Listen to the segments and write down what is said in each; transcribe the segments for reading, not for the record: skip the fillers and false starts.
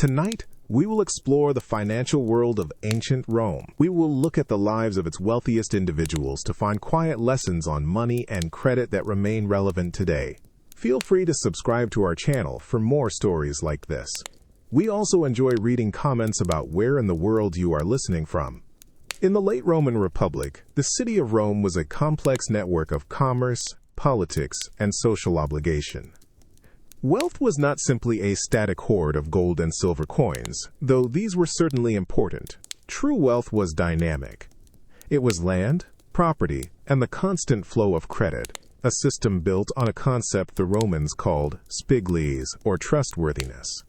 Tonight, we will explore the financial world of ancient Rome. We will look at the lives of its wealthiest individuals to find quiet lessons on money and credit that remain relevant today. Feel free to subscribe to our channel for more stories like this. We also enjoy reading comments about where in the world you are listening from. In the late Roman Republic, the city of Rome was a complex network of commerce, politics, and social obligation. Wealth was not simply a static hoard of gold and silver coins, though these were certainly important. True wealth was dynamic. It was land, property, and the constant flow of credit, a system built on a concept the Romans called spiglies, or trustworthiness.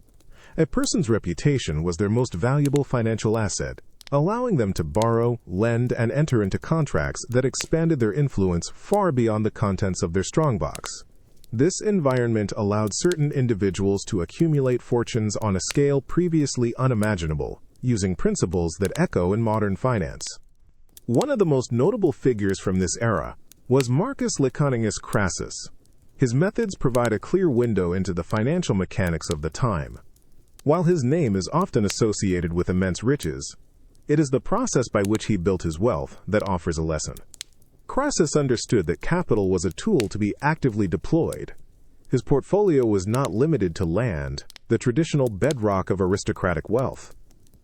A person's reputation was their most valuable financial asset, allowing them to borrow, lend, and enter into contracts that expanded their influence far beyond the contents of their strongbox. This environment allowed certain individuals to accumulate fortunes on a scale previously unimaginable, using principles that echo in modern finance. One of the most notable figures from this era was Marcus Licinius Crassus. His methods provide a clear window into the financial mechanics of the time. While his name is often associated with immense riches, it is the process by which he built his wealth that offers a lesson. Crassus understood that capital was a tool to be actively deployed. His portfolio was not limited to land, the traditional bedrock of aristocratic wealth.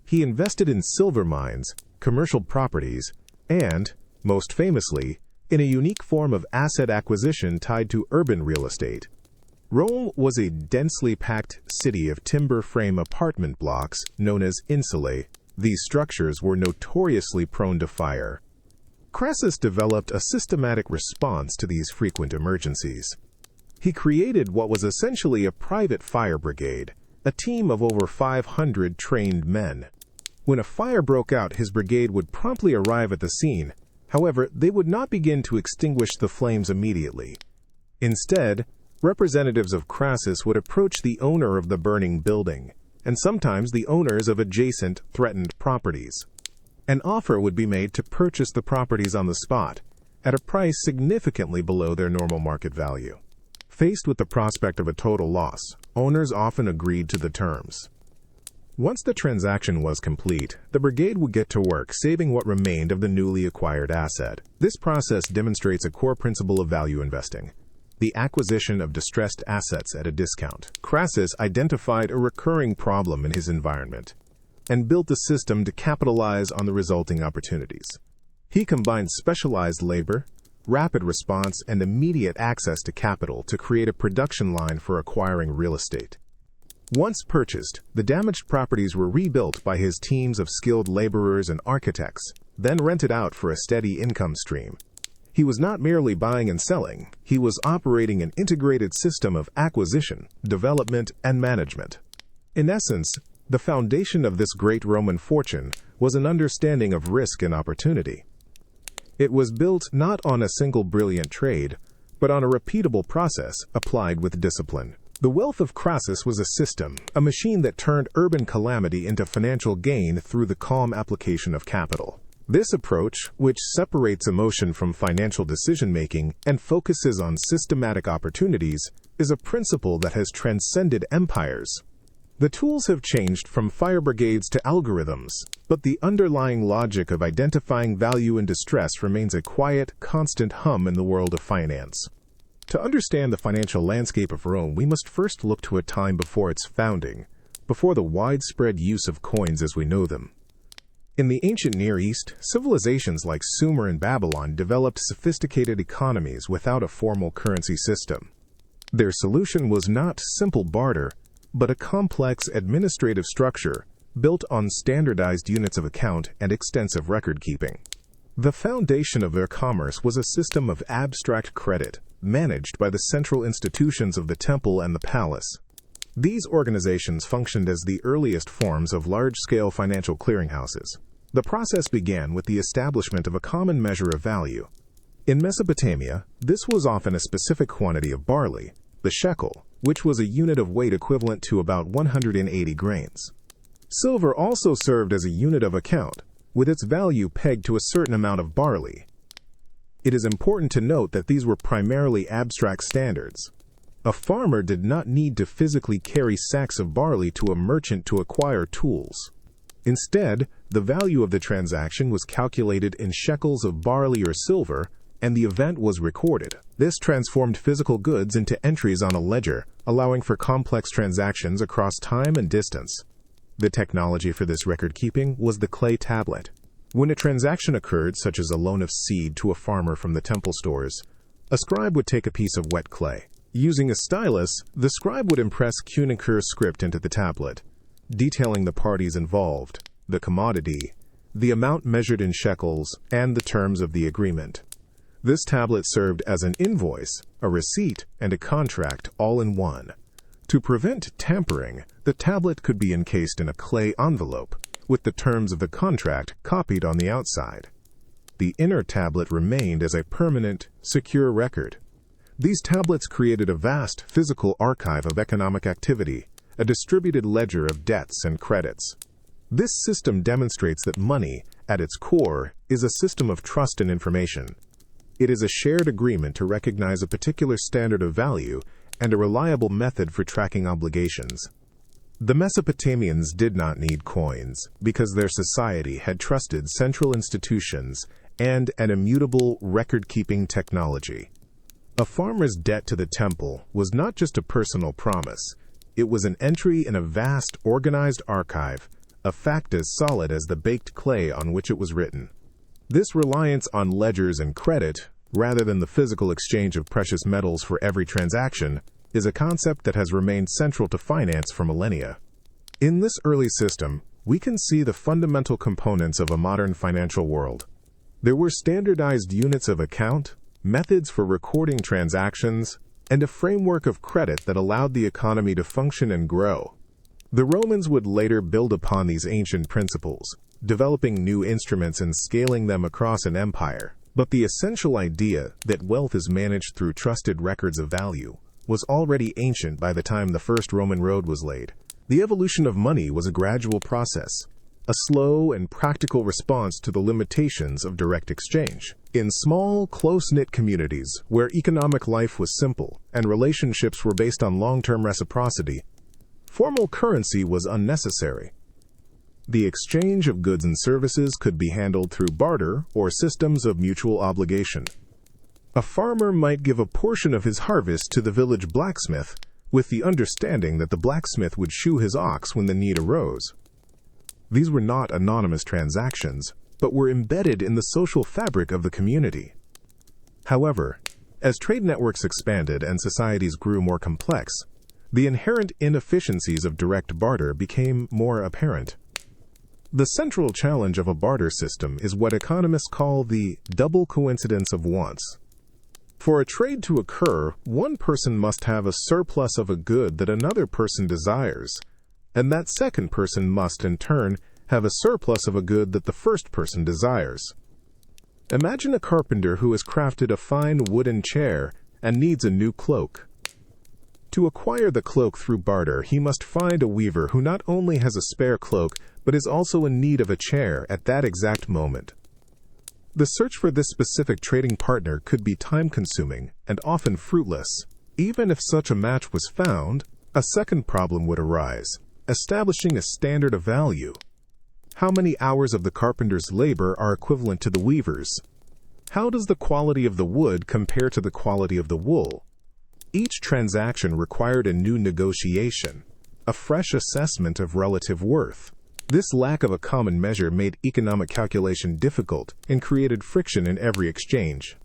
He invested in silver mines, commercial properties, and, most famously, in a unique form of asset acquisition tied to urban real estate. Rome was a densely packed city of timber frame apartment blocks known as insulae. These structures were notoriously prone to fire. Crassus developed a systematic response to these frequent emergencies. He created what was essentially a private fire brigade, a team of over 500 trained men. When a fire broke out, his brigade would promptly arrive at the scene. However, they would not begin to extinguish the flames immediately. Instead, representatives of Crassus would approach the owner of the burning building, and sometimes the owners of adjacent, threatened properties. An offer would be made to purchase the properties on the spot, at a price significantly below their normal market value. Faced with the prospect of a total loss, owners often agreed to the terms. Once the transaction was complete, the brigade would get to work saving what remained of the newly acquired asset. This process demonstrates a core principle of value investing: the acquisition of distressed assets at a discount. Crassus identified a recurring problem in his environment and built a system to capitalize on the resulting opportunities. He combined specialized labor, rapid response, and immediate access to capital to create a production line for acquiring real estate. Once purchased, the damaged properties were rebuilt by his teams of skilled laborers and architects, then rented out for a steady income stream. He was not merely buying and selling, he was operating an integrated system of acquisition, development, and management. In essence, the foundation of this great Roman fortune was an understanding of risk and opportunity. It was built not on a single brilliant trade, but on a repeatable process applied with discipline. The wealth of Crassus was a system, a machine that turned urban calamity into financial gain through the calm application of capital. This approach, which separates emotion from financial decision-making and focuses on systematic opportunities, is a principle that has transcended empires. The tools have changed from fire brigades to algorithms, but the underlying logic of identifying value in distress remains a quiet, constant hum in the world of finance. To understand the financial landscape of Rome, we must first look to a time before its founding, before the widespread use of coins as we know them. In the ancient Near East, civilizations like Sumer and Babylon developed sophisticated economies without a formal currency system. Their solution was not simple barter, but a complex administrative structure built on standardized units of account and extensive record-keeping. The foundation of their commerce was a system of abstract credit, managed by the central institutions of the temple and the palace. These organizations functioned as the earliest forms of large-scale financial clearinghouses. The process began with the establishment of a common measure of value. In Mesopotamia, this was often a specific quantity of barley, the shekel, which was a unit of weight equivalent to about 180 grains. Silver also served as a unit of account, with its value pegged to a certain amount of barley. It is important to note that these were primarily abstract standards. A farmer did not need to physically carry sacks of barley to a merchant to acquire tools. Instead, the value of the transaction was calculated in shekels of barley or silver, and the event was recorded. This transformed physical goods into entries on a ledger, allowing for complex transactions across time and distance. The technology for this record-keeping was the clay tablet. When a transaction occurred, such as a loan of seed to a farmer from the temple stores, a scribe would take a piece of wet clay. Using a stylus, the scribe would impress cuneiform script into the tablet, detailing the parties involved, the commodity, the amount measured in shekels, and the terms of the agreement. This tablet served as an invoice, a receipt, and a contract all in one. To prevent tampering, the tablet could be encased in a clay envelope, with the terms of the contract copied on the outside. The inner tablet remained as a permanent, secure record. These tablets created a vast physical archive of economic activity, a distributed ledger of debts and credits. This system demonstrates that money, at its core, is a system of trust and information. It is a shared agreement to recognize a particular standard of value and a reliable method for tracking obligations. The Mesopotamians did not need coins because their society had trusted central institutions and an immutable record-keeping technology. A farmer's debt to the temple was not just a personal promise. It was an entry in a vast, organized archive, a fact as solid as the baked clay on which it was written. This reliance on ledgers and credit, rather than the physical exchange of precious metals for every transaction, is a concept that has remained central to finance for millennia. In this early system, we can see the fundamental components of a modern financial world. There were standardized units of account, methods for recording transactions, and a framework of credit that allowed the economy to function and grow. The Romans would later build upon these ancient principles, developing new instruments and scaling them across an empire. But the essential idea that wealth is managed through trusted records of value was already ancient by the time the first Roman road was laid. The evolution of money was a gradual process, a slow and practical response to the limitations of direct exchange. In small, close-knit communities where economic life was simple and relationships were based on long-term reciprocity, formal currency was unnecessary. The exchange of goods and services could be handled through barter or systems of mutual obligation. A farmer might give a portion of his harvest to the village blacksmith, with the understanding that the blacksmith would shoe his ox when the need arose. These were not anonymous transactions, but were embedded in the social fabric of the community. However, as trade networks expanded and societies grew more complex, the inherent inefficiencies of direct barter became more apparent. The central challenge of a barter system is what economists call the double coincidence of wants. For a trade to occur, one person must have a surplus of a good that another person desires, and that second person must, in turn, have a surplus of a good that the first person desires. Imagine a carpenter who has crafted a fine wooden chair and needs a new cloak. To acquire the cloak through barter, he must find a weaver who not only has a spare cloak, but is also in need of a chair at that exact moment. The search for this specific trading partner could be time-consuming and often fruitless. Even if such a match was found, a second problem would arise: establishing a standard of value. How many hours of the carpenter's labor are equivalent to the weaver's? How does the quality of the wood compare to the quality of the wool? Each transaction required a new negotiation, a fresh assessment of relative worth. This lack of a common measure made economic calculation difficult and created friction in every exchange.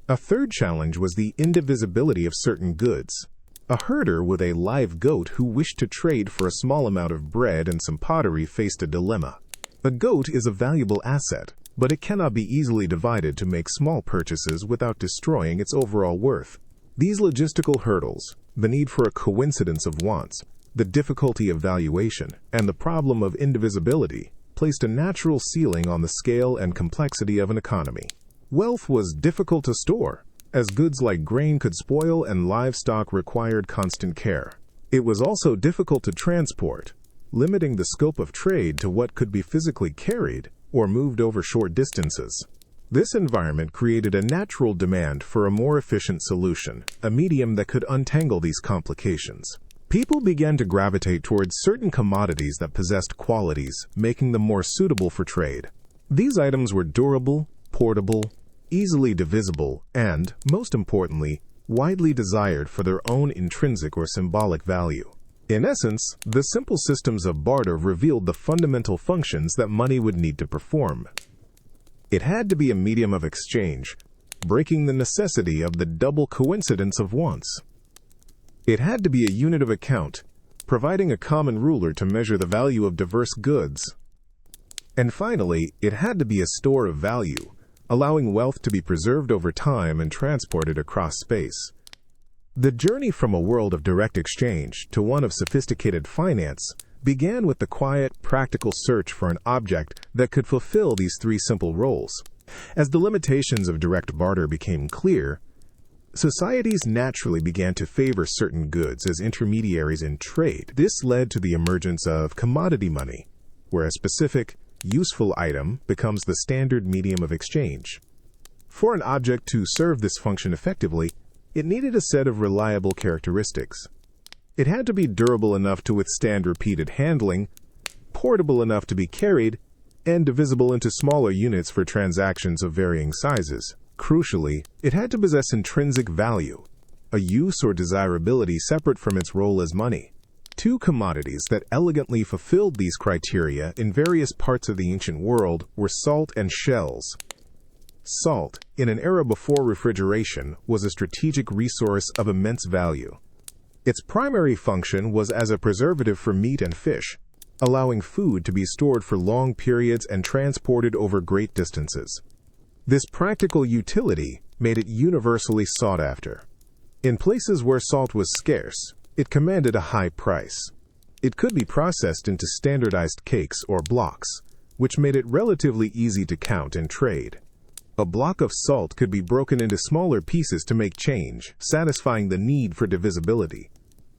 A third challenge was the indivisibility of certain goods. A herder with a live goat who wished to trade for a small amount of bread and some pottery faced a dilemma. A goat is a valuable asset, but it cannot be easily divided to make small purchases without destroying its overall worth. These logistical hurdles, the need for a coincidence of wants, the difficulty of valuation, and the problem of indivisibility, placed a natural ceiling on the scale and complexity of an economy. Wealth was difficult to store, as goods like grain could spoil and livestock required constant care. It was also difficult to transport, limiting the scope of trade to what could be physically carried or moved over short distances. This environment created a natural demand for a more efficient solution, a medium that could untangle these complications. People began to gravitate towards certain commodities that possessed qualities, making them more suitable for trade. These items were durable, portable, easily divisible, and, most importantly, widely desired for their own intrinsic or symbolic value. In essence, the simple systems of barter revealed the fundamental functions that money would need to perform. It had to be a medium of exchange, breaking the necessity of the double coincidence of wants. It had to be a unit of account, providing a common ruler to measure the value of diverse goods. And finally, it had to be a store of value, allowing wealth to be preserved over time and transported across space. The journey from a world of direct exchange to one of sophisticated finance began with the quiet, practical search for an object that could fulfill these three simple roles. As the limitations of direct barter became clear, societies naturally began to favor certain goods as intermediaries in trade. This led to the emergence of commodity money, where a specific, useful item becomes the standard medium of exchange. For an object to serve this function effectively, it needed a set of reliable characteristics. It had to be durable enough to withstand repeated handling, portable enough to be carried, and divisible into smaller units for transactions of varying sizes. Crucially, it had to possess intrinsic value, a use or desirability separate from its role as money. Two commodities that elegantly fulfilled these criteria in various parts of the ancient world were salt and shells. Salt, in an era before refrigeration, was a strategic resource of immense value. Its primary function was as a preservative for meat and fish, allowing food to be stored for long periods and transported over great distances. This practical utility made it universally sought after. In places where salt was scarce, it commanded a high price. It could be processed into standardized cakes or blocks, which made it relatively easy to count and trade. A block of salt could be broken into smaller pieces to make change, satisfying the need for divisibility.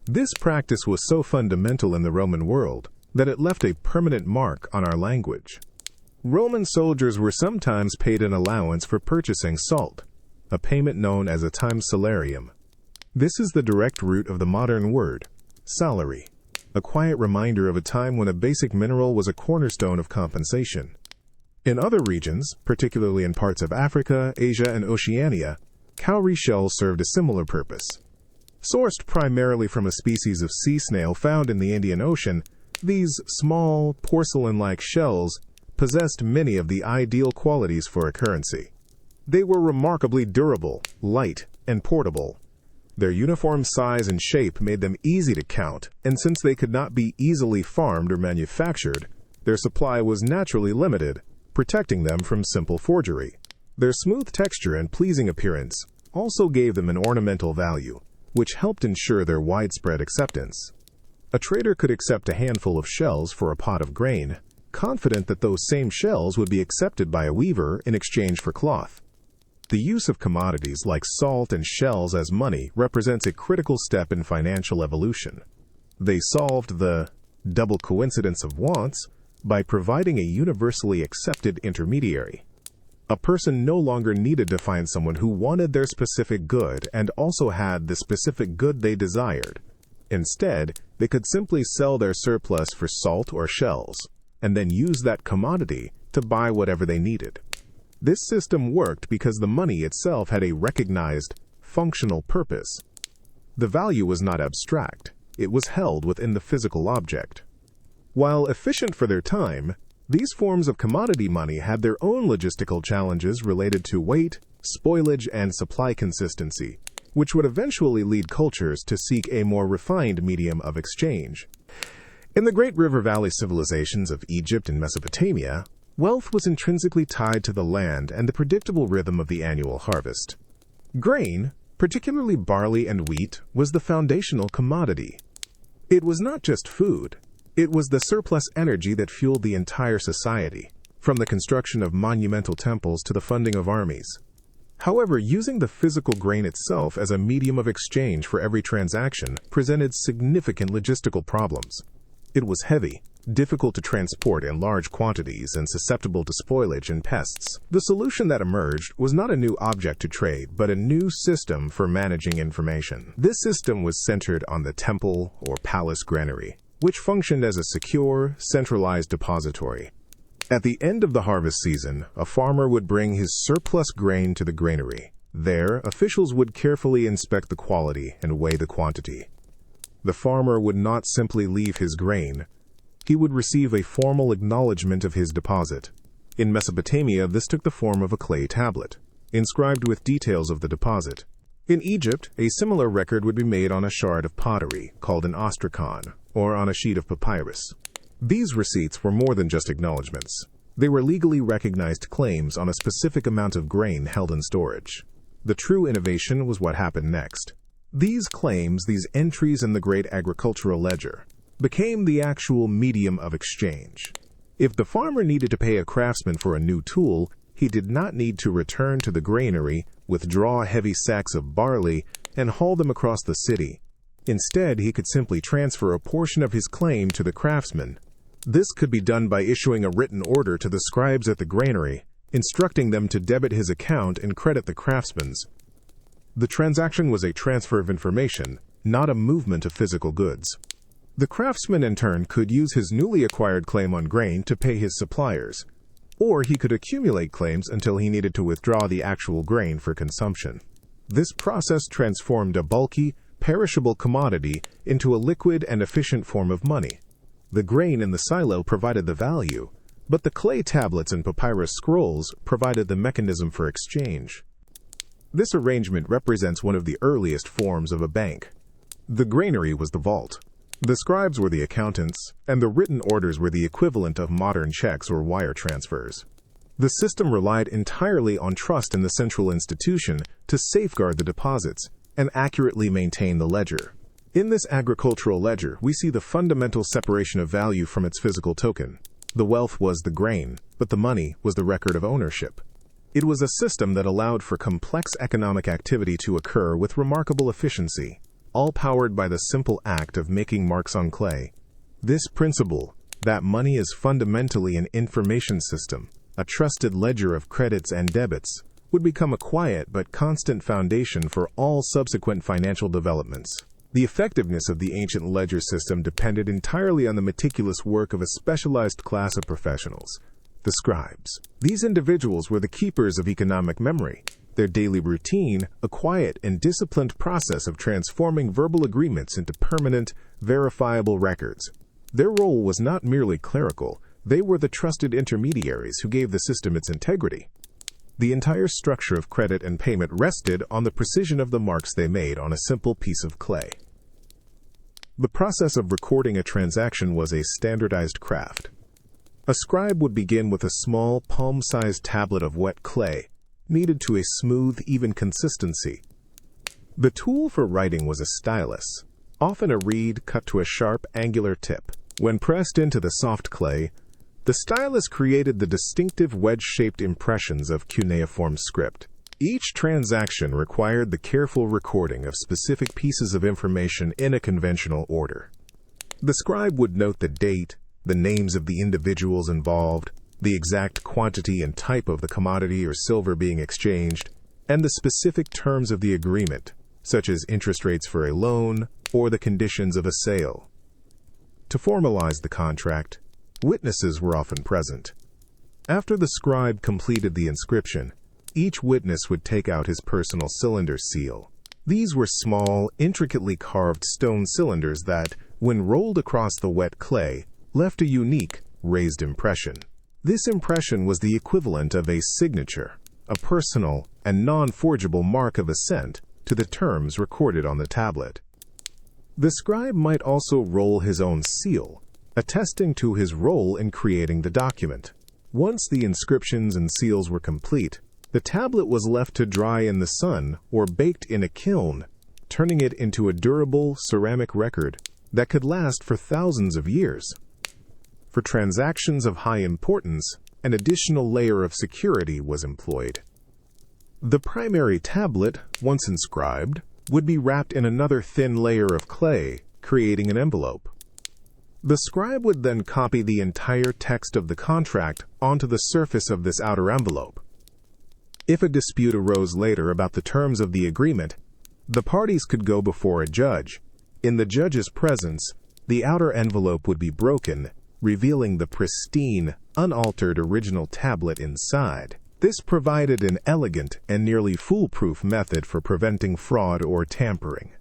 This practice was so fundamental in the Roman world that it left a permanent mark on our language. Roman soldiers were sometimes paid an allowance for purchasing salt, a payment known as a time salarium. This is the direct root of the modern word, salary, a quiet reminder of a time when a basic mineral was a cornerstone of compensation. In other regions, particularly in parts of Africa, Asia, and Oceania, cowrie shells served a similar purpose. Sourced primarily from a species of sea snail found in the Indian Ocean, these small, porcelain-like shells possessed many of the ideal qualities for a currency. They were remarkably durable, light, and portable. Their uniform size and shape made them easy to count, and since they could not be easily farmed or manufactured, their supply was naturally limited, protecting them from simple forgery. Their smooth texture and pleasing appearance also gave them an ornamental value, which helped ensure their widespread acceptance. A trader could accept a handful of shells for a pot of grain, confident that those same shells would be accepted by a weaver in exchange for cloth. The use of commodities like salt and shells as money represents a critical step in financial evolution. They solved the double coincidence of wants by providing a universally accepted intermediary. A person no longer needed to find someone who wanted their specific good and also had the specific good they desired. Instead, they could simply sell their surplus for salt or shells, and then use that commodity to buy whatever they needed. This system worked because the money itself had a recognized, functional purpose. The value was not abstract, it was held within the physical object. While efficient for their time, these forms of commodity money had their own logistical challenges related to weight, spoilage, and supply consistency, which would eventually lead cultures to seek a more refined medium of exchange. In the great river valley civilizations of Egypt and Mesopotamia, wealth was intrinsically tied to the land and the predictable rhythm of the annual harvest. Grain, particularly barley and wheat, was the foundational commodity. It was not just food. It was the surplus energy that fueled the entire society, from the construction of monumental temples to the funding of armies. However, using the physical grain itself as a medium of exchange for every transaction presented significant logistical problems. It was heavy, difficult to transport in large quantities and susceptible to spoilage and pests. The solution that emerged was not a new object to trade, but a new system for managing information. This system was centered on the temple or palace granary, which functioned as a secure, centralized depository. At the end of the harvest season, a farmer would bring his surplus grain to the granary. There, officials would carefully inspect the quality and weigh the quantity. The farmer would not simply leave his grain. He would receive a formal acknowledgement of his deposit. In Mesopotamia, this took the form of a clay tablet, inscribed with details of the deposit. In Egypt, a similar record would be made on a shard of pottery, called an ostrakon, or on a sheet of papyrus. These receipts were more than just acknowledgments. They were legally recognized claims on a specific amount of grain held in storage. The true innovation was what happened next. These claims, these entries in the great agricultural ledger, became the actual medium of exchange. If the farmer needed to pay a craftsman for a new tool, he did not need to return to the granary, withdraw heavy sacks of barley, and haul them across the city. Instead, he could simply transfer a portion of his claim to the craftsman. This could be done by issuing a written order to the scribes at the granary, instructing them to debit his account and credit the craftsman's. The transaction was a transfer of information, not a movement of physical goods. The craftsman, in turn, could use his newly acquired claim on grain to pay his suppliers, or he could accumulate claims until he needed to withdraw the actual grain for consumption. This process transformed a bulky, perishable commodity into a liquid and efficient form of money. The grain in the silo provided the value, but the clay tablets and papyrus scrolls provided the mechanism for exchange. This arrangement represents one of the earliest forms of a bank. The granary was the vault. The scribes were the accountants, and the written orders were the equivalent of modern checks or wire transfers. The system relied entirely on trust in the central institution to safeguard the deposits and accurately maintain the ledger. In this agricultural ledger, we see the fundamental separation of value from its physical token. The wealth was the grain, but the money was the record of ownership. It was a system that allowed for complex economic activity to occur with remarkable efficiency, all powered by the simple act of making marks on clay. This principle, that money is fundamentally an information system, a trusted ledger of credits and debits, would become a quiet but constant foundation for all subsequent financial developments. The effectiveness of the ancient ledger system depended entirely on the meticulous work of a specialized class of professionals, the scribes. These individuals were the keepers of economic memory, their daily routine a quiet and disciplined process of transforming verbal agreements into permanent, verifiable records. Their role was not merely clerical, they were the trusted intermediaries who gave the system its integrity. The entire structure of credit and payment rested on the precision of the marks they made on a simple piece of clay. The process of recording a transaction was a standardized craft. A scribe would begin with a small, palm-sized tablet of wet clay, kneaded to a smooth, even consistency. The tool for writing was a stylus, often a reed cut to a sharp, angular tip. When pressed into the soft clay, the stylus created the distinctive wedge-shaped impressions of cuneiform script. Each transaction required the careful recording of specific pieces of information in a conventional order. The scribe would note the date, the names of the individuals involved, the exact quantity and type of the commodity or silver being exchanged, and the specific terms of the agreement, such as interest rates for a loan or the conditions of a sale. To formalize the contract, witnesses were often present. After the scribe completed the inscription, each witness would take out his personal cylinder seal. These were small, intricately carved stone cylinders that, when rolled across the wet clay, left a unique, raised impression. This impression was the equivalent of a signature, a personal and non-forgeable mark of assent to the terms recorded on the tablet. The scribe might also roll his own seal, attesting to his role in creating the document. Once the inscriptions and seals were complete, the tablet was left to dry in the sun or baked in a kiln, turning it into a durable ceramic record that could last for thousands of years. For transactions of high importance, an additional layer of security was employed. The primary tablet, once inscribed, would be wrapped in another thin layer of clay, creating an envelope. The scribe would then copy the entire text of the contract onto the surface of this outer envelope. If a dispute arose later about the terms of the agreement, the parties could go before a judge. In the judge's presence, the outer envelope would be broken, revealing the pristine, unaltered original tablet inside. This provided an elegant and nearly foolproof method for preventing fraud or tampering.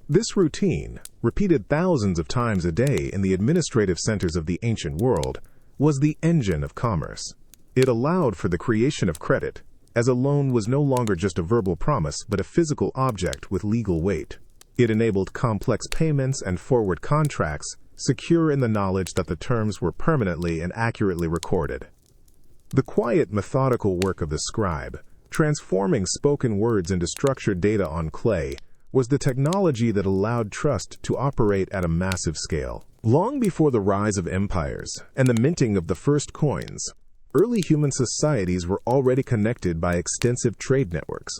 This routine, repeated thousands of times a day in the administrative centers of the ancient world, was the engine of commerce. It allowed for the creation of credit, as a loan was no longer just a verbal promise but a physical object with legal weight. It enabled complex payments and forward contracts, secure in the knowledge that the terms were permanently and accurately recorded. The quiet, methodical work of the scribe, transforming spoken words into structured data on clay, was the technology that allowed trust to operate at a massive scale. Long before the rise of empires and the minting of the first coins, early human societies were already connected by extensive trade networks.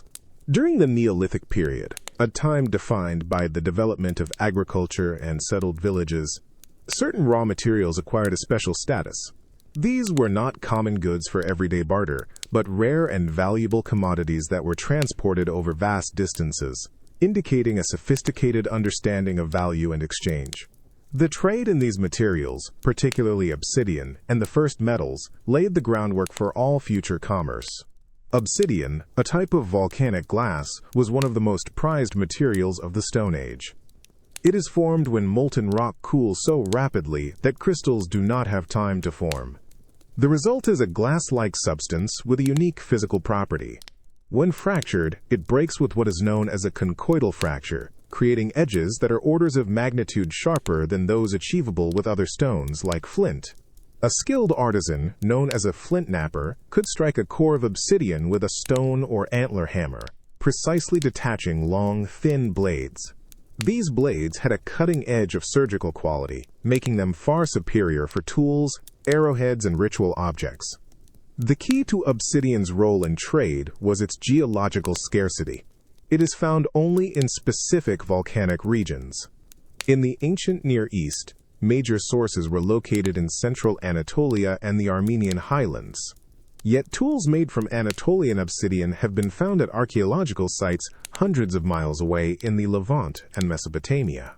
During the Neolithic period, a time defined by the development of agriculture and settled villages, certain raw materials acquired a special status. These were not common goods for everyday barter, but rare and valuable commodities that were transported over vast distances, indicating a sophisticated understanding of value and exchange. The trade in these materials, particularly obsidian and the first metals, laid the groundwork for all future commerce. Obsidian, a type of volcanic glass, was one of the most prized materials of the Stone Age. It is formed when molten rock cools so rapidly that crystals do not have time to form. The result is a glass-like substance with a unique physical property. When fractured, it breaks with what is known as a conchoidal fracture, creating edges that are orders of magnitude sharper than those achievable with other stones like flint. A skilled artisan, known as a flint knapper, could strike a core of obsidian with a stone or antler hammer, precisely detaching long, thin blades. These blades had a cutting edge of surgical quality, making them far superior for tools, arrowheads, and ritual objects. The key to obsidian's role in trade was its geological scarcity. It is found only in specific volcanic regions. In the ancient Near East, major sources were located in central Anatolia and the Armenian highlands. Yet tools made from Anatolian obsidian have been found at archaeological sites hundreds of miles away in the Levant and Mesopotamia.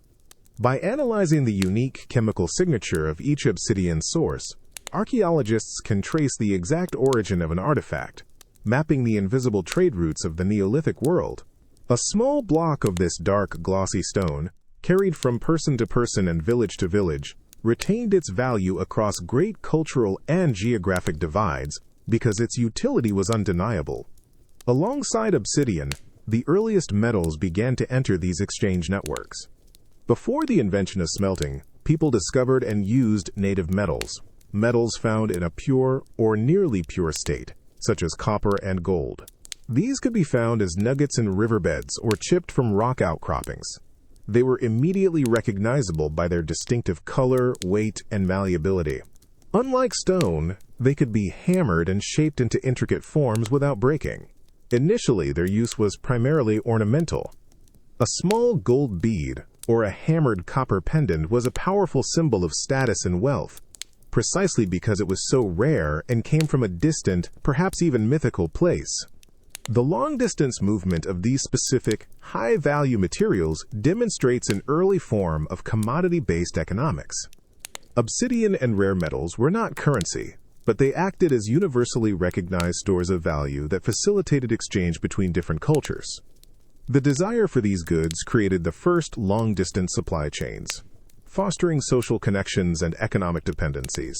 By analyzing the unique chemical signature of each obsidian source, archaeologists can trace the exact origin of an artifact, mapping the invisible trade routes of the Neolithic world. A small block of this dark, glossy stone, carried from person to person and village to village, retained its value across great cultural and geographic divides because its utility was undeniable. Alongside obsidian, the earliest metals began to enter these exchange networks. Before the invention of smelting, people discovered and used native metals, metals found in a pure or nearly pure state, such as copper and gold. These could be found as nuggets in riverbeds or chipped from rock outcroppings. They were immediately recognizable by their distinctive color, weight, and malleability. Unlike stone, they could be hammered and shaped into intricate forms without breaking. Initially, their use was primarily ornamental. A small gold bead or a hammered copper pendant was a powerful symbol of status and wealth, precisely because it was so rare and came from a distant, perhaps even mythical place. The long-distance movement of these specific, high-value materials demonstrates an early form of commodity-based economics. Obsidian and rare metals were not currency, but they acted as universally recognized stores of value that facilitated exchange between different cultures. The desire for these goods created the first long-distance supply chains, fostering social connections and economic dependencies.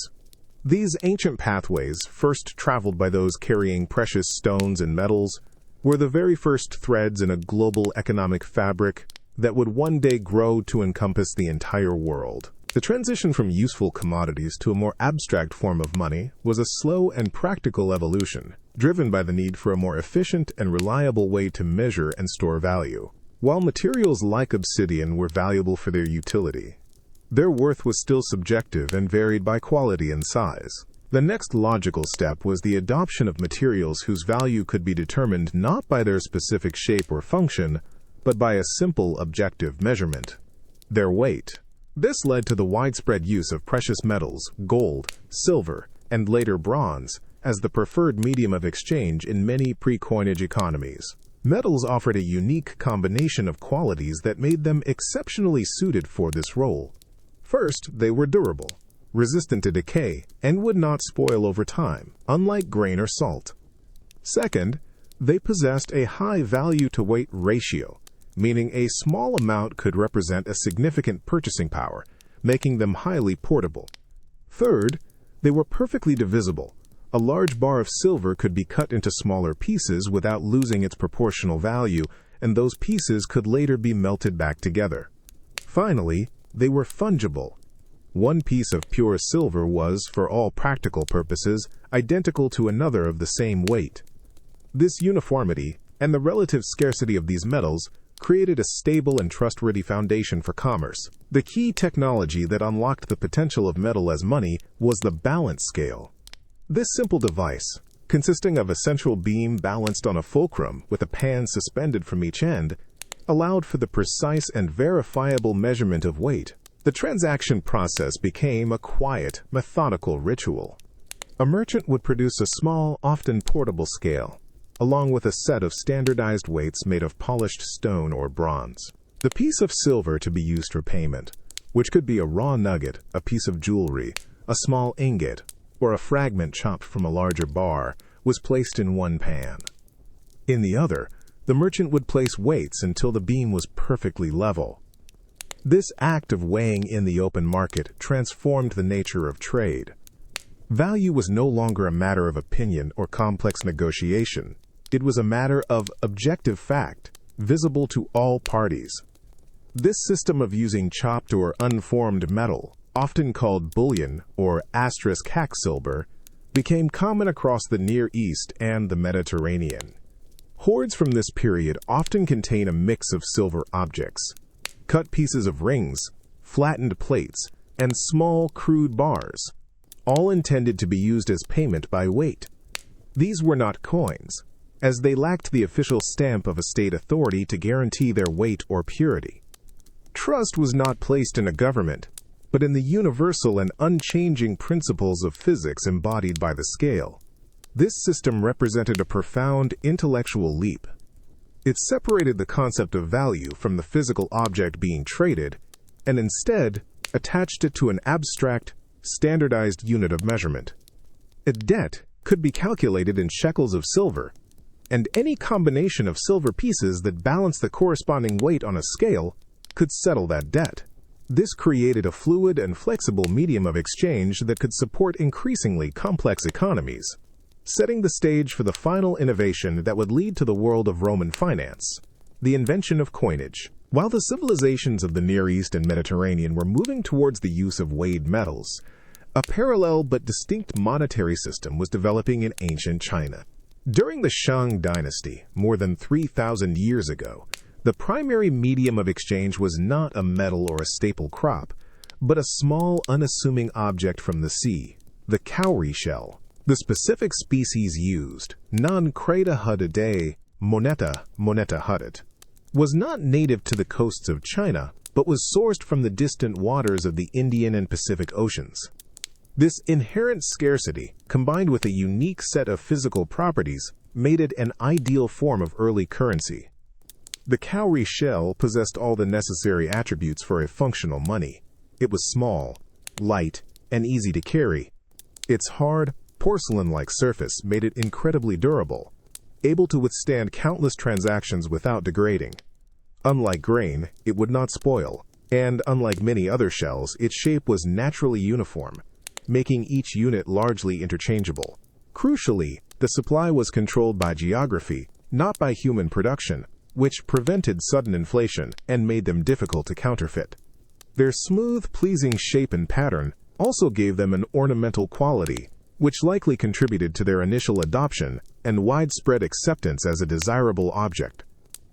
These ancient pathways, first traveled by those carrying precious stones and metals, were the very first threads in a global economic fabric that would one day grow to encompass the entire world. The transition from useful commodities to a more abstract form of money was a slow and practical evolution, driven by the need for a more efficient and reliable way to measure and store value. While materials like obsidian were valuable for their utility, their worth was still subjective and varied by quality and size. The next logical step was the adoption of materials whose value could be determined not by their specific shape or function, but by a simple objective measurement: their weight. This led to the widespread use of precious metals, gold, silver, and later bronze, as the preferred medium of exchange in many pre-coinage economies. Metals offered a unique combination of qualities that made them exceptionally suited for this role. First, they were durable, resistant to decay, and would not spoil over time, unlike grain or salt. Second, they possessed a high value-to-weight ratio, meaning a small amount could represent a significant purchasing power, making them highly portable. Third, they were perfectly divisible. A large bar of silver could be cut into smaller pieces without losing its proportional value, and those pieces could later be melted back together. Finally, they were fungible. One piece of pure silver was, for all practical purposes, identical to another of the same weight. This uniformity and the relative scarcity of these metals created a stable and trustworthy foundation for commerce. The key technology that unlocked the potential of metal as money was the balance scale. This simple device, consisting of a central beam balanced on a fulcrum with a pan suspended from each end, allowed for the precise and verifiable measurement of weight. The transaction process became a quiet, methodical ritual. A merchant would produce a small, often portable scale, along with a set of standardized weights made of polished stone or bronze. The piece of silver to be used for payment, which could be a raw nugget, a piece of jewelry, a small ingot, or a fragment chopped from a larger bar, was placed in one pan. In the other, the merchant would place weights until the beam was perfectly level. This act of weighing in the open market transformed the nature of trade. Value was no longer a matter of opinion or complex negotiation. It was a matter of objective fact, visible to all parties. This system of using chopped or unformed metal, often called bullion or *hack silver, became common across the Near East and the Mediterranean. Hoards from this period often contain a mix of silver objects, cut pieces of rings, flattened plates, and small, crude bars, all intended to be used as payment by weight. These were not coins, as they lacked the official stamp of a state authority to guarantee their weight or purity. Trust was not placed in a government, but in the universal and unchanging principles of physics embodied by the scale. This system represented a profound intellectual leap. It separated the concept of value from the physical object being traded, and instead attached it to an abstract, standardized unit of measurement. A debt could be calculated in shekels of silver, and any combination of silver pieces that balanced the corresponding weight on a scale could settle that debt. This created a fluid and flexible medium of exchange that could support increasingly complex economies, setting the stage for the final innovation that would lead to the world of Roman finance, the invention of coinage. While the civilizations of the Near East and Mediterranean were moving towards the use of weighed metals, a parallel but distinct monetary system was developing in ancient China. During the Shang dynasty, more than 3,000 years ago, the primary medium of exchange was not a metal or a staple crop, but a small, unassuming object from the sea, the cowrie shell. The specific species used, non-creta hudidae moneta hudit, was not native to the coasts of China, but was sourced from the distant waters of the Indian and Pacific Oceans. This inherent scarcity, combined with a unique set of physical properties, made it an ideal form of early currency. The cowrie shell possessed all the necessary attributes for a functional money. It was small, light, and easy to carry. Its hard, porcelain-like surface made it incredibly durable, able to withstand countless transactions without degrading. Unlike grain, it would not spoil, and unlike many other shells, its shape was naturally uniform, making each unit largely interchangeable. Crucially, the supply was controlled by geography, not by human production, which prevented sudden inflation and made them difficult to counterfeit. Their smooth, pleasing shape and pattern also gave them an ornamental quality, which likely contributed to their initial adoption and widespread acceptance as a desirable object.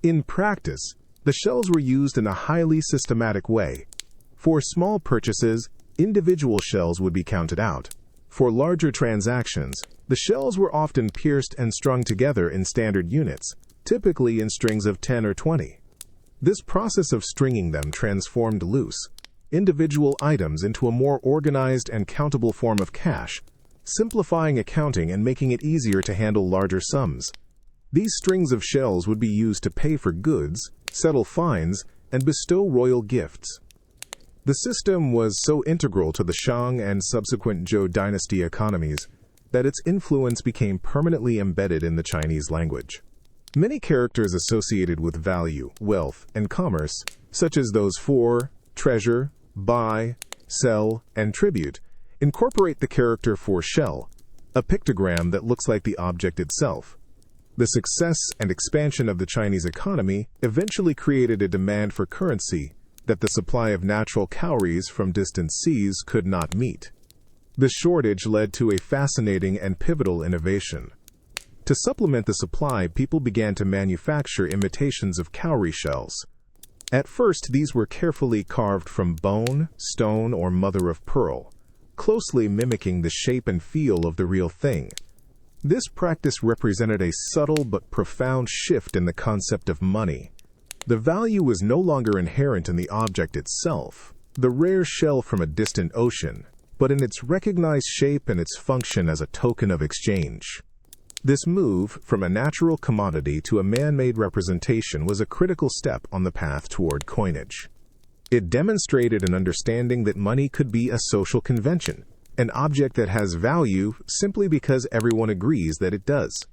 In practice, the shells were used in a highly systematic way. For small purchases, individual shells would be counted out. For larger transactions, the shells were often pierced and strung together in standard units, typically in strings of 10 or 20. This process of stringing them transformed loose, individual items into a more organized and countable form of cash, simplifying accounting and making it easier to handle larger sums. These strings of shells would be used to pay for goods, settle fines, and bestow royal gifts. The system was so integral to the Shang and subsequent Zhou dynasty economies that its influence became permanently embedded in the Chinese language. Many characters associated with value, wealth, and commerce, such as those for, treasure, buy, sell, and tribute, incorporate the character for shell, a pictogram that looks like the object itself. The success and expansion of the Chinese economy eventually created a demand for currency that the supply of natural cowries from distant seas could not meet. The shortage led to a fascinating and pivotal innovation. To supplement the supply, people began to manufacture imitations of cowrie shells. At first, these were carefully carved from bone, stone, or mother of pearl, closely mimicking the shape and feel of the real thing. This practice represented a subtle but profound shift in the concept of money. The value was no longer inherent in the object itself, the rare shell from a distant ocean, but in its recognized shape and its function as a token of exchange. This move from a natural commodity to a man-made representation was a critical step on the path toward coinage. It demonstrated an understanding that money could be a social convention, an object that has value simply because everyone agrees that it does.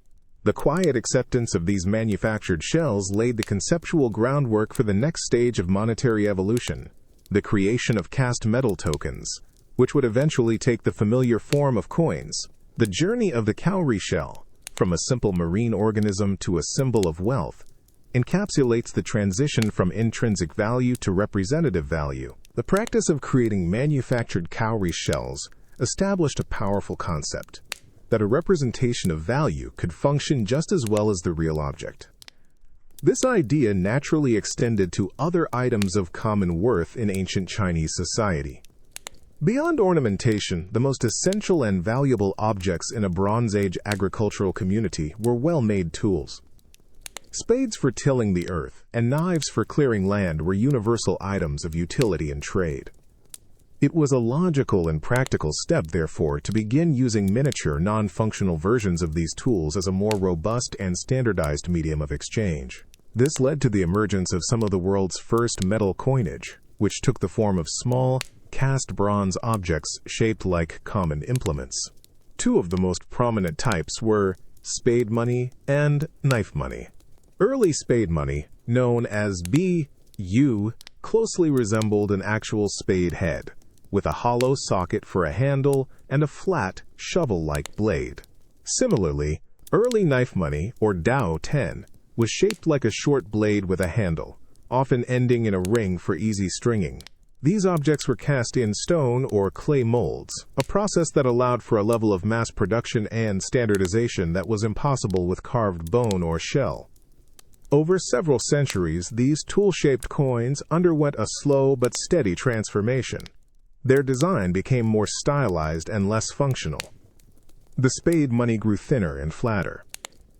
The quiet acceptance of these manufactured shells laid the conceptual groundwork for the next stage of monetary evolution, the creation of cast metal tokens, which would eventually take the familiar form of coins. The journey of the cowrie shell, from a simple marine organism to a symbol of wealth, encapsulates the transition from intrinsic value to representative value. The practice of creating manufactured cowrie shells established a powerful concept, that a representation of value could function just as well as the real object. This idea naturally extended to other items of common worth in ancient Chinese society. Beyond ornamentation, the most essential and valuable objects in a Bronze Age agricultural community were well-made tools. Spades for tilling the earth and knives for clearing land were universal items of utility and trade. It was a logical and practical step, therefore, to begin using miniature, non-functional versions of these tools as a more robust and standardized medium of exchange. This led to the emergence of some of the world's first metal coinage, which took the form of small, cast bronze objects shaped like common implements. Two of the most prominent types were spade money and knife money. Early spade money, known as BU, closely resembled an actual spade head, with a hollow socket for a handle and a flat, shovel-like blade. Similarly, early knife money, or Dao 10, was shaped like a short blade with a handle, often ending in a ring for easy stringing. These objects were cast in stone or clay molds, a process that allowed for a level of mass production and standardization that was impossible with carved bone or shell. Over several centuries, these tool-shaped coins underwent a slow but steady transformation. Their design became more stylized and less functional. The spade money grew thinner and flatter.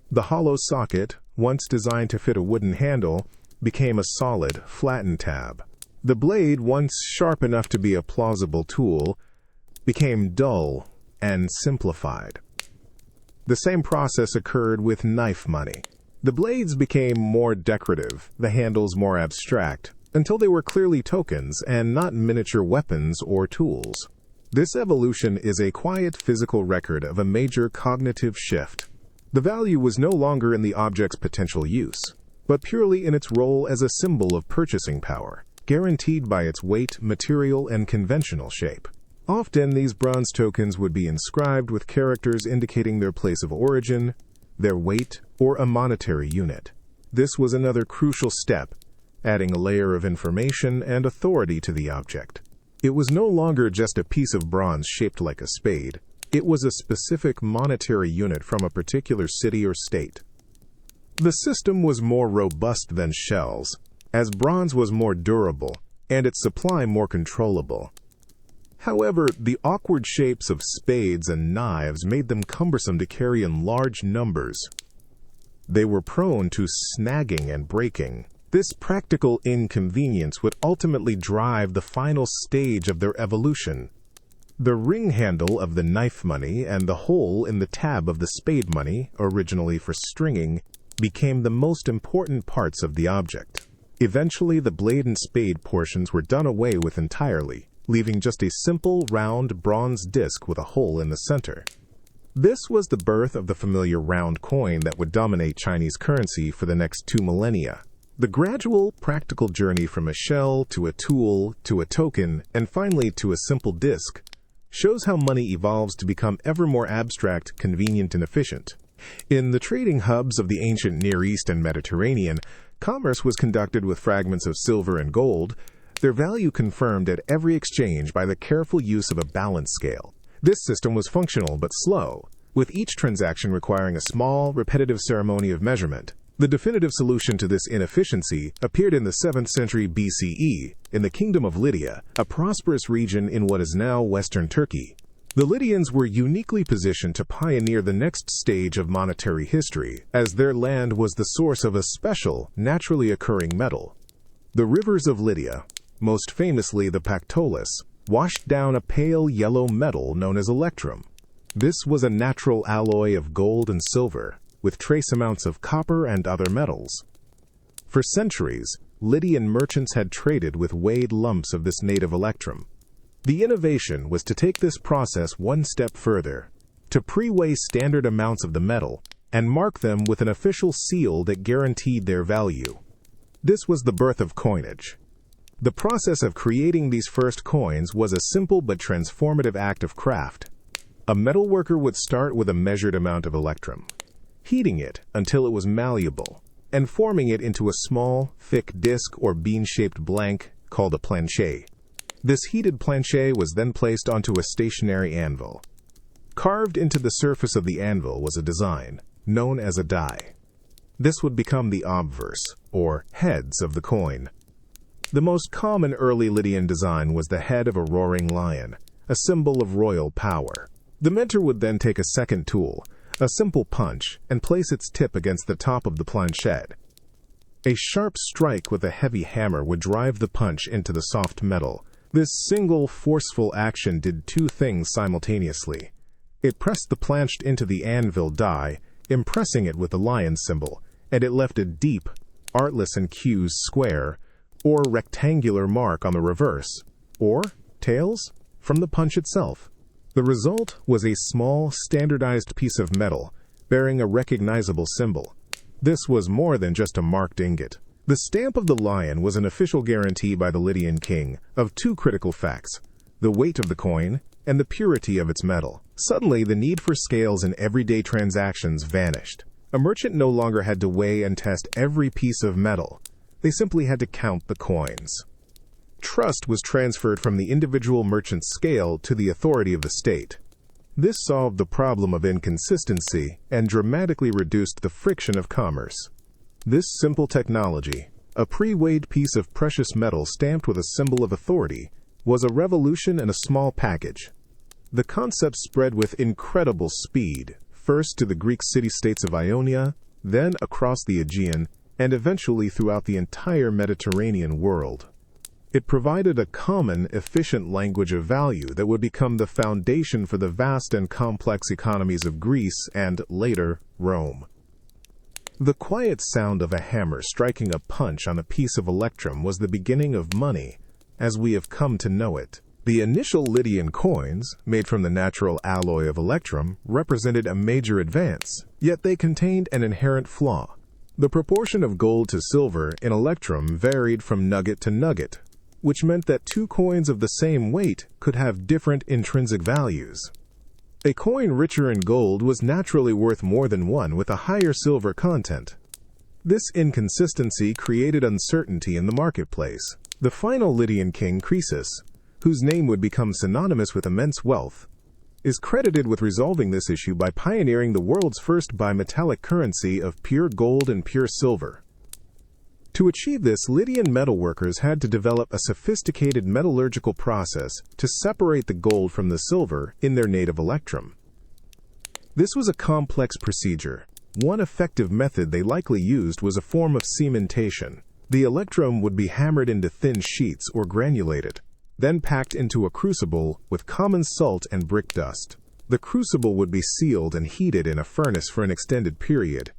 The hollow socket, once designed to fit a wooden handle, became a solid, flattened tab. The blade, once sharp enough to be a plausible tool, became dull and simplified. The same process occurred with knife money. The blades became more decorative, the handles more abstract, until they were clearly tokens and not miniature weapons or tools. This evolution is a quiet physical record of a major cognitive shift. The value was no longer in the object's potential use, but purely in its role as a symbol of purchasing power, guaranteed by its weight, material, and conventional shape. Often, these bronze tokens would be inscribed with characters indicating their place of origin, their weight, or a monetary unit. This was another crucial step, adding a layer of information and authority to the object. It was no longer just a piece of bronze shaped like a spade. It was a specific monetary unit from a particular city or state. The system was more robust than shells, as bronze was more durable and its supply more controllable. However, the awkward shapes of spades and knives made them cumbersome to carry in large numbers. They were prone to snagging and breaking, This practical inconvenience would ultimately drive the final stage of their evolution. The ring handle of the knife money and the hole in the tab of the spade money, originally for stringing, became the most important parts of the object. Eventually, the blade and spade portions were done away with entirely, leaving just a simple, round bronze disc with a hole in the center. This was the birth of the familiar round coin that would dominate Chinese currency for the next 2 millennia. The gradual, practical journey from a shell to a tool to a token and finally to a simple disc shows how money evolves to become ever more abstract, convenient, and efficient. In the trading hubs of the ancient Near East and Mediterranean, commerce was conducted with fragments of silver and gold, their value confirmed at every exchange by the careful use of a balance scale. This system was functional but slow, with each transaction requiring a small, repetitive ceremony of measurement. The definitive solution to this inefficiency appeared in the 7th century BCE in the Kingdom of Lydia, a prosperous region in what is now western Turkey. The Lydians were uniquely positioned to pioneer the next stage of monetary history, as their land was the source of a special, naturally occurring metal. The rivers of Lydia, most famously the Pactolus, washed down a pale yellow metal known as electrum. This was a natural alloy of gold and silver, with trace amounts of copper and other metals. For centuries, Lydian merchants had traded with weighed lumps of this native electrum. The innovation was to take this process one step further, to pre-weigh standard amounts of the metal and mark them with an official seal that guaranteed their value. This was the birth of coinage. The process of creating these first coins was a simple but transformative act of craft. A metalworker would start with a measured amount of electrum, heating it until it was malleable, and forming it into a small, thick disc or bean-shaped blank called a plancher. This heated plancher was then placed onto a stationary anvil. Carved into the surface of the anvil was a design, known as a die. This would become the obverse, or heads of the coin. The most common early Lydian design was the head of a roaring lion, a symbol of royal power. The mentor would then take a second tool, a simple punch, and place its tip against the top of the planchet. A sharp strike with a heavy hammer would drive the punch into the soft metal. This single, forceful action did 2 things simultaneously. It pressed the planched into the anvil die, impressing it with the lion symbol, and it left a deep, artless and accused square, or rectangular mark on the reverse, or tails, from the punch itself. The result was a small, standardized piece of metal, bearing a recognizable symbol. This was more than just a marked ingot. The stamp of the lion was an official guarantee by the Lydian king of 2 critical facts: the weight of the coin and the purity of its metal. Suddenly, the need for scales in everyday transactions vanished. A merchant no longer had to weigh and test every piece of metal. They simply had to count the coins. Trust was transferred from the individual merchant's scale to the authority of the state. This solved the problem of inconsistency and dramatically reduced the friction of commerce. This simple technology, a pre-weighed piece of precious metal stamped with a symbol of authority, was a revolution in a small package. The concept spread with incredible speed, first to the Greek city-states of Ionia, then across the Aegean, and eventually throughout the entire Mediterranean world. It provided a common, efficient language of value that would become the foundation for the vast and complex economies of Greece and, later, Rome. The quiet sound of a hammer striking a punch on a piece of electrum was the beginning of money, as we have come to know it. The initial Lydian coins, made from the natural alloy of electrum, represented a major advance, yet they contained an inherent flaw. The proportion of gold to silver in electrum varied from nugget to nugget, which meant that 2 coins of the same weight could have different intrinsic values. A coin richer in gold was naturally worth more than one with a higher silver content. This inconsistency created uncertainty in the marketplace. The final Lydian king, Croesus, whose name would become synonymous with immense wealth, is credited with resolving this issue by pioneering the world's first bimetallic currency of pure gold and pure silver. To achieve this, Lydian metalworkers had to develop a sophisticated metallurgical process to separate the gold from the silver in their native electrum. This was a complex procedure. One effective method they likely used was a form of cementation. The electrum would be hammered into thin sheets or granulated, then packed into a crucible with common salt and brick dust. The crucible would be sealed and heated in a furnace for an extended period.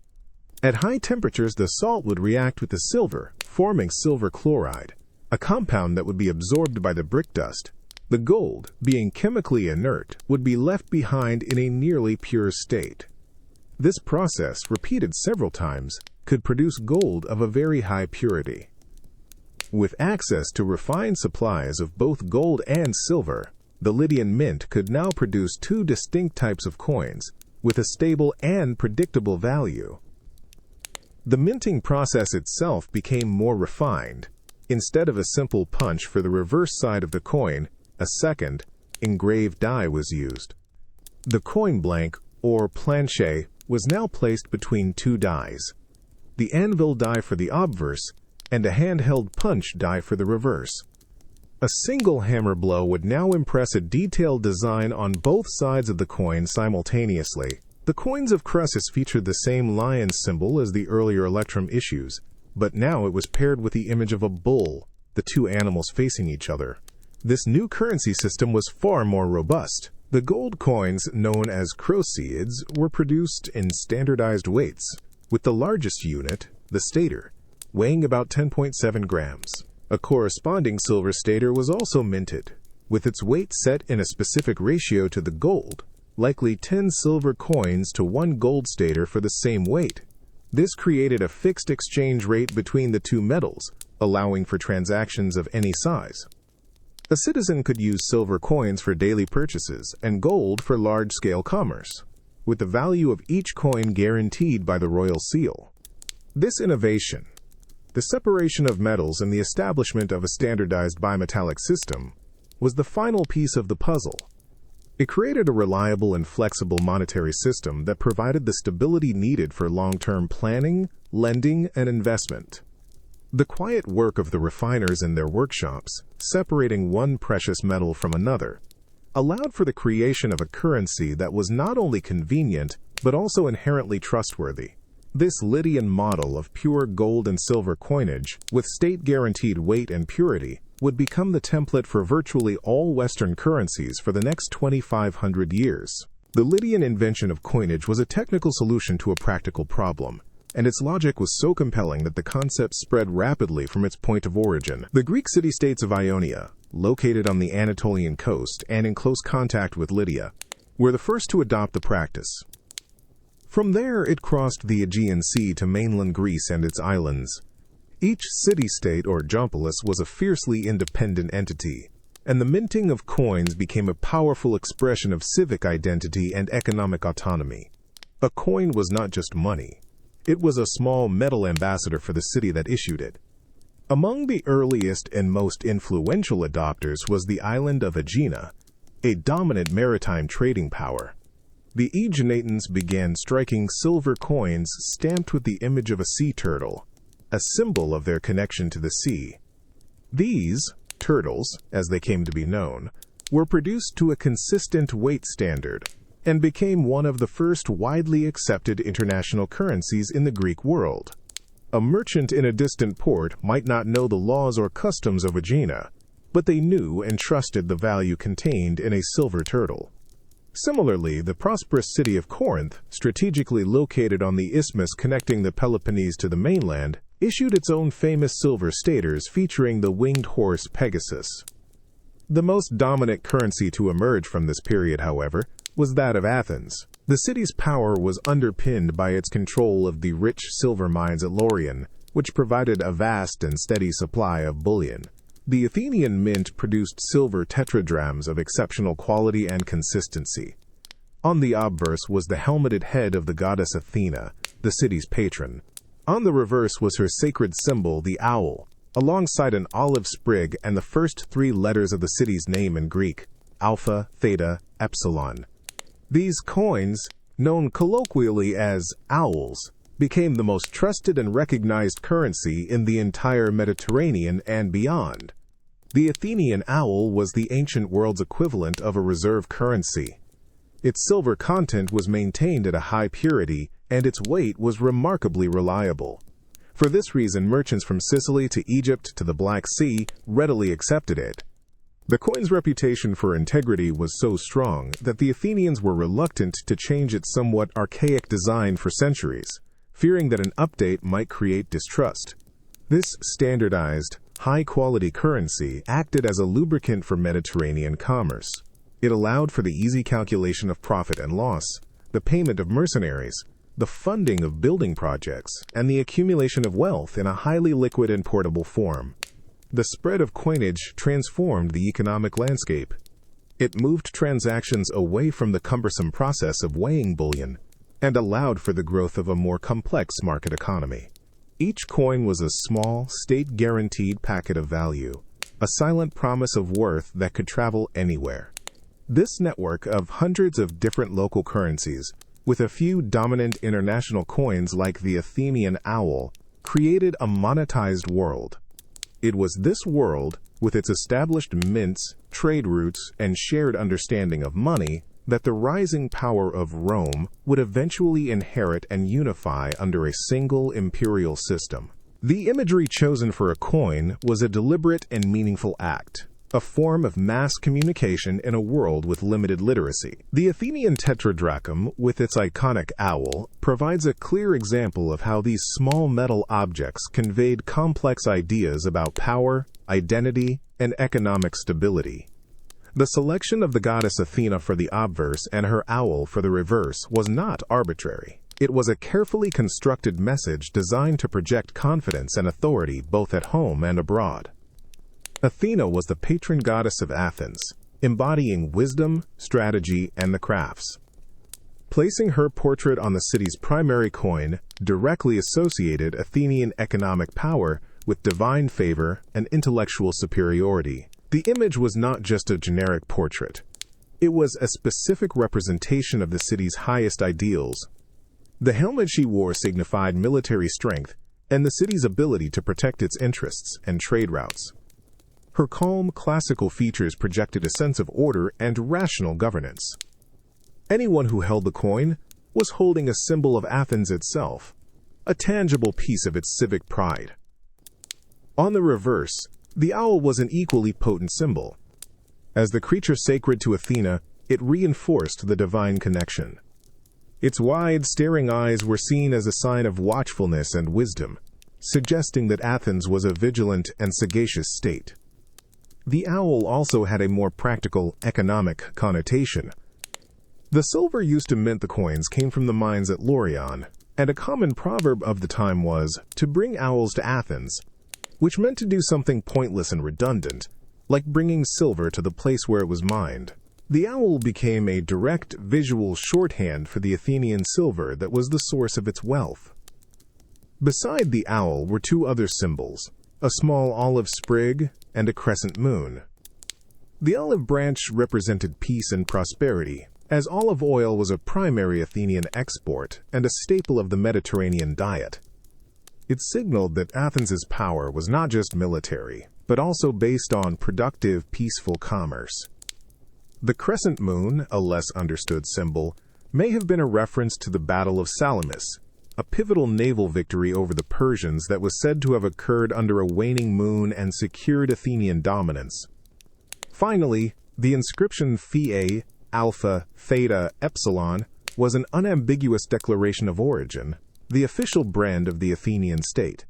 At high temperatures, the salt would react with the silver, forming silver chloride, a compound that would be absorbed by the brick dust. The gold, being chemically inert, would be left behind in a nearly pure state. This process, repeated several times, could produce gold of a very high purity. With access to refined supplies of both gold and silver, the Lydian mint could now produce two distinct types of coins, with a stable and predictable value. The minting process itself became more refined. Instead of a simple punch for the reverse side of the coin, a second, engraved die was used. The coin blank, or planche, was now placed between two dies, the anvil die for the obverse and a handheld punch die for the reverse. A single hammer blow would now impress a detailed design on both sides of the coin simultaneously. The coins of Croesus featured the same lion symbol as the earlier electrum issues, but now it was paired with the image of a bull, the two animals facing each other. This new currency system was far more robust. The gold coins, known as croceids, were produced in standardized weights, with the largest unit, the stater, weighing about 10.7 grams. A corresponding silver stater was also minted, with its weight set in a specific ratio to the gold, likely 10 silver coins to 1 gold stater for the same weight. This created a fixed exchange rate between the two metals, allowing for transactions of any size. A citizen could use silver coins for daily purchases and gold for large-scale commerce, with the value of each coin guaranteed by the royal seal. This innovation, the separation of metals and the establishment of a standardized bimetallic system, was the final piece of the puzzle. It created a reliable and flexible monetary system that provided the stability needed for long-term planning, lending, and investment. The quiet work of the refiners in their workshops, separating one precious metal from another, allowed for the creation of a currency that was not only convenient, but also inherently trustworthy. This Lydian model of pure gold and silver coinage, with state-guaranteed weight and purity, would become the template for virtually all Western currencies for the next 2,500 years. The Lydian invention of coinage was a technical solution to a practical problem, and its logic was so compelling that the concept spread rapidly from its point of origin. The Greek city-states of Ionia, located on the Anatolian coast and in close contact with Lydia, were the first to adopt the practice. From there, it crossed the Aegean Sea to mainland Greece and its islands. Each city-state or jompolis was a fiercely independent entity, and the minting of coins became a powerful expression of civic identity and economic autonomy. A coin was not just money. It was a small metal ambassador for the city that issued it. Among the earliest and most influential adopters was the island of Aegina, a dominant maritime trading power. The Aeginatans began striking silver coins stamped with the image of a sea turtle, a symbol of their connection to the sea. These turtles, as they came to be known, were produced to a consistent weight standard, and became one of the first widely accepted international currencies in the Greek world. A merchant in a distant port might not know the laws or customs of Aegina, but they knew and trusted the value contained in a silver turtle. Similarly, the prosperous city of Corinth, strategically located on the isthmus connecting the Peloponnese to the mainland, issued its own famous silver staters featuring the winged horse Pegasus. The most dominant currency to emerge from this period, however, was that of Athens. The city's power was underpinned by its control of the rich silver mines at Laurion, which provided a vast and steady supply of bullion. The Athenian mint produced silver tetradrachms of exceptional quality and consistency. On the obverse was the helmeted head of the goddess Athena, the city's patron. On the reverse was her sacred symbol, the owl, alongside an olive sprig and the first 3 letters of the city's name in Greek, Alpha, Theta, Epsilon. These coins, known colloquially as owls, became the most trusted and recognized currency in the entire Mediterranean and beyond. The Athenian owl was the ancient world's equivalent of a reserve currency. Its silver content was maintained at a high purity, and its weight was remarkably reliable. For this reason, merchants from Sicily to Egypt to the Black Sea readily accepted it. The coin's reputation for integrity was so strong that the Athenians were reluctant to change its somewhat archaic design for centuries, fearing that an update might create distrust. This standardized, high-quality currency acted as a lubricant for Mediterranean commerce. It allowed for the easy calculation of profit and loss, the payment of mercenaries, the funding of building projects, and the accumulation of wealth in a highly liquid and portable form. The spread of coinage transformed the economic landscape. It moved transactions away from the cumbersome process of weighing bullion and allowed for the growth of a more complex market economy. Each coin was a small, state-guaranteed packet of value, a silent promise of worth that could travel anywhere. This network of hundreds of different local currencies, with a few dominant international coins like the Athenian owl, created a monetized world. It was this world, with its established mints, trade routes, and shared understanding of money, that the rising power of Rome would eventually inherit and unify under a single imperial system. The imagery chosen for a coin was a deliberate and meaningful act, a form of mass communication in a world with limited literacy. The Athenian tetradrachm, with its iconic owl, provides a clear example of how these small metal objects conveyed complex ideas about power, identity, and economic stability. The selection of the goddess Athena for the obverse and her owl for the reverse was not arbitrary. It was a carefully constructed message designed to project confidence and authority both at home and abroad. Athena was the patron goddess of Athens, embodying wisdom, strategy, and the crafts. Placing her portrait on the city's primary coin directly associated Athenian economic power with divine favor and intellectual superiority. The image was not just a generic portrait. It was a specific representation of the city's highest ideals. The helmet she wore signified military strength and the city's ability to protect its interests and trade routes. Her calm, classical features projected a sense of order and rational governance. Anyone who held the coin was holding a symbol of Athens itself, a tangible piece of its civic pride. On the reverse, the owl was an equally potent symbol. As the creature sacred to Athena, it reinforced the divine connection. Its wide, staring eyes were seen as a sign of watchfulness and wisdom, suggesting that Athens was a vigilant and sagacious state. The owl also had a more practical, economic connotation. The silver used to mint the coins came from the mines at Laurion, and a common proverb of the time was, to bring owls to Athens, which meant to do something pointless and redundant, like bringing silver to the place where it was mined. The owl became a direct visual shorthand for the Athenian silver that was the source of its wealth. Beside the owl were two other symbols, a small olive sprig and a crescent moon. The olive branch represented peace and prosperity, as olive oil was a primary Athenian export and a staple of the Mediterranean diet. It signaled that Athens's power was not just military, but also based on productive, peaceful commerce. The crescent moon, a less understood symbol, may have been a reference to the Battle of Salamis, a pivotal naval victory over the Persians that was said to have occurred under a waning moon and secured Athenian dominance. Finally, the inscription Phi, Alpha, Theta, Epsilon was an unambiguous declaration of origin, the official brand of the Athenian state.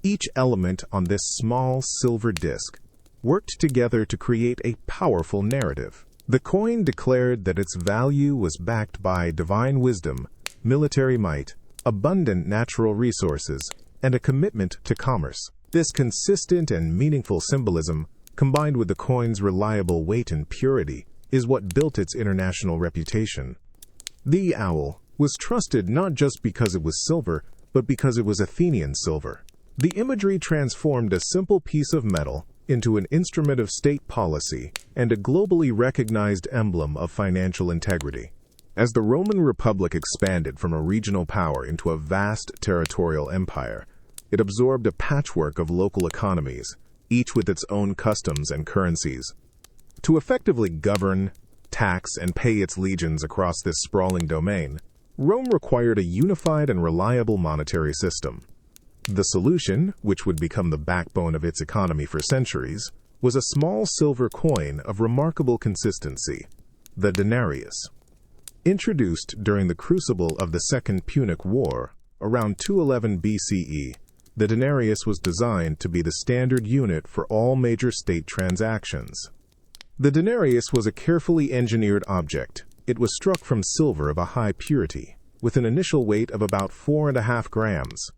Each element on this small silver disc worked together to create a powerful narrative. The coin declared that its value was backed by divine wisdom, military might, abundant natural resources, and a commitment to commerce. This consistent and meaningful symbolism, combined with the coin's reliable weight and purity, is what built its international reputation. The owl was trusted not just because it was silver, but because it was Athenian silver. The imagery transformed a simple piece of metal into an instrument of state policy and a globally recognized emblem of financial integrity. As the Roman Republic expanded from a regional power into a vast territorial empire, it absorbed a patchwork of local economies, each with its own customs and currencies. To effectively govern, tax, and pay its legions across this sprawling domain, Rome required a unified and reliable monetary system. The solution, which would become the backbone of its economy for centuries, was a small silver coin of remarkable consistency, the denarius. Introduced during the crucible of the Second Punic War, around 211 BCE, the denarius was designed to be the standard unit for all major state transactions. The denarius was a carefully engineered object. It was struck from silver of a high purity, with an initial weight of about 4.5 grams.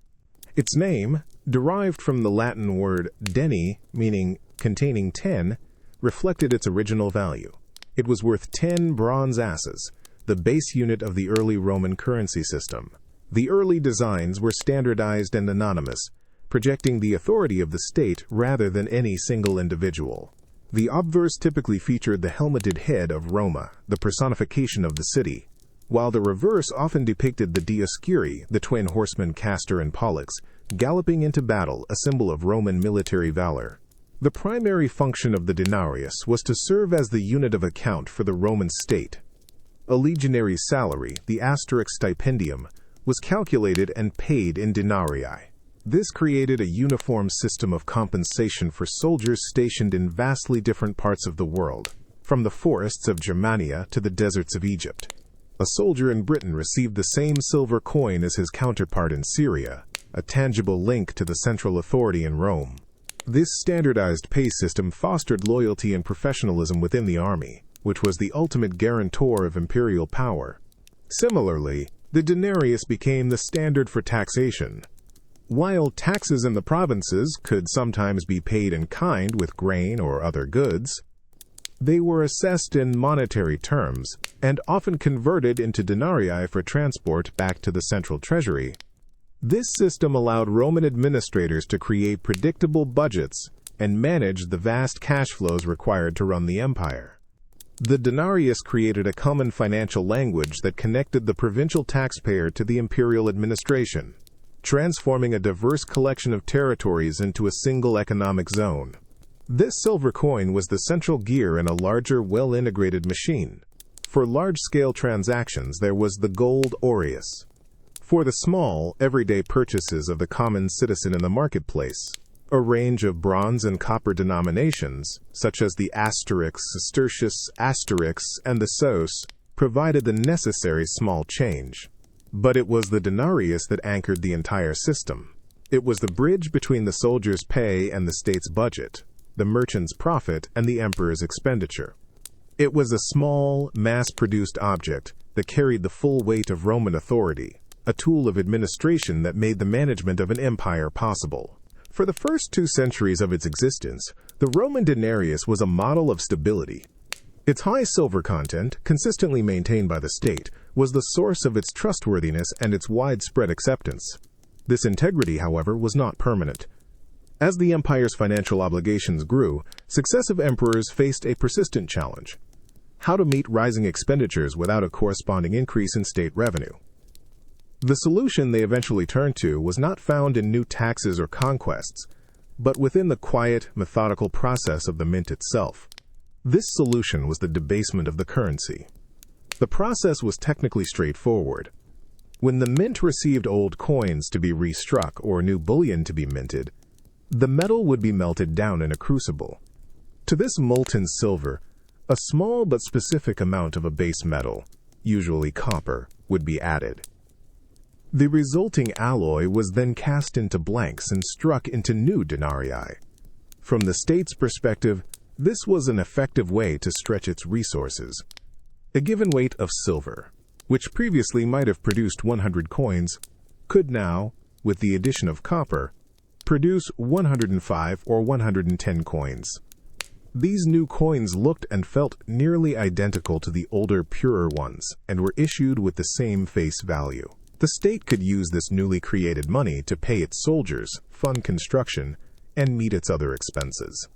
Its name, derived from the Latin word deni, meaning containing 10, reflected its original value. It was worth 10 bronze asses, the base unit of the early Roman currency system. The early designs were standardized and anonymous, projecting the authority of the state rather than any single individual. The obverse typically featured the helmeted head of Roma, the personification of the city, while the reverse often depicted the Dioscuri, the twin horsemen Castor and Pollux, galloping into battle, a symbol of Roman military valor. The primary function of the denarius was to serve as the unit of account for the Roman state. A legionary's salary, the asterisk stipendium, was calculated and paid in denarii. This created a uniform system of compensation for soldiers stationed in vastly different parts of the world, from the forests of Germania to the deserts of Egypt. A soldier in Britain received the same silver coin as his counterpart in Syria, a tangible link to the central authority in Rome. This standardized pay system fostered loyalty and professionalism within the army, which was the ultimate guarantor of imperial power. Similarly, the denarius became the standard for taxation. While taxes in the provinces could sometimes be paid in kind with grain or other goods, they were assessed in monetary terms and often converted into denarii for transport back to the central treasury. This system allowed Roman administrators to create predictable budgets and manage the vast cash flows required to run the empire. The denarius created a common financial language that connected the provincial taxpayer to the imperial administration, transforming a diverse collection of territories into a single economic zone. This silver coin was the central gear in a larger, well-integrated machine. For large-scale transactions, there was the gold aureus. For the small, everyday purchases of the common citizen in the marketplace, a range of bronze and copper denominations, such as the asterix, sestertius, asterix, and the sos, provided the necessary small change. But it was the denarius that anchored the entire system. It was the bridge between the soldier's pay and the state's budget, the merchant's profit and the emperor's expenditure. It was a small, mass-produced object that carried the full weight of Roman authority, a tool of administration that made the management of an empire possible. For the first 2 centuries of its existence, the Roman denarius was a model of stability. Its high silver content, consistently maintained by the state, was the source of its trustworthiness and its widespread acceptance. This integrity, however, was not permanent. As the empire's financial obligations grew, successive emperors faced a persistent challenge: how to meet rising expenditures without a corresponding increase in state revenue. The solution they eventually turned to was not found in new taxes or conquests, but within the quiet, methodical process of the mint itself. This solution was the debasement of the currency. The process was technically straightforward. When the mint received old coins to be restruck or new bullion to be minted, the metal would be melted down in a crucible. To this molten silver, a small but specific amount of a base metal, usually copper, would be added. The resulting alloy was then cast into blanks and struck into new denarii. From the state's perspective, this was an effective way to stretch its resources. A given weight of silver, which previously might have produced 100 coins, could now, with the addition of copper, produce 105 or 110 coins. These new coins looked and felt nearly identical to the older, purer ones, and were issued with the same face value. The state could use this newly created money to pay its soldiers, fund construction, and meet its other expenses.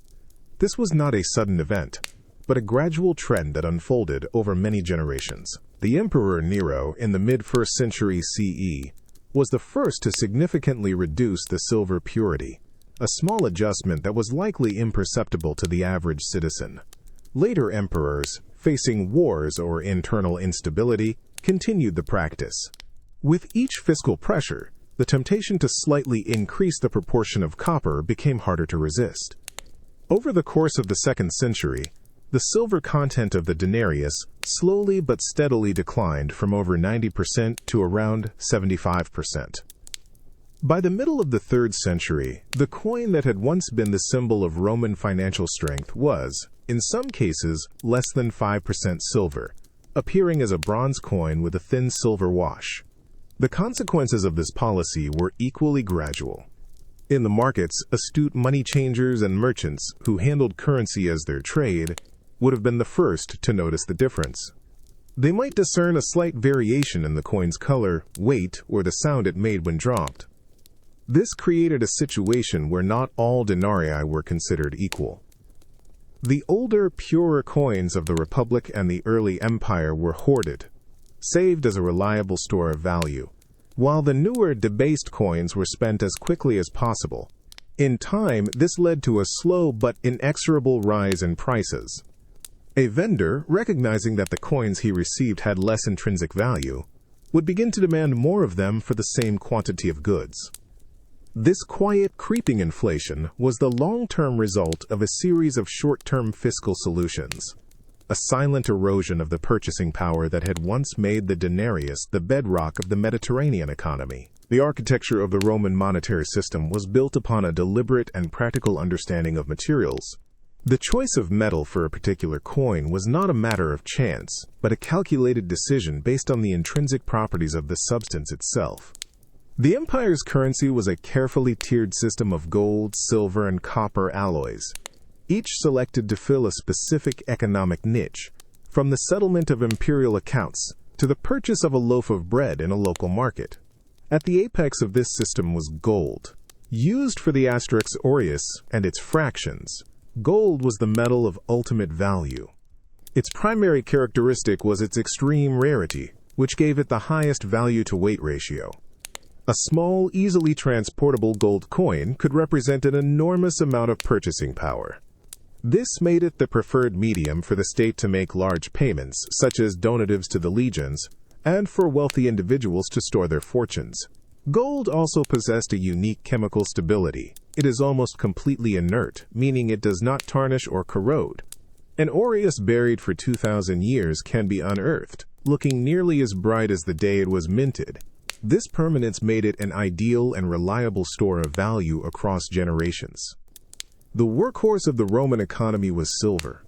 This was not a sudden event, but a gradual trend that unfolded over many generations. The Emperor Nero, in the mid-1st century CE, was the first to significantly reduce the silver purity, a small adjustment that was likely imperceptible to the average citizen. Later emperors, facing wars or internal instability, continued the practice. With each fiscal pressure, the temptation to slightly increase the proportion of copper became harder to resist. Over the course of the 2nd century, the silver content of the denarius slowly but steadily declined from over 90% to around 75%. By the middle of the 3rd century, the coin that had once been the symbol of Roman financial strength was, in some cases, less than 5% silver, appearing as a bronze coin with a thin silver wash. The consequences of this policy were equally gradual. In the markets, astute money changers and merchants who handled currency as their trade would have been the first to notice the difference. They might discern a slight variation in the coin's color, weight, or the sound it made when dropped. This created a situation where not all denarii were considered equal. The older, purer coins of the Republic and the early Empire were hoarded, saved as a reliable store of value, while the newer, debased coins were spent as quickly as possible. In time, this led to a slow but inexorable rise in prices. A vendor, recognizing that the coins he received had less intrinsic value, would begin to demand more of them for the same quantity of goods. This quiet, creeping inflation was the long-term result of a series of short-term fiscal solutions, a silent erosion of the purchasing power that had once made the denarius the bedrock of the Mediterranean economy. The architecture of the Roman monetary system was built upon a deliberate and practical understanding of materials. The choice of metal for a particular coin was not a matter of chance, but a calculated decision based on the intrinsic properties of the substance itself. The empire's currency was a carefully tiered system of gold, silver, and copper alloys, each selected to fill a specific economic niche, from the settlement of imperial accounts to the purchase of a loaf of bread in a local market. At the apex of this system was gold. Used for the asterisk aureus and its fractions, gold was the metal of ultimate value. Its primary characteristic was its extreme rarity, which gave it the highest value-to-weight ratio. A small, easily transportable gold coin could represent an enormous amount of purchasing power. This made it the preferred medium for the state to make large payments, such as donatives to the legions, and for wealthy individuals to store their fortunes. Gold also possessed a unique chemical stability. It is almost completely inert, meaning it does not tarnish or corrode. An aureus buried for 2,000 years can be unearthed, looking nearly as bright as the day it was minted. This permanence made it an ideal and reliable store of value across generations. The workhorse of the Roman economy was silver.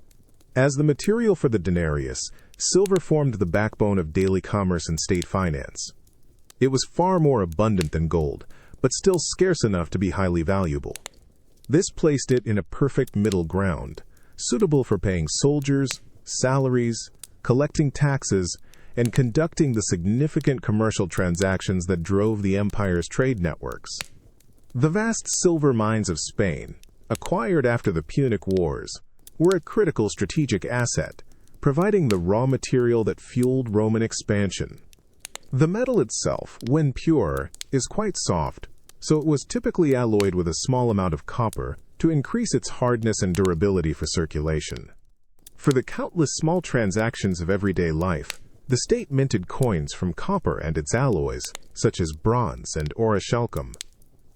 As the material for the denarius, silver formed the backbone of daily commerce and state finance. It was far more abundant than gold, but still scarce enough to be highly valuable. This placed it in a perfect middle ground, suitable for paying soldiers, salaries, collecting taxes, and conducting the significant commercial transactions that drove the empire's trade networks. The vast silver mines of Spain, acquired after the Punic Wars, were a critical strategic asset, providing the raw material that fueled Roman expansion. The metal itself, when pure, is quite soft, so it was typically alloyed with a small amount of copper to increase its hardness and durability for circulation. For the countless small transactions of everyday life, the state minted coins from copper and its alloys, such as bronze and orichalcum.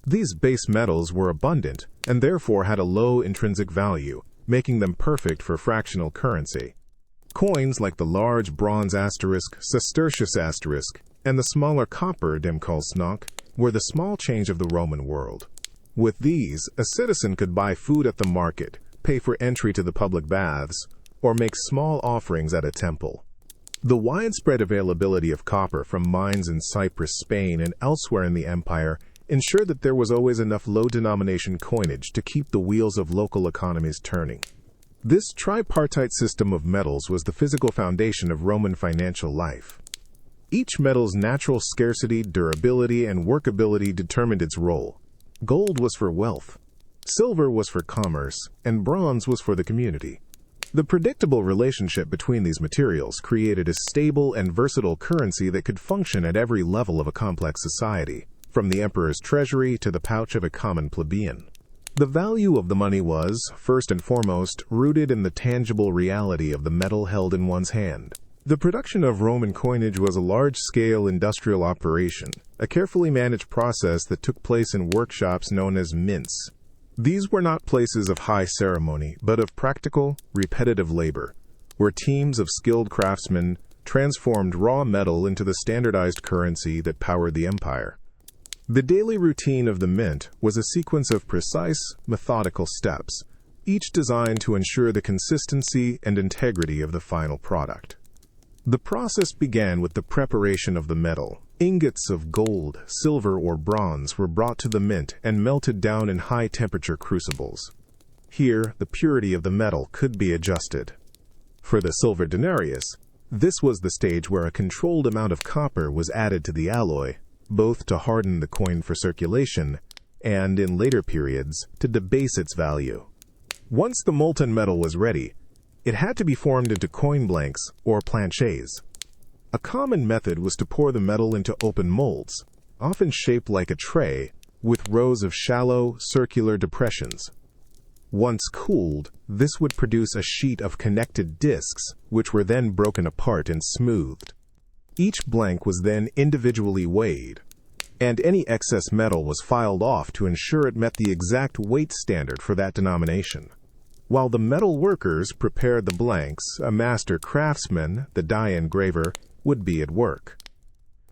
These base metals were abundant and therefore had a low intrinsic value, making them perfect for fractional currency. Coins like the large bronze asterisk, sestertius asterisk, and the smaller copper demkolsnok were the small change of the Roman world. With these, a citizen could buy food at the market, pay for entry to the public baths, or make small offerings at a temple. The widespread availability of copper from mines in Cyprus, Spain, and elsewhere in the empire ensured that there was always enough low-denomination coinage to keep the wheels of local economies turning. This tripartite system of metals was the physical foundation of Roman financial life. Each metal's natural scarcity, durability, and workability determined its role. Gold was for wealth, silver was for commerce, and bronze was for the community. The predictable relationship between these materials created a stable and versatile currency that could function at every level of a complex society, from the emperor's treasury to the pouch of a common plebeian. The value of the money was, first and foremost, rooted in the tangible reality of the metal held in one's hand. The production of Roman coinage was a large-scale industrial operation, a carefully managed process that took place in workshops known as mints. These were not places of high ceremony, but of practical, repetitive labor, where teams of skilled craftsmen transformed raw metal into the standardized currency that powered the empire. The daily routine of the mint was a sequence of precise, methodical steps, each designed to ensure the consistency and integrity of the final product. The process began with the preparation of the metal. Ingots of gold, silver, or bronze were brought to the mint and melted down in high-temperature crucibles. Here, the purity of the metal could be adjusted. For the silver denarius, this was the stage where a controlled amount of copper was added to the alloy, both to harden the coin for circulation and, in later periods, to debase its value. Once the molten metal was ready, it had to be formed into coin blanks or planchets. A common method was to pour the metal into open molds, often shaped like a tray, with rows of shallow, circular depressions. Once cooled, this would produce a sheet of connected discs, which were then broken apart and smoothed. Each blank was then individually weighed, and any excess metal was filed off to ensure it met the exact weight standard for that denomination. While the metal workers prepared the blanks, a master craftsman, the die engraver, would be at work.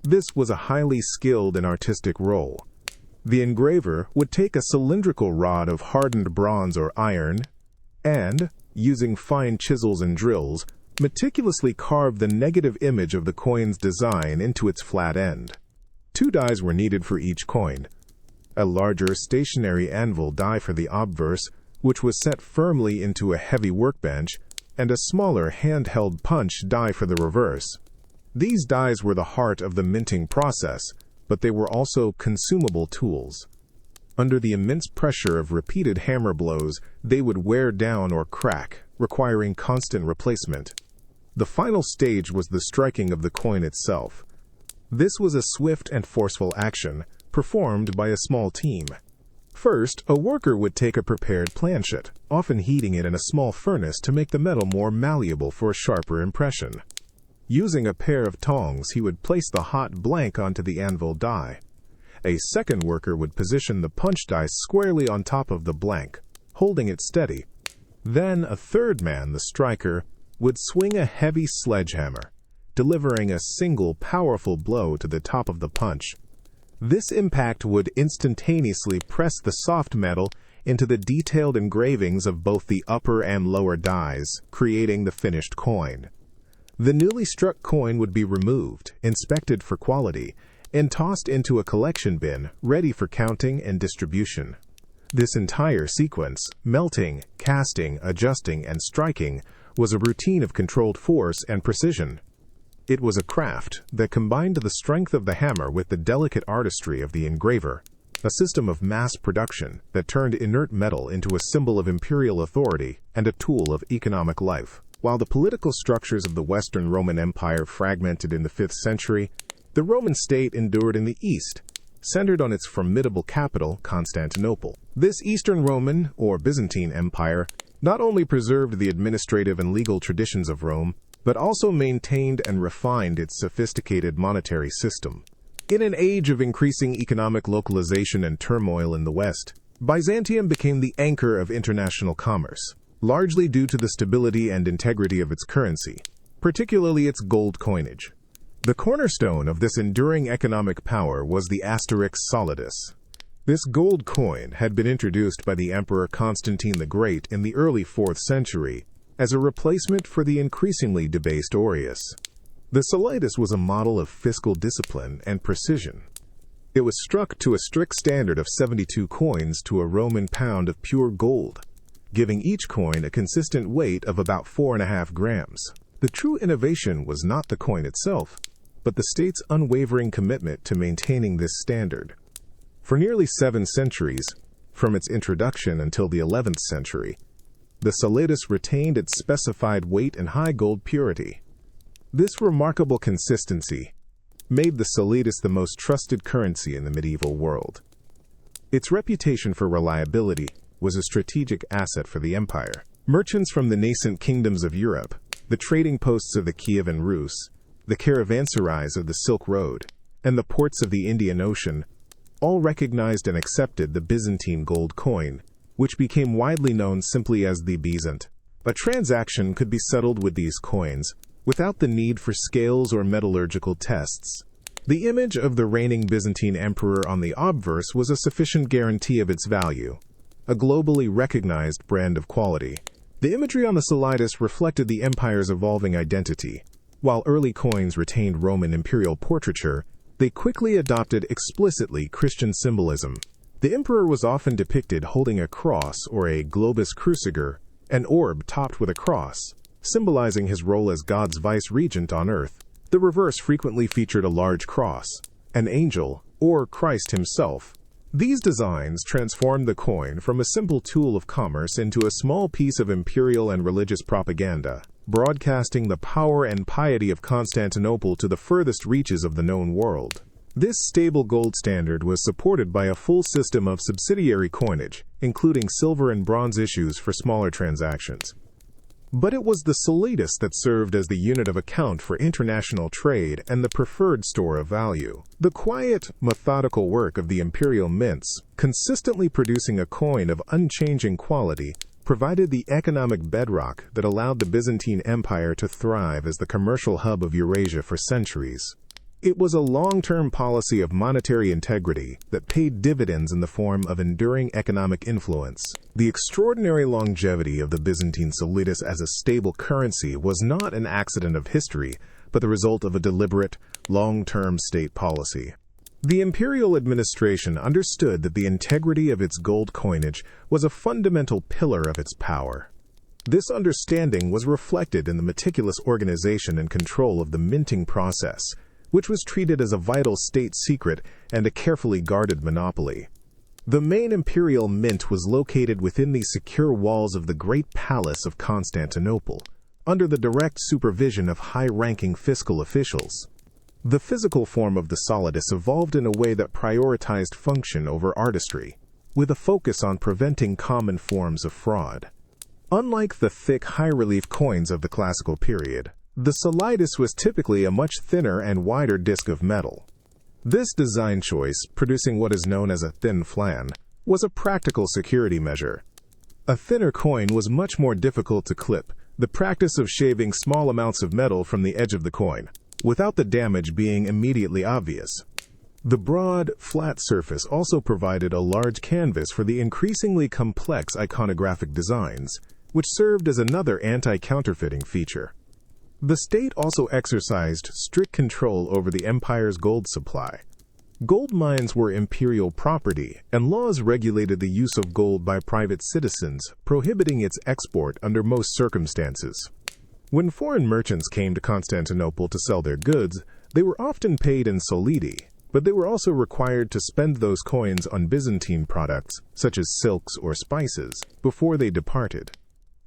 This was a highly skilled and artistic role. The engraver would take a cylindrical rod of hardened bronze or iron and, using fine chisels and drills, meticulously carve the negative image of the coin's design into its flat end. 2 dies were needed for each coin. A larger stationary anvil die for the obverse, which was set firmly into a heavy workbench, and a smaller handheld punch die for the reverse. These dies were the heart of the minting process, but they were also consumable tools. Under the immense pressure of repeated hammer blows, they would wear down or crack, requiring constant replacement. The final stage was the striking of the coin itself. This was a swift and forceful action, performed by a small team. First, a worker would take a prepared planchet, often heating it in a small furnace to make the metal more malleable for a sharper impression. Using a pair of tongs, he would place the hot blank onto the anvil die. A second worker would position the punch die squarely on top of the blank, holding it steady. Then a third man, the striker, would swing a heavy sledgehammer, delivering a single powerful blow to the top of the punch. This impact would instantaneously press the soft metal into the detailed engravings of both the upper and lower dies, creating the finished coin. The newly struck coin would be removed, inspected for quality, and tossed into a collection bin, ready for counting and distribution. This entire sequence, melting, casting, adjusting, and striking, was a routine of controlled force and precision. It was a craft that combined the strength of the hammer with the delicate artistry of the engraver, a system of mass production that turned inert metal into a symbol of imperial authority and a tool of economic life. While the political structures of the Western Roman Empire fragmented in the 5th century, the Roman state endured in the East, centered on its formidable capital, Constantinople. This Eastern Roman, or Byzantine Empire, not only preserved the administrative and legal traditions of Rome, but also maintained and refined its sophisticated monetary system. In an age of increasing economic localization and turmoil in the West, Byzantium became the anchor of international commerce, largely due to the stability and integrity of its currency, particularly its gold coinage. The cornerstone of this enduring economic power was the asterisk solidus. This gold coin had been introduced by the Emperor Constantine the Great in the early 4th century as a replacement for the increasingly debased aureus. The solidus was a model of fiscal discipline and precision. It was struck to a strict standard of 72 coins to a Roman pound of pure gold, giving each coin a consistent weight of about 4.5 grams. The true innovation was not the coin itself, but the state's unwavering commitment to maintaining this standard. For nearly 7 centuries, from its introduction until the 11th century, the solidus retained its specified weight and high gold purity. This remarkable consistency made the solidus the most trusted currency in the medieval world. Its reputation for reliability was a strategic asset for the empire. Merchants from the nascent kingdoms of Europe, the trading posts of the Kievan Rus, the caravanserais of the Silk Road, and the ports of the Indian Ocean all recognized and accepted the Byzantine gold coin, which became widely known simply as the debasement. A transaction could be settled with these coins without the need for scales or metallurgical tests. The image of the reigning Byzantine emperor on the obverse was a sufficient guarantee of its value, a globally recognized brand of quality. The imagery on the solidus reflected the empire's evolving identity. While early coins retained Roman imperial portraiture, they quickly adopted explicitly Christian symbolism. The emperor was often depicted holding a cross or a globus cruciger, an orb topped with a cross, symbolizing his role as God's vice-regent on earth. The reverse frequently featured a large cross, an angel, or Christ himself. These designs transformed the coin from a simple tool of commerce into a small piece of imperial and religious propaganda, broadcasting the power and piety of Constantinople to the furthest reaches of the known world. This stable gold standard was supported by a full system of subsidiary coinage, including silver and bronze issues for smaller transactions. But it was the solidus that served as the unit of account for international trade and the preferred store of value. The quiet, methodical work of the imperial mints, consistently producing a coin of unchanging quality, provided the economic bedrock that allowed the Byzantine Empire to thrive as the commercial hub of Eurasia for centuries. It was a long-term policy of monetary integrity that paid dividends in the form of enduring economic influence. The extraordinary longevity of the Byzantine solidus as a stable currency was not an accident of history, but the result of a deliberate, long-term state policy. The imperial administration understood that the integrity of its gold coinage was a fundamental pillar of its power. This understanding was reflected in the meticulous organization and control of the minting process, which was treated as a vital state secret and a carefully guarded monopoly. The main imperial mint was located within the secure walls of the Great Palace of Constantinople, under the direct supervision of high-ranking fiscal officials. The physical form of the solidus evolved in a way that prioritized function over artistry, with a focus on preventing common forms of fraud. Unlike the thick, high-relief coins of the classical period, the solidus was typically a much thinner and wider disc of metal. This design choice, producing what is known as a thin flan, was a practical security measure. A thinner coin was much more difficult to clip, the practice of shaving small amounts of metal from the edge of the coin, without the damage being immediately obvious. The broad, flat surface also provided a large canvas for the increasingly complex iconographic designs, which served as another anti-counterfeiting feature. The state also exercised strict control over the empire's gold supply. Gold mines were imperial property, and laws regulated the use of gold by private citizens, prohibiting its export under most circumstances. When foreign merchants came to Constantinople to sell their goods, they were often paid in solidi, but they were also required to spend those coins on Byzantine products, such as silks or spices, before they departed.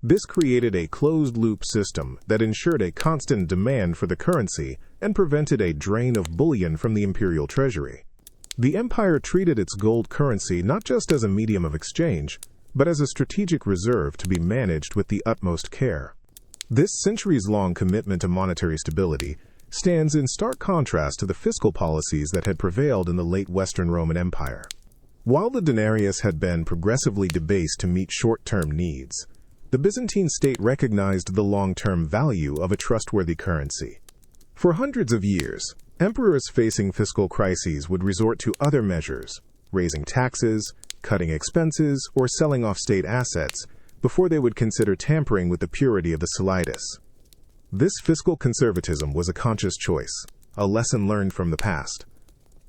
This created a closed-loop system that ensured a constant demand for the currency and prevented a drain of bullion from the imperial treasury. The empire treated its gold currency not just as a medium of exchange, but as a strategic reserve to be managed with the utmost care. This centuries-long commitment to monetary stability stands in stark contrast to the fiscal policies that had prevailed in the late Western Roman Empire. While the denarius had been progressively debased to meet short-term needs, the Byzantine state recognized the long-term value of a trustworthy currency. For hundreds of years, emperors facing fiscal crises would resort to other measures, raising taxes, cutting expenses, or selling off state assets, before they would consider tampering with the purity of the solidus. This fiscal conservatism was a conscious choice, a lesson learned from the past.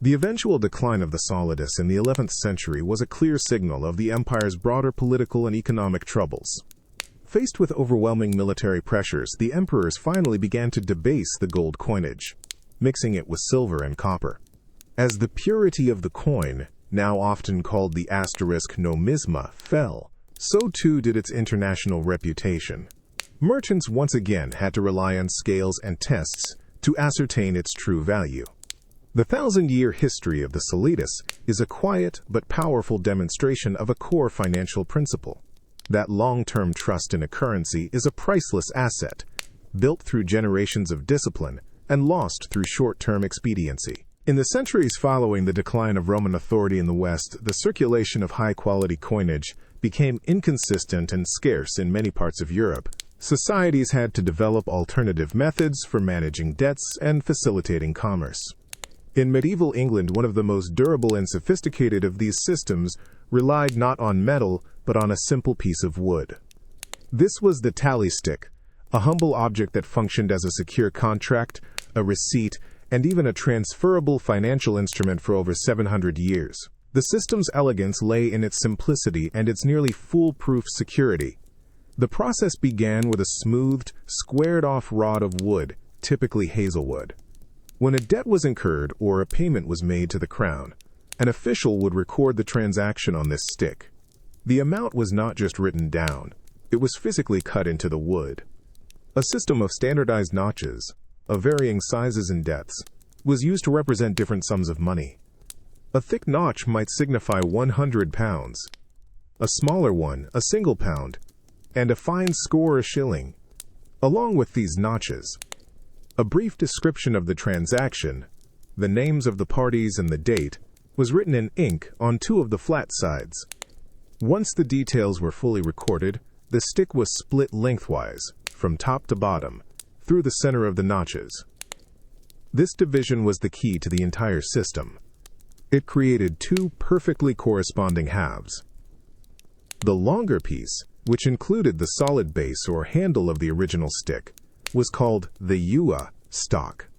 The eventual decline of the solidus in the 11th century was a clear signal of the empire's broader political and economic troubles. Faced with overwhelming military pressures, the emperors finally began to debase the gold coinage, mixing it with silver and copper. As the purity of the coin, now often called the asterisk nomisma, fell, so too did its international reputation. Merchants once again had to rely on scales and tests to ascertain its true value. The 1,000-year history of the solidus is a quiet but powerful demonstration of a core financial principle. That long-term trust in a currency is a priceless asset. built through generations of discipline and lost through short-term expediency. In the centuries following the decline of Roman authority in the West, the circulation of high-quality coinage became inconsistent and scarce in many parts of Europe. Societies had to develop alternative methods for managing debts and facilitating commerce. In medieval England, one of the most durable and sophisticated of these systems relied not on metal, but on a simple piece of wood. This was the tally stick, a humble object that functioned as a secure contract, a receipt, and even a transferable financial instrument for over 700 years. The system's elegance lay in its simplicity and its nearly foolproof security. The process began with a smoothed, squared-off rod of wood, typically hazelwood. When a debt was incurred or a payment was made to the crown, an official would record the transaction on this stick. The amount was not just written down, it was physically cut into the wood. A system of standardized notches, of varying sizes and depths, was used to represent different sums of money. A thick notch might signify 100 pounds, a smaller one a single pound, and a fine score a shilling. Along with these notches, a brief description of the transaction, the names of the parties and the date, was written in ink on two of the flat sides. Once the details were fully recorded, the stick was split lengthwise, from top to bottom, through the center of the notches. This division was the key to the entire system. It created two perfectly corresponding halves. The longer piece, which included the solid base or handle of the original stick, was called the ewe stock.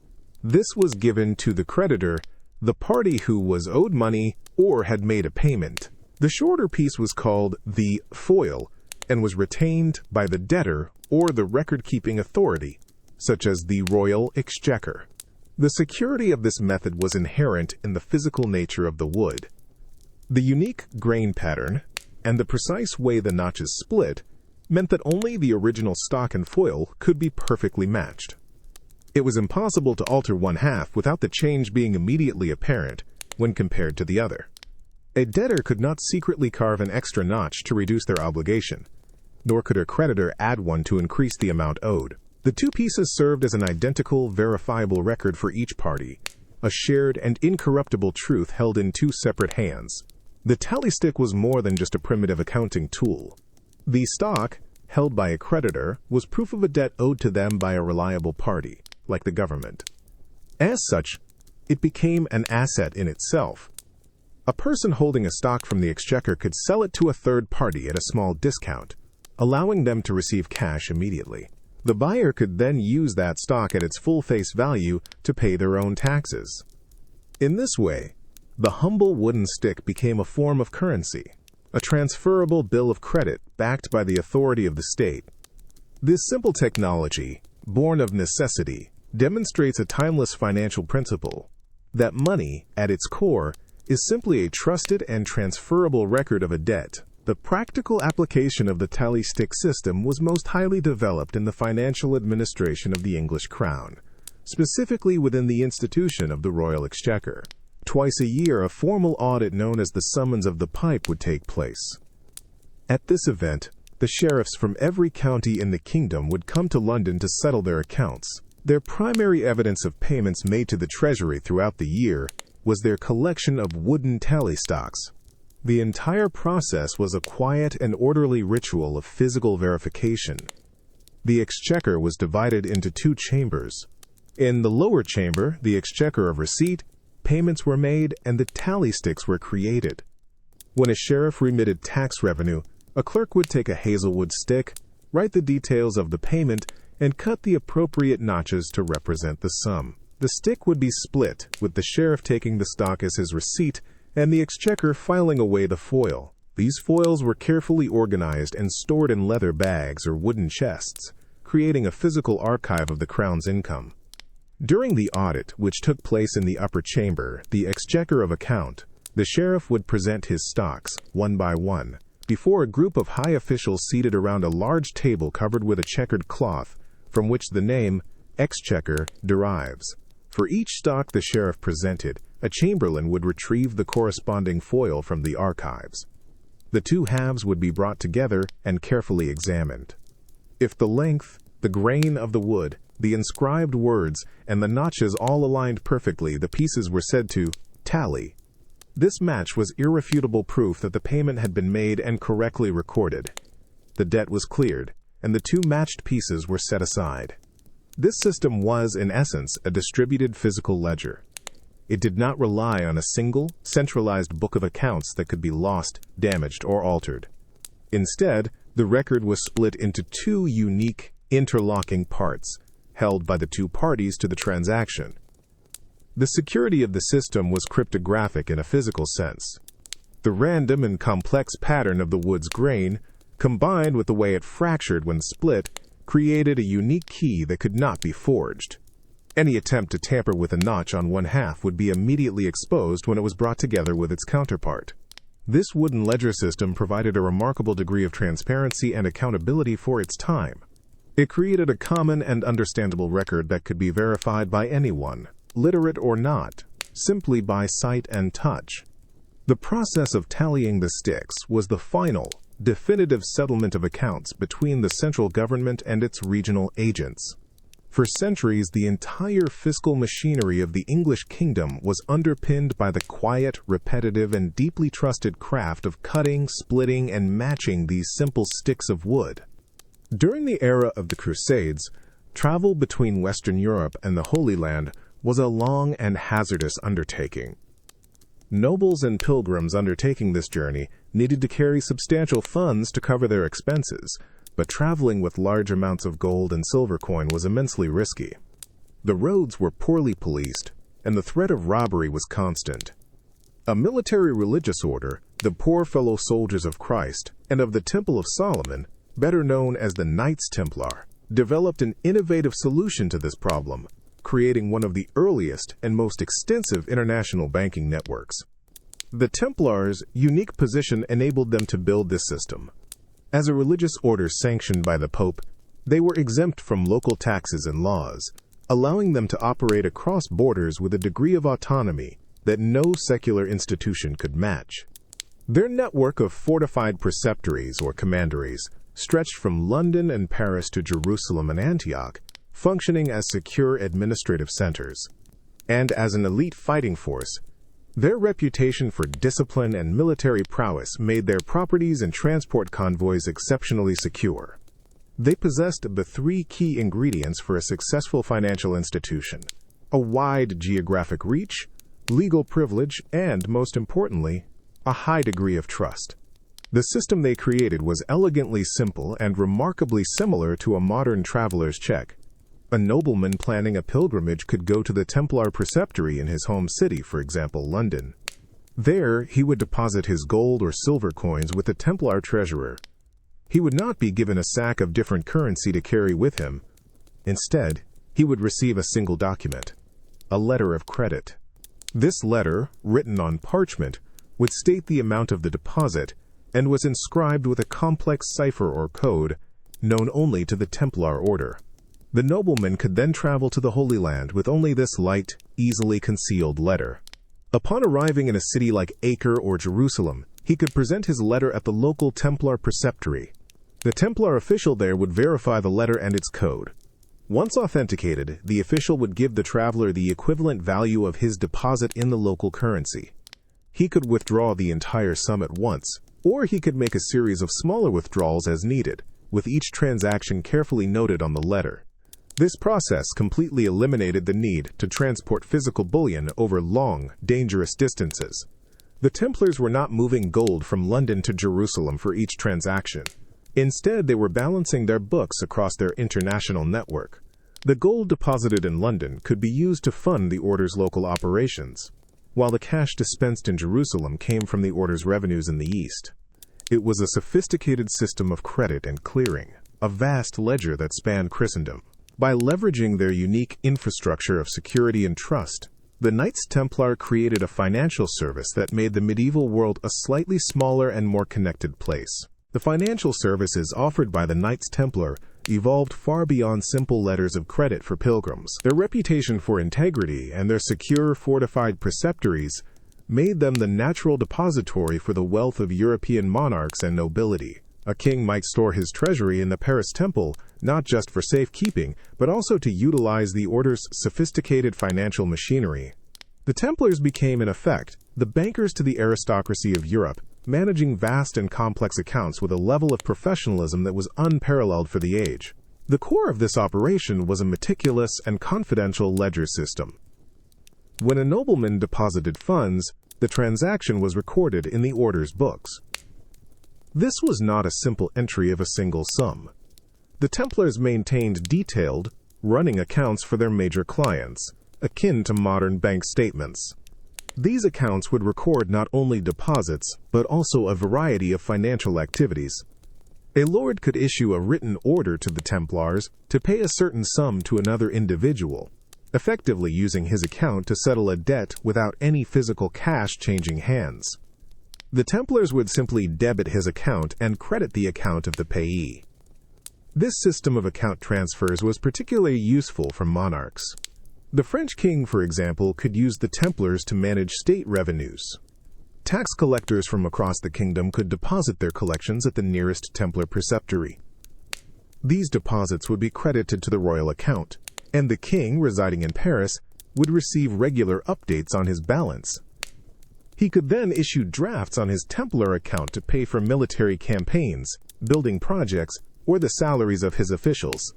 This was given to the creditor, the party who was owed money or had made a payment. The shorter piece was called the foil and was retained by the debtor or the record-keeping authority, such as the Royal Exchequer. The security of this method was inherent in the physical nature of the wood. The unique grain pattern and the precise way the notches split meant that only the original stock and foil could be perfectly matched. It was impossible to alter one half without the change being immediately apparent when compared to the other. A debtor could not secretly carve an extra notch to reduce their obligation, nor could a creditor add one to increase the amount owed. The two pieces served as an identical, verifiable record for each party, a shared and incorruptible truth held in two separate hands. The tally stick was more than just a primitive accounting tool. The stock, held by a creditor, was proof of a debt owed to them by a reliable party, like the government. As such, it became an asset in itself. A person holding a stock from the exchequer could sell it to a third party at a small discount, allowing them to receive cash immediately. The buyer could then use that stock at its full face value to pay their own taxes. In this way, the humble wooden stick became a form of currency, a transferable bill of credit backed by the authority of the state. This simple technology, born of necessity, demonstrates a timeless financial principle, that money, at its core, is simply a trusted and transferable record of a debt. The practical application of the tally stick system was most highly developed in the financial administration of the English crown, specifically within the institution of the Royal Exchequer. Twice a year, a formal audit known as the Summons of the Pipe would take place. At this event, the sheriffs from every county in the kingdom would come to London to settle their accounts. Their primary evidence of payments made to the treasury throughout the year was their collection of wooden tally stocks. The entire process was a quiet and orderly ritual of physical verification. The exchequer was divided into two chambers. In the lower chamber, the exchequer of receipt, payments were made and the tally sticks were created. When a sheriff remitted tax revenue, a clerk would take a hazelwood stick, write the details of the payment, and cut the appropriate notches to represent the sum. The stick would be split, with the sheriff taking the stock as his receipt and the exchequer filing away the foil. These foils were carefully organized and stored in leather bags or wooden chests, creating a physical archive of the crown's income. During the audit, which took place in the upper chamber, the exchequer of account, the sheriff would present his stocks, one by one, before a group of high officials seated around a large table covered with a checkered cloth, from which the name exchequer derives. For each stock the sheriff presented, a chamberlain would retrieve the corresponding foil from the archives. The two halves would be brought together and carefully examined. If the length, The grain of the wood, the inscribed words, and the notches all aligned perfectly, the pieces were said to tally. This match was irrefutable proof that the payment had been made and correctly recorded. The debt was cleared, and the two matched pieces were set aside. This system was, in essence, a distributed physical ledger. It did not rely on a single, centralized book of accounts that could be lost, damaged, or altered. Instead, the record was split into two unique, interlocking parts, held by the two parties to the transaction. The security of the system was cryptographic in a physical sense. The random and complex pattern of the wood's grain, combined with the way it fractured when split, created a unique key that could not be forged. Any attempt to tamper with a notch on one half would be immediately exposed when it was brought together with its counterpart. This wooden ledger system provided a remarkable degree of transparency and accountability for its time. It created a common and understandable record that could be verified by anyone, literate or not, simply by sight and touch. The process of tallying the sticks was the final, definitive settlement of accounts between the central government and its regional agents. For centuries, the entire fiscal machinery of the English kingdom was underpinned by the quiet, repetitive, and deeply trusted craft of cutting, splitting, and matching these simple sticks of wood. During the era of the Crusades, travel between Western Europe and the Holy Land was a long and hazardous undertaking. Nobles and pilgrims undertaking this journey needed to carry substantial funds to cover their expenses, but traveling with large amounts of gold and silver coin was immensely risky. The roads were poorly policed, and the threat of robbery was constant. A military religious order, the Poor Fellow Soldiers of Christ, and of the Temple of Solomon, better known as the Knights Templar, developed an innovative solution to this problem, creating one of the earliest and most extensive international banking networks. The Templars' unique position enabled them to build this system. As a religious order sanctioned by the Pope, they were exempt from local taxes and laws, allowing them to operate across borders with a degree of autonomy that no secular institution could match. Their network of fortified preceptories or commanderies stretched from London and Paris to Jerusalem and Antioch, functioning as secure administrative centers. And as an elite fighting force, their reputation for discipline and military prowess made their properties and transport convoys exceptionally secure. They possessed the three key ingredients for a successful financial institution: a wide geographic reach, legal privilege, and, most importantly, a high degree of trust. The system they created was elegantly simple and remarkably similar to a modern traveler's check. A nobleman planning a pilgrimage could go to the Templar preceptory in his home city, for example, London. There, he would deposit his gold or silver coins with the Templar treasurer. He would not be given a sack of different currency to carry with him. Instead, he would receive a single document, a letter of credit. This letter, written on parchment, would state the amount of the deposit and was inscribed with a complex cipher or code known only to the Templar order. The nobleman could then travel to the Holy Land with only this light, easily concealed letter. Upon arriving in a city like Acre or Jerusalem, he could present his letter at the local Templar preceptory. The Templar official there would verify the letter and its code. Once authenticated, the official would give the traveler the equivalent value of his deposit in the local currency. He could withdraw the entire sum at once, or he could make a series of smaller withdrawals as needed, with each transaction carefully noted on the letter. This process completely eliminated the need to transport physical bullion over long, dangerous distances. The Templars were not moving gold from London to Jerusalem for each transaction. Instead, they were balancing their books across their international network. The gold deposited in London could be used to fund the order's local operations, while the cash dispensed in Jerusalem came from the order's revenues in the East. It was a sophisticated system of credit and clearing, a vast ledger that spanned Christendom. By leveraging their unique infrastructure of security and trust, the Knights Templar created a financial service that made the medieval world a slightly smaller and more connected place. The financial services offered by the Knights Templar evolved far beyond simple letters of credit for pilgrims. Their reputation for integrity and their secure, fortified preceptories made them the natural depository for the wealth of European monarchs and nobility, A king might store his treasury in the Paris temple, not just for safekeeping, but also to utilize the order's sophisticated financial machinery. The Templars became, in effect, the bankers to the aristocracy of Europe, managing vast and complex accounts with a level of professionalism that was unparalleled for the age. The core of this operation was a meticulous and confidential ledger system. When a nobleman deposited funds, the transaction was recorded in the order's books. This was not a simple entry of a single sum. The Templars maintained detailed, running accounts for their major clients, akin to modern bank statements. These accounts would record not only deposits, but also a variety of financial activities. A lord could issue a written order to the Templars to pay a certain sum to another individual, effectively using his account to settle a debt without any physical cash changing hands. The Templars would simply debit his account and credit the account of the payee. This system of account transfers was particularly useful for monarchs. The French king, for example, could use the Templars to manage state revenues. Tax collectors from across the kingdom could deposit their collections at the nearest Templar preceptory. These deposits would be credited to the royal account, and the king, residing in Paris, would receive regular updates on his balance. He could then issue drafts on his Templar account to pay for military campaigns, building projects, or the salaries of his officials.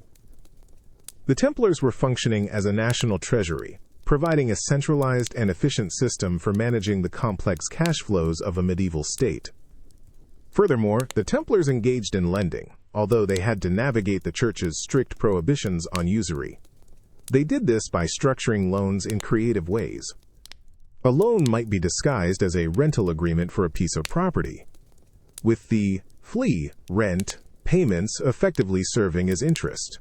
The Templars were functioning as a national treasury, providing a centralized and efficient system for managing the complex cash flows of a medieval state. Furthermore, the Templars engaged in lending, although they had to navigate the Church's strict prohibitions on usury. They did this by structuring loans in creative ways. A loan might be disguised as a rental agreement for a piece of property, with the rent payments effectively serving as interest.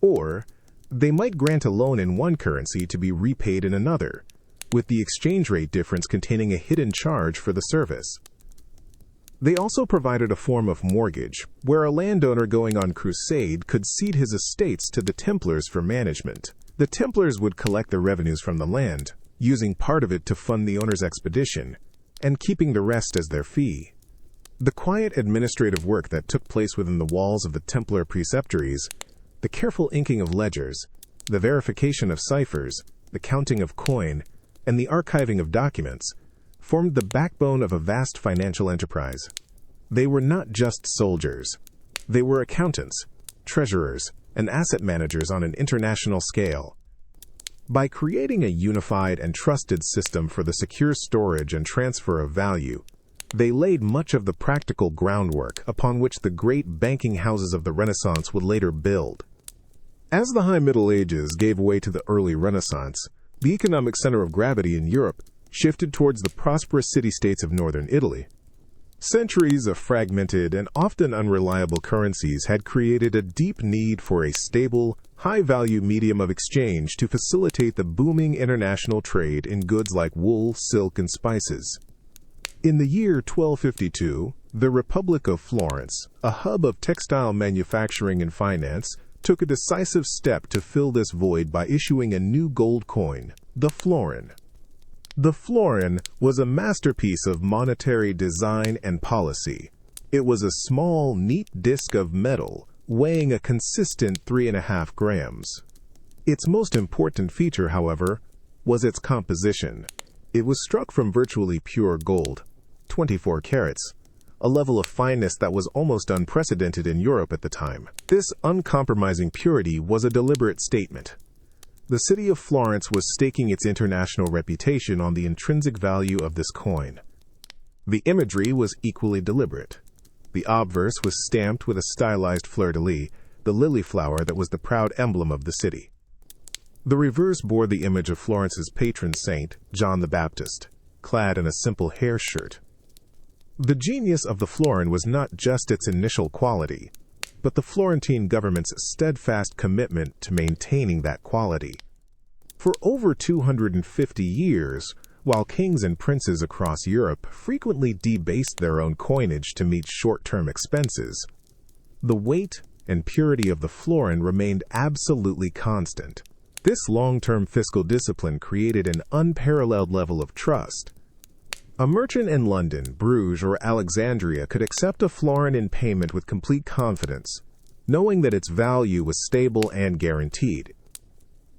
Or, they might grant a loan in one currency to be repaid in another, with the exchange rate difference containing a hidden charge for the service. They also provided a form of mortgage, where a landowner going on crusade could cede his estates to the Templars for management. The Templars would collect the revenues from the land, using part of it to fund the owner's expedition, and keeping the rest as their fee. The quiet administrative work that took place within the walls of the Templar preceptories, the careful inking of ledgers, the verification of ciphers, the counting of coin, and the archiving of documents, formed the backbone of a vast financial enterprise. They were not just soldiers. They were accountants, treasurers, and asset managers on an international scale. By creating a unified and trusted system for the secure storage and transfer of value, they laid much of the practical groundwork upon which the great banking houses of the Renaissance would later build. As the High Middle Ages gave way to the early Renaissance, the economic center of gravity in Europe shifted towards the prosperous city-states of northern Italy. Centuries of fragmented and often unreliable currencies had created a deep need for a stable, high-value medium of exchange to facilitate the booming international trade in goods like wool, silk, and spices. In the year 1252, the Republic of Florence, a hub of textile manufacturing and finance, took a decisive step to fill this void by issuing a new gold coin, the florin. The florin was a masterpiece of monetary design and policy. It was a small, neat disc of metal, weighing a consistent 3.5 grams. Its most important feature, however, was its composition. It was struck from virtually pure gold, 24 carats, a level of fineness that was almost unprecedented in Europe at the time. This uncompromising purity was a deliberate statement. The city of Florence was staking its international reputation on the intrinsic value of this coin. The imagery was equally deliberate. The obverse was stamped with a stylized fleur-de-lis, the lily flower that was the proud emblem of the city. The reverse bore the image of Florence's patron saint, John the Baptist, clad in a simple hair shirt. The genius of the florin was not just its initial quality, but the Florentine government's steadfast commitment to maintaining that quality. For over 250 years, while kings and princes across Europe frequently debased their own coinage to meet short-term expenses, the weight and purity of the florin remained absolutely constant. This long-term fiscal discipline created an unparalleled level of trust. A merchant in London, Bruges, or Alexandria could accept a florin in payment with complete confidence, knowing that its value was stable and guaranteed.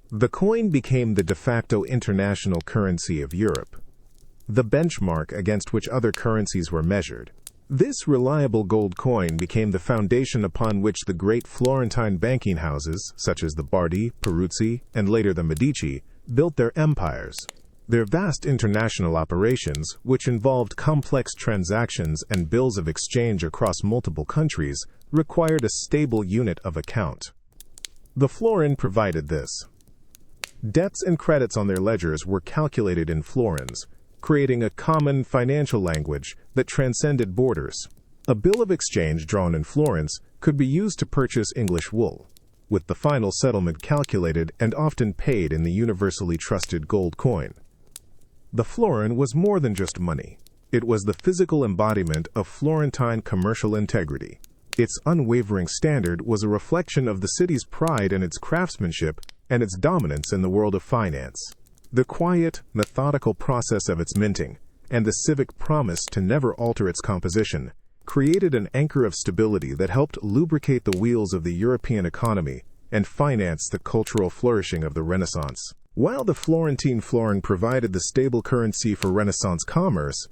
The coin became the de facto international currency of Europe, the benchmark against which other currencies were measured. This reliable gold coin became the foundation upon which the great Florentine banking houses, such as the Bardi, Peruzzi, and later the Medici, built their empires. Their vast international operations, which involved complex transactions and bills of exchange across multiple countries, required a stable unit of account. The florin provided this. Debts and credits on their ledgers were calculated in florins, creating a common financial language that transcended borders. A bill of exchange drawn in florins could be used to purchase English wool, with the final settlement calculated and often paid in the universally trusted gold coin. The florin was more than just money. It was the physical embodiment of Florentine commercial integrity. Its unwavering standard was a reflection of the city's pride in its craftsmanship and its dominance in the world of finance. The quiet, methodical process of its minting, and the civic promise to never alter its composition, created an anchor of stability that helped lubricate the wheels of the European economy and finance the cultural flourishing of the Renaissance. While the Florentine florin provided the stable currency for Renaissance commerce,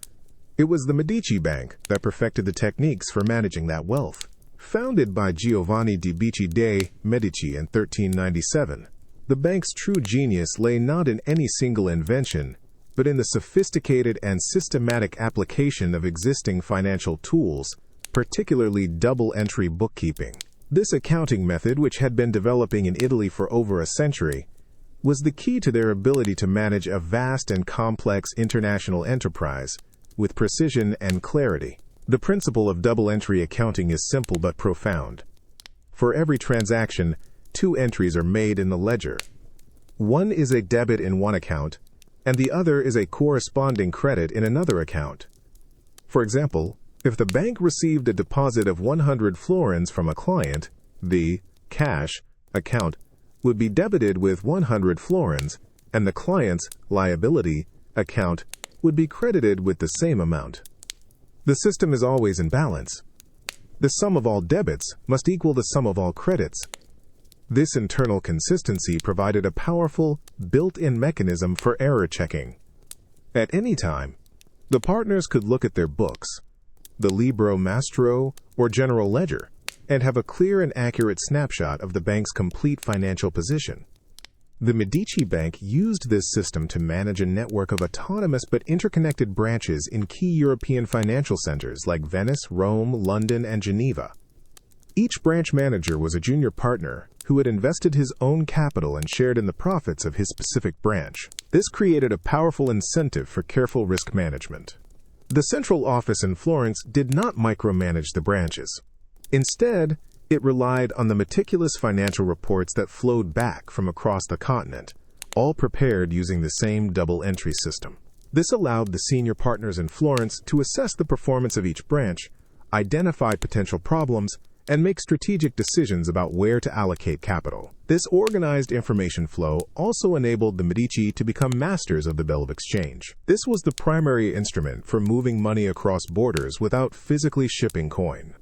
it was the Medici Bank that perfected the techniques for managing that wealth. Founded by Giovanni di de' Medici in 1397, the bank's true genius lay not in any single invention, but in the sophisticated and systematic application of existing financial tools, particularly double-entry bookkeeping. This accounting method, which had been developing in Italy for over a century, was the key to their ability to manage a vast and complex international enterprise with precision and clarity. The principle of double-entry accounting is simple but profound. For every transaction, 2 entries are made in the ledger. One is a debit in one account, and the other is a corresponding credit in another account. For example, if the bank received a deposit of 100 florins from a client, the cash account would be debited with 100 florins, and the client's liability account would be credited with the same amount. The system is always in balance. The sum of all debits must equal the sum of all credits. This internal consistency provided a powerful, built-in mechanism for error checking. At any time, the partners could look at their books, the Libro Mastro or General Ledger, and have a clear and accurate snapshot of the bank's complete financial position. The Medici Bank used this system to manage a network of autonomous but interconnected branches in key European financial centers like Venice, Rome, London, and Geneva. Each branch manager was a junior partner who had invested his own capital and shared in the profits of his specific branch. This created a powerful incentive for careful risk management. The central office in Florence did not micromanage the branches. Instead, it relied on the meticulous financial reports that flowed back from across the continent, all prepared using the same double-entry system. This allowed the senior partners in Florence to assess the performance of each branch, identify potential problems, and make strategic decisions about where to allocate capital. This organized information flow also enabled the Medici to become masters of the bill of exchange. This was the primary instrument for moving money across borders without physically shipping coin.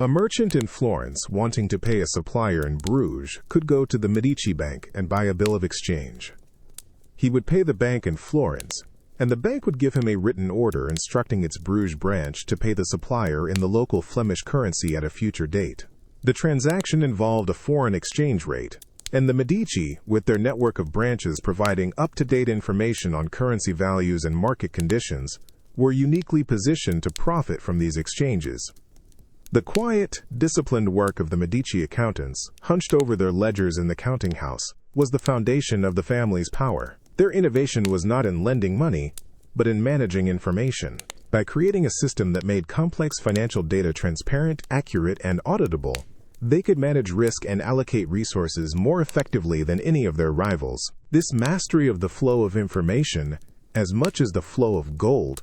A merchant in Florence wanting to pay a supplier in Bruges could go to the Medici Bank and buy a bill of exchange. He would pay the bank in florins, and the bank would give him a written order instructing its Bruges branch to pay the supplier in the local Flemish currency at a future date. The transaction involved a foreign exchange rate, and the Medici, with their network of branches providing up-to-date information on currency values and market conditions, were uniquely positioned to profit from these exchanges. The quiet, disciplined work of the Medici accountants, hunched over their ledgers in the counting house, was the foundation of the family's power. Their innovation was not in lending money, but in managing information. By creating a system that made complex financial data transparent, accurate, and auditable, they could manage risk and allocate resources more effectively than any of their rivals. This mastery of the flow of information, as much as the flow of gold,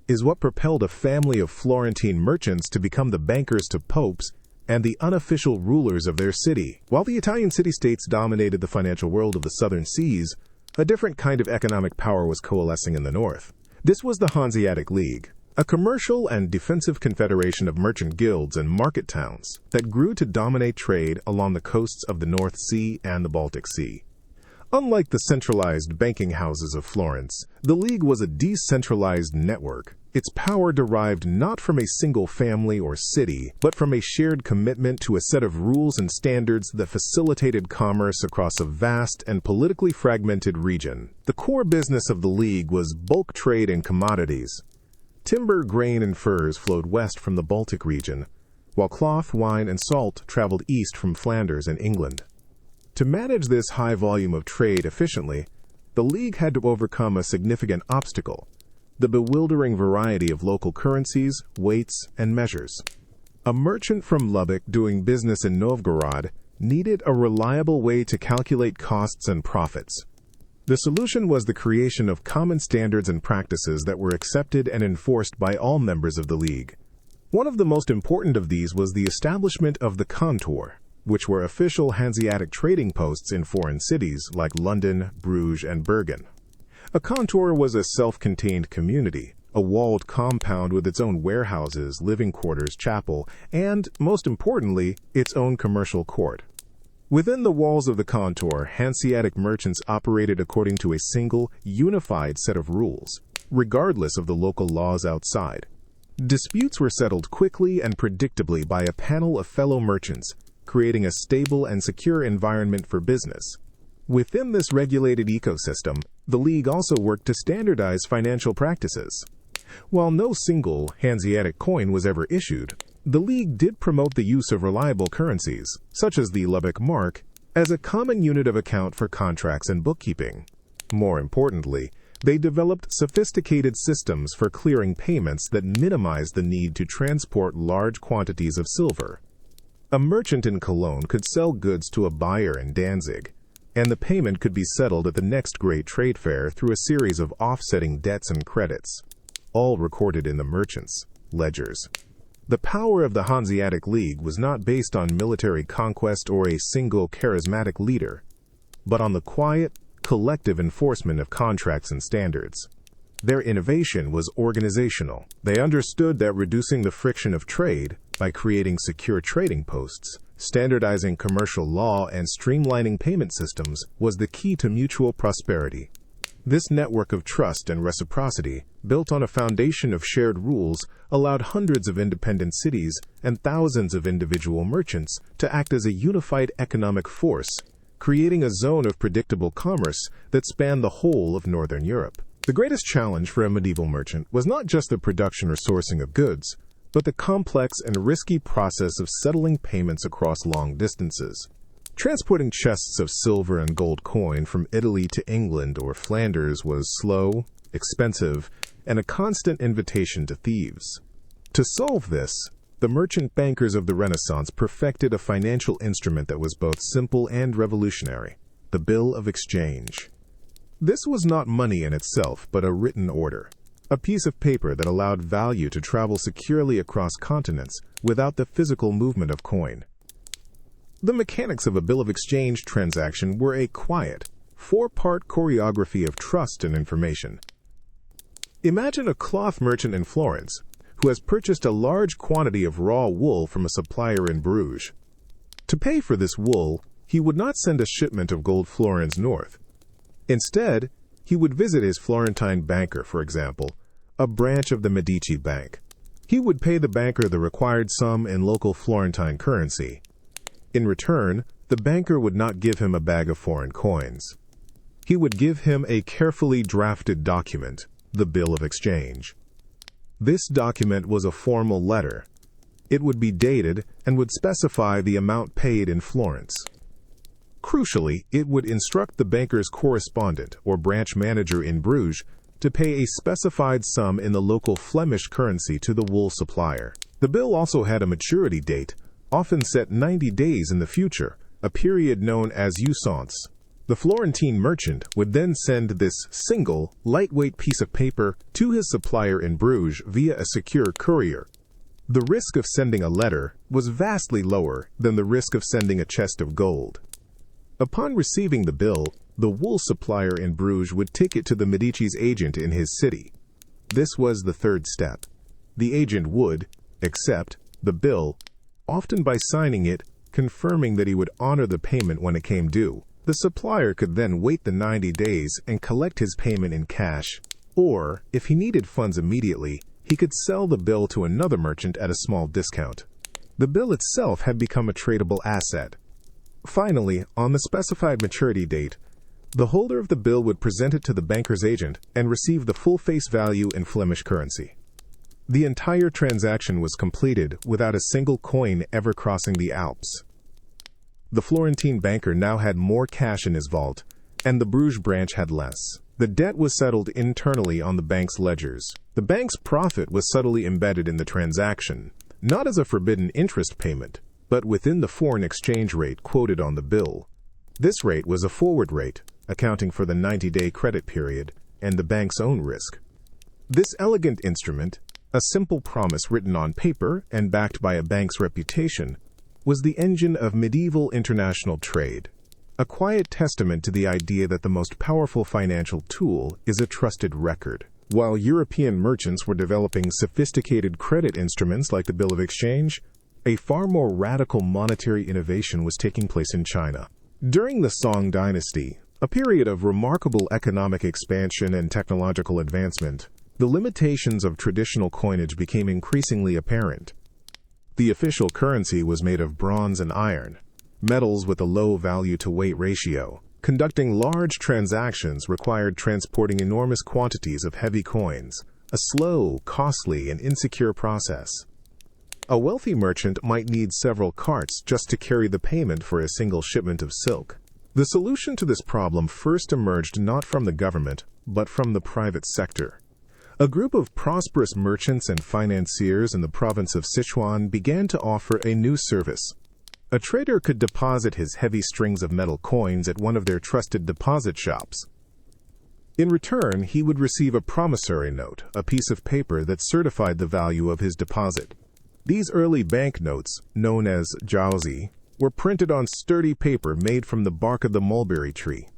is what propelled a family of Florentine merchants to become the bankers to popes and the unofficial rulers of their city. While the Italian city-states dominated the financial world of the southern seas, a different kind of economic power was coalescing in the north. This was the Hanseatic League, a commercial and defensive confederation of merchant guilds and market towns that grew to dominate trade along the coasts of the North Sea and the Baltic Sea. Unlike the centralized banking houses of Florence, the League was a decentralized network. Its power derived not from a single family or city, but from a shared commitment to a set of rules and standards that facilitated commerce across a vast and politically fragmented region. The core business of the League was bulk trade in commodities. Timber, grain, and furs flowed west from the Baltic region, while cloth, wine, and salt traveled east from Flanders and England. To manage this high volume of trade efficiently, the League had to overcome a significant obstacle: the bewildering variety of local currencies, weights, and measures. A merchant from Lubbock doing business in Novgorod needed a reliable way to calculate costs and profits. The solution was the creation of common standards and practices that were accepted and enforced by all members of the League. One of the most important of these was the establishment of the Kantor, which were official Hanseatic trading posts in foreign cities like London, Bruges, and Bergen. A kantor was a self-contained community, a walled compound with its own warehouses, living quarters, chapel, and, most importantly, its own commercial court. Within the walls of the kantor, Hanseatic merchants operated according to a single, unified set of rules, regardless of the local laws outside. Disputes were settled quickly and predictably by a panel of fellow merchants, creating a stable and secure environment for business. Within this regulated ecosystem, the League also worked to standardize financial practices. While no single Hanseatic coin was ever issued, the League did promote the use of reliable currencies, such as the Lubbock mark, as a common unit of account for contracts and bookkeeping. More importantly, they developed sophisticated systems for clearing payments that minimized the need to transport large quantities of silver. A merchant in Cologne could sell goods to a buyer in Danzig, and the payment could be settled at the next great trade fair through a series of offsetting debts and credits, all recorded in the merchant's ledgers. The power of the Hanseatic League was not based on military conquest or a single charismatic leader, but on the quiet, collective enforcement of contracts and standards. Their innovation was organizational. They understood that reducing the friction of trade by creating secure trading posts, standardizing commercial law, and streamlining payment systems was the key to mutual prosperity. This network of trust and reciprocity, built on a foundation of shared rules, allowed hundreds of independent cities and thousands of individual merchants to act as a unified economic force, creating a zone of predictable commerce that spanned the whole of Northern Europe. The greatest challenge for a medieval merchant was not just the production or sourcing of goods, but the complex and risky process of settling payments across long distances. Transporting chests of silver and gold coin from Italy to England or Flanders was slow, expensive, and a constant invitation to thieves. To solve this, the merchant bankers of the Renaissance perfected a financial instrument that was both simple and revolutionary: the bill of exchange. This was not money in itself, but a written order, a piece of paper that allowed value to travel securely across continents without the physical movement of coin. The mechanics of a bill of exchange transaction were a quiet, four-part choreography of trust and information. Imagine a cloth merchant in Florence who has purchased a large quantity of raw wool from a supplier in Bruges. To pay for this wool, he would not send a shipment of gold florins north. Instead, he would visit his Florentine banker, for example, a branch of the Medici Bank. He would pay the banker the required sum in local Florentine currency. In return, the banker would not give him a bag of foreign coins. He would give him a carefully drafted document, the bill of exchange. This document was a formal letter. It would be dated and would specify the amount paid in florins. Crucially, it would instruct the banker's correspondent or branch manager in Bruges to pay a specified sum in the local Flemish currency to the wool supplier. The bill also had a maturity date, often set 90 days in the future, a period known as usance. The Florentine merchant would then send this single, lightweight piece of paper to his supplier in Bruges via a secure courier. The risk of sending a letter was vastly lower than the risk of sending a chest of gold. Upon receiving the bill, the wool supplier in Bruges would take it to the Medici's agent in his city. This was the third step. The agent would accept the bill, often by signing it, confirming that he would honor the payment when it came due. The supplier could then wait the 90 days and collect his payment in cash, or, if he needed funds immediately, he could sell the bill to another merchant at a small discount. The bill itself had become a tradable asset. Finally, on the specified maturity date, the holder of the bill would present it to the banker's agent and receive the full face value in Flemish currency. The entire transaction was completed without a single coin ever crossing the Alps. The Florentine banker now had more cash in his vault, and the Bruges branch had less. The debt was settled internally on the bank's ledgers. The bank's profit was subtly embedded in the transaction, not as a forbidden interest payment, but within the foreign exchange rate quoted on the bill. This rate was a forward rate, accounting for the 90-day credit period and the bank's own risk. This elegant instrument, a simple promise written on paper and backed by a bank's reputation, was the engine of medieval international trade, a quiet testament to the idea that the most powerful financial tool is a trusted record. While European merchants were developing sophisticated credit instruments like the bill of exchange, a far more radical monetary innovation was taking place in China. During the Song dynasty, a period of remarkable economic expansion and technological advancement, the limitations of traditional coinage became increasingly apparent. The official currency was made of bronze and iron, metals with a low value-to-weight ratio. Conducting large transactions required transporting enormous quantities of heavy coins, a slow, costly, and insecure process. A wealthy merchant might need several carts just to carry the payment for a single shipment of silk. The solution to this problem first emerged not from the government, but from the private sector. A group of prosperous merchants and financiers in the province of Sichuan began to offer a new service. A trader could deposit his heavy strings of metal coins at one of their trusted deposit shops. In return, he would receive a promissory note, a piece of paper that certified the value of his deposit. These early banknotes, known as jiaozi, were printed on sturdy paper made from the bark of the mulberry tree.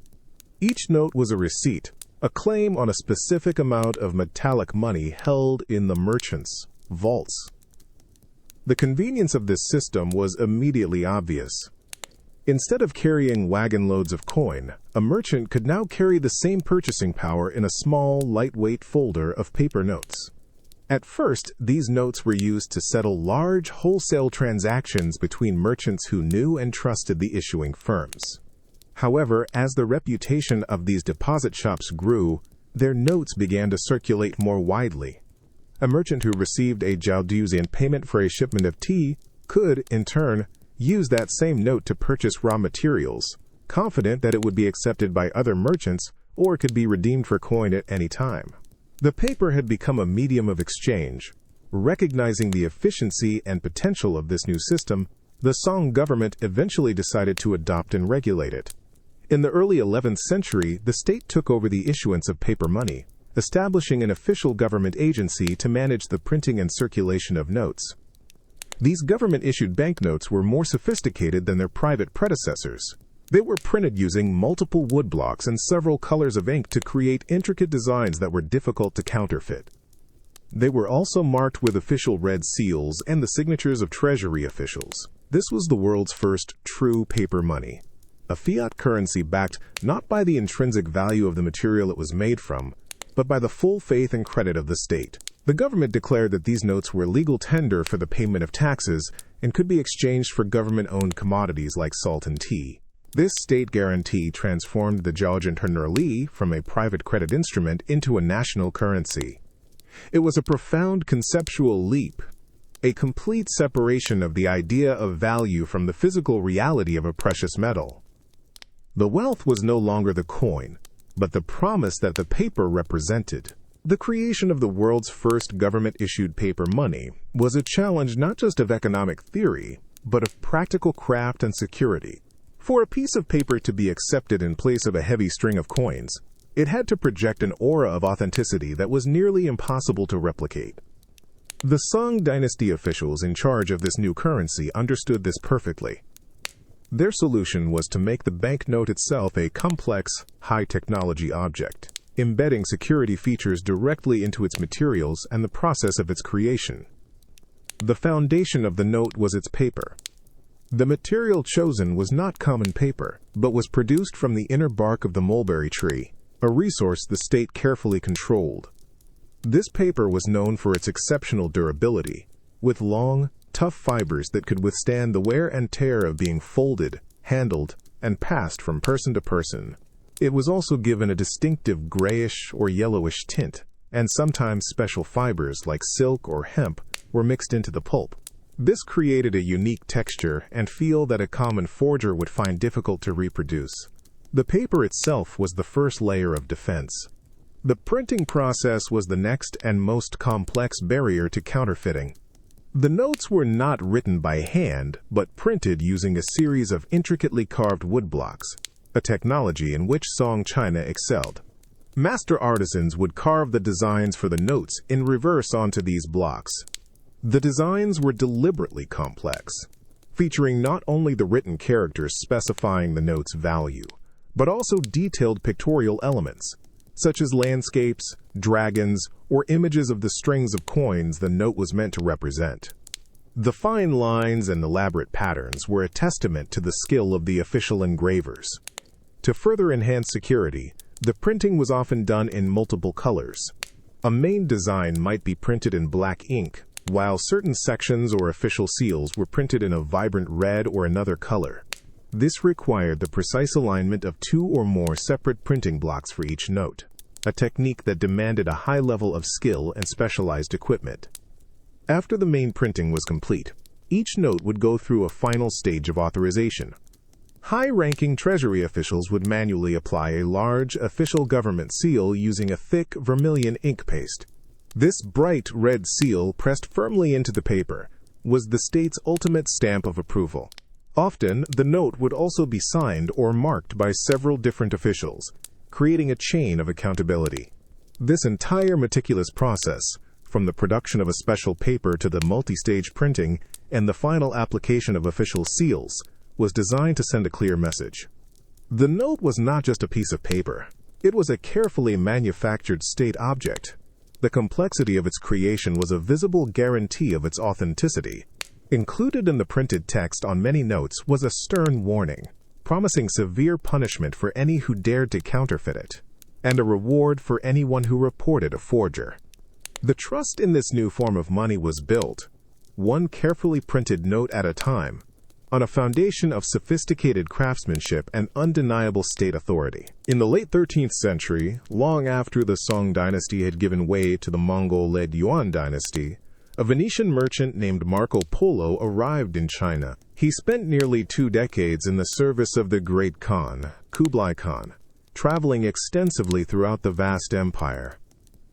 Each note was a receipt, a claim on a specific amount of metallic money held in the merchant's vaults. The convenience of this system was immediately obvious. Instead of carrying wagon loads of coin, a merchant could now carry the same purchasing power in a small, lightweight folder of paper notes. At first, these notes were used to settle large wholesale transactions between merchants who knew and trusted the issuing firms. However, as the reputation of these deposit shops grew, their notes began to circulate more widely. A merchant who received a jiaozi in payment for a shipment of tea could, in turn, use that same note to purchase raw materials, confident that it would be accepted by other merchants or could be redeemed for coin at any time. The paper had become a medium of exchange. Recognizing the efficiency and potential of this new system, the Song government eventually decided to adopt and regulate it. In the early 11th century, the state took over the issuance of paper money, establishing an official government agency to manage the printing and circulation of notes. These government-issued banknotes were more sophisticated than their private predecessors. They were printed using multiple woodblocks and several colors of ink to create intricate designs that were difficult to counterfeit. They were also marked with official red seals and the signatures of treasury officials. This was the world's first true paper money, a fiat currency backed not by the intrinsic value of the material it was made from, but by the full faith and credit of the state. The government declared that these notes were legal tender for the payment of taxes and could be exchanged for government-owned commodities like salt and tea. This state guarantee transformed the jiaozi from a private credit instrument into a national currency. It was a profound conceptual leap, a complete separation of the idea of value from the physical reality of a precious metal. The wealth was no longer the coin, but the promise that the paper represented. The creation of the world's first government-issued paper money was a challenge not just of economic theory, but of practical craft and security. For a piece of paper to be accepted in place of a heavy string of coins, it had to project an aura of authenticity that was nearly impossible to replicate. The Song dynasty officials in charge of this new currency understood this perfectly. Their solution was to make the banknote itself a complex, high-technology object. embedding security features directly into its materials and the process of its creation. The foundation of the note was its paper. The material chosen was not common paper, but was produced from the inner bark of the mulberry tree, a resource the state carefully controlled. This paper was known for its exceptional durability, with long, tough fibers that could withstand the wear and tear of being folded, handled, and passed from person to person. It was also given a distinctive grayish or yellowish tint, and sometimes special fibers like silk or hemp were mixed into the pulp. This created a unique texture and feel that a common forger would find difficult to reproduce. The paper itself was the first layer of defense. The printing process was the next and most complex barrier to counterfeiting. The notes were not written by hand, but printed using a series of intricately carved woodblocks, a technology in which Song China excelled. Master artisans would carve the designs for the notes in reverse onto these blocks. The designs were deliberately complex, featuring not only the written characters specifying the note's value, but also detailed pictorial elements, such as landscapes, dragons, or images of the strings of coins the note was meant to represent. The fine lines and elaborate patterns were a testament to the skill of the official engravers. To further enhance security, the printing was often done in multiple colors. A main design might be printed in black ink, while certain sections or official seals were printed in a vibrant red or another color. This required the precise alignment of 2 or more separate printing blocks for each note, a technique that demanded a high level of skill and specialized equipment. After the main printing was complete, each note would go through a final stage of authorization. High-ranking treasury officials would manually apply a large official government seal using a thick vermilion ink paste. This bright red seal, pressed firmly into the paper, was the state's ultimate stamp of approval. Often, the note would also be signed or marked by several different officials, creating a chain of accountability. This entire meticulous process, from the production of a special paper to the multi-stage printing and the final application of official seals, was designed to send a clear message. The note was not just a piece of paper. It was a carefully manufactured state object. The complexity of its creation was a visible guarantee of its authenticity. Included in the printed text on many notes was a stern warning, promising severe punishment for any who dared to counterfeit it, and a reward for anyone who reported a forger. The trust in this new form of money was built, one carefully printed note at a time, on a foundation of sophisticated craftsmanship and undeniable state authority. In the late 13th century, long after the Song dynasty had given way to the Mongol-led Yuan dynasty, a Venetian merchant named Marco Polo arrived in China. He spent nearly 2 decades in the service of the Great Khan, Kublai Khan, traveling extensively throughout the vast empire.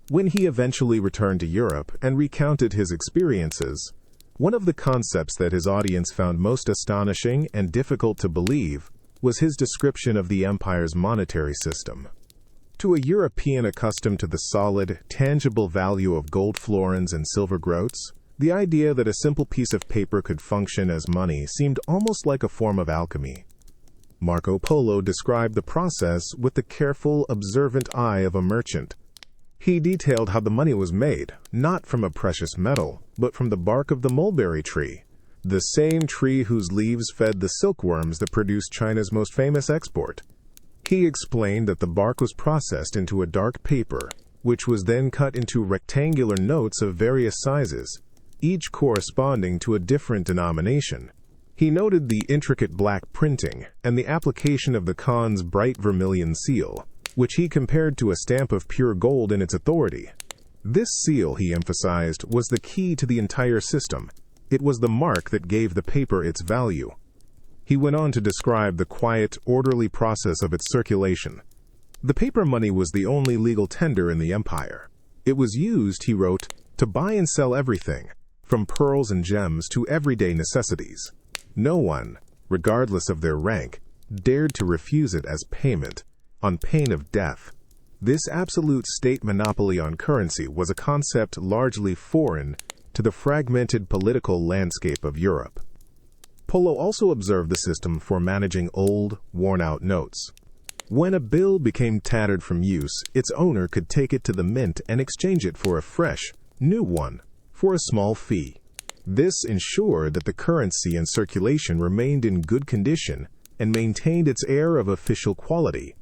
When he eventually returned to Europe and recounted his experiences, one of the concepts that his audience found most astonishing and difficult to believe was his description of the empire's monetary system. To a European accustomed to the solid, tangible value of gold florins and silver groats, the idea that a simple piece of paper could function as money seemed almost like a form of alchemy. Marco Polo described the process with the careful, observant eye of a merchant. He detailed how the money was made, not from a precious metal, but from the bark of the mulberry tree, the same tree whose leaves fed the silkworms that produced China's most famous export. He explained that the bark was processed into a dark paper, which was then cut into rectangular notes of various sizes, each corresponding to a different denomination. He noted the intricate black printing and the application of the Khan's bright vermilion seal, which he compared to a stamp of pure gold in its authority. This seal, he emphasized, was the key to the entire system. It was the mark that gave the paper its value. He went on to describe the quiet, orderly process of its circulation. The paper money was the only legal tender in the empire. It was used, he wrote, to buy and sell everything, from pearls and gems to everyday necessities. No one, regardless of their rank, dared to refuse it as payment, on pain of death. This absolute state monopoly on currency was a concept largely foreign to the fragmented political landscape of Europe. Polo also observed the system for managing old, worn-out notes. When a bill became tattered from use, its owner could take it to the mint and exchange it for a fresh, new one for a small fee. This ensured that the currency in circulation remained in good condition and maintained its air of official quality.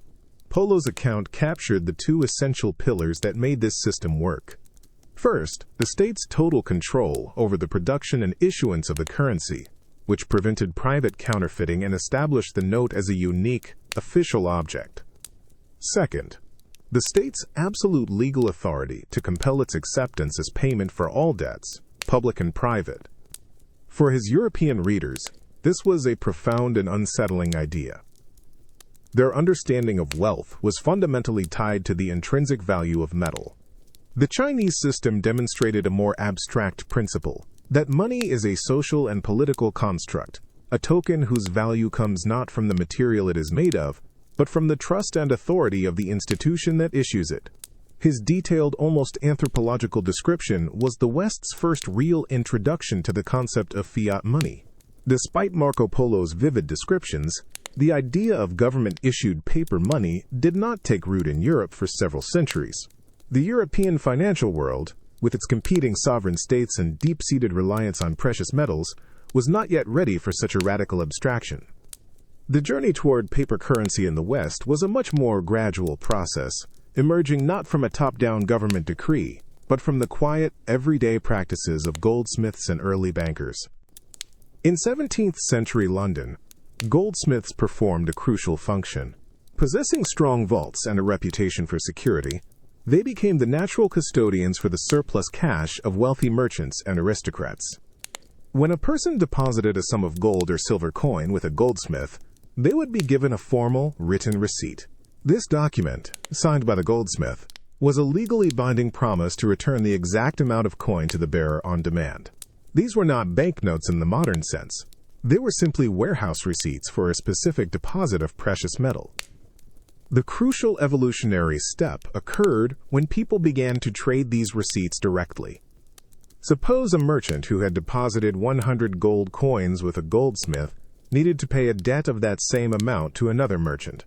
Polo's account captured the two essential pillars that made this system work. First, the state's total control over the production and issuance of the currency, which prevented private counterfeiting and established the note as a unique, official object. Second, the state's absolute legal authority to compel its acceptance as payment for all debts, public and private. For his European readers, this was a profound and unsettling idea. Their understanding of wealth was fundamentally tied to the intrinsic value of metal. The Chinese system demonstrated a more abstract principle, that money is a social and political construct, a token whose value comes not from the material it is made of, but from the trust and authority of the institution that issues it. His detailed, almost anthropological description was the West's first real introduction to the concept of fiat money. Despite Marco Polo's vivid descriptions, the idea of government-issued paper money did not take root in Europe for several centuries. The European financial world, with its competing sovereign states and deep-seated reliance on precious metals, was not yet ready for such a radical abstraction. The journey toward paper currency in the West was a much more gradual process, emerging not from a top-down government decree, but from the quiet, everyday practices of goldsmiths and early bankers. In 17th-century London, goldsmiths performed a crucial function. Possessing strong vaults and a reputation for security, they became the natural custodians for the surplus cash of wealthy merchants and aristocrats. When a person deposited a sum of gold or silver coin with a goldsmith, they would be given a formal, written receipt. This document, signed by the goldsmith, was a legally binding promise to return the exact amount of coin to the bearer on demand. These were not banknotes in the modern sense. They were simply warehouse receipts for a specific deposit of precious metal. The crucial evolutionary step occurred when people began to trade these receipts directly. Suppose a merchant who had deposited 100 gold coins with a goldsmith needed to pay a debt of that same amount to another merchant.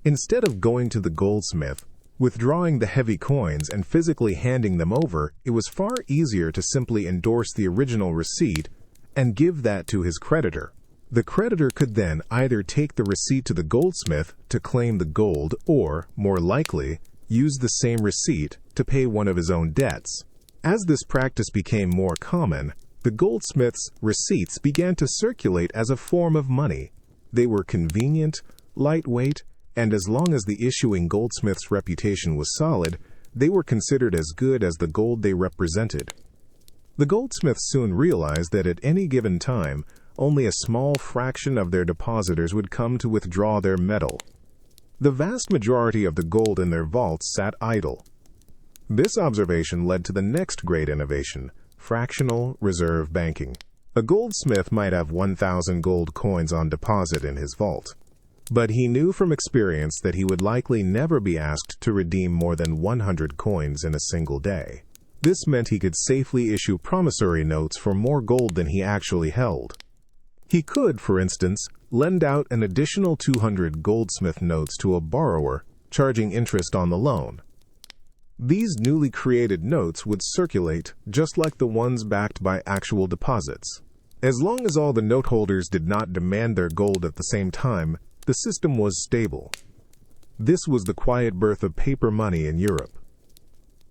Instead of going to the goldsmith, withdrawing the heavy coins and physically handing them over, it was far easier to simply endorse the original receipt and give that to his creditor. The creditor could then either take the receipt to the goldsmith to claim the gold or, more likely, use the same receipt to pay one of his own debts. As this practice became more common, the goldsmith's receipts began to circulate as a form of money. They were convenient, lightweight, and as long as the issuing goldsmith's reputation was solid, they were considered as good as the gold they represented. The goldsmiths soon realized that at any given time, only a small fraction of their depositors would come to withdraw their metal. The vast majority of the gold in their vaults sat idle. This observation led to the next great innovation, fractional reserve banking. A goldsmith might have 1,000 gold coins on deposit in his vault, but he knew from experience that he would likely never be asked to redeem more than 100 coins in a single day. This meant he could safely issue promissory notes for more gold than he actually held. He could, for instance, lend out an additional 200 goldsmith notes to a borrower, charging interest on the loan. These newly created notes would circulate just like the ones backed by actual deposits. As long as all the note holders did not demand their gold at the same time, the system was stable. This was the quiet birth of paper money in Europe.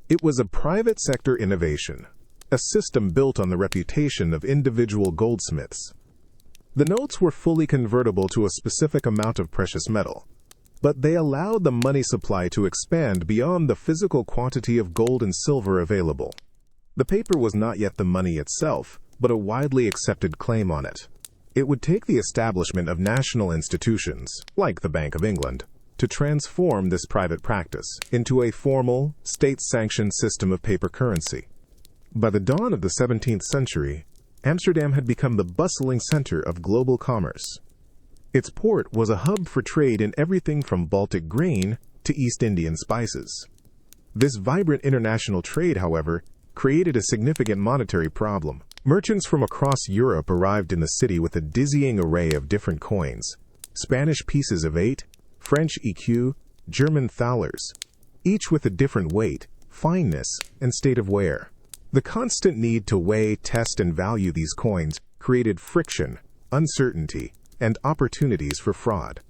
It was a private sector innovation, a system built on the reputation of individual goldsmiths. The notes were fully convertible to a specific amount of precious metal, but they allowed the money supply to expand beyond the physical quantity of gold and silver available. The paper was not yet the money itself, but a widely accepted claim on it. It would take the establishment of national institutions, like the Bank of England, to transform this private practice into a formal, state-sanctioned system of paper currency. By the dawn of the 17th century, Amsterdam had become the bustling center of global commerce. Its port was a hub for trade in everything from Baltic grain to East Indian spices. This vibrant international trade, however, created a significant monetary problem. Merchants from across Europe arrived in the city with a dizzying array of different coins: Spanish pieces of 8, French écus, German thalers, each with a different weight, fineness, and state of wear. The constant need to weigh, test, and value these coins created friction, uncertainty, and opportunities for fraud.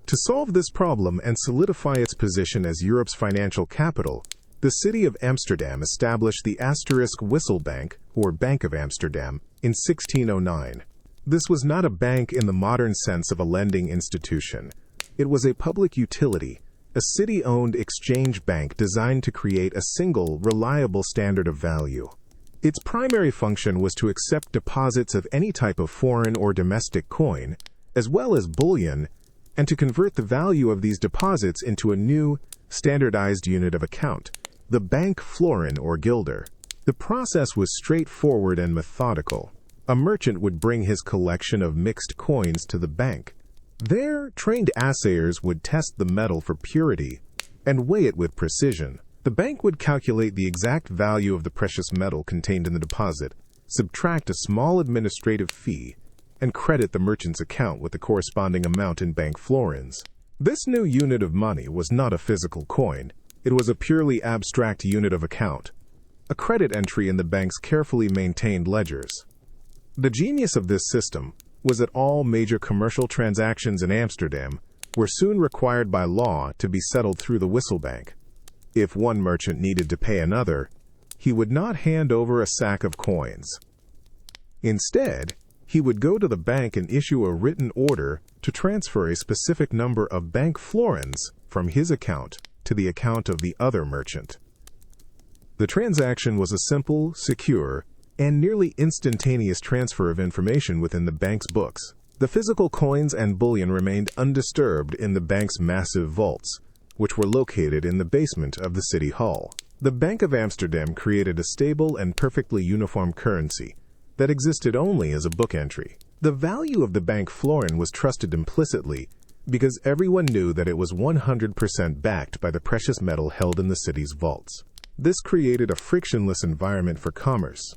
To solve this problem and solidify its position as Europe's financial capital, the city of Amsterdam established the Asterisk Wissel Bank, or Bank of Amsterdam, in 1609. This was not a bank in the modern sense of a lending institution. It was a public utility, a city-owned exchange bank designed to create a single, reliable standard of value. Its primary function was to accept deposits of any type of foreign or domestic coin, as well as bullion, and to convert the value of these deposits into a new, standardized unit of account, the bank florin or guilder. The process was straightforward and methodical. A merchant would bring his collection of mixed coins to the bank. There, trained assayers would test the metal for purity and weigh it with precision. The bank would calculate the exact value of the precious metal contained in the deposit, subtract a small administrative fee, and credit the merchant's account with the corresponding amount in bank florins. This new unit of money was not a physical coin. It was a purely abstract unit of account, a credit entry in the bank's carefully maintained ledgers. The genius of this system was that all major commercial transactions in Amsterdam were soon required by law to be settled through the Wissel Bank. If one merchant needed to pay another, he would not hand over a sack of coins. Instead, he would go to the bank and issue a written order to transfer a specific number of bank florins from his account to the account of the other merchant. The transaction was a simple, secure, and nearly instantaneous transfer of information within the bank's books. The physical coins and bullion remained undisturbed in the bank's massive vaults, which were located in the basement of the city hall. The Bank of Amsterdam created a stable and perfectly uniform currency that existed only as a book entry. The value of the bank florin was trusted implicitly because everyone knew that it was 100% backed by the precious metal held in the city's vaults. This created a frictionless environment for commerce.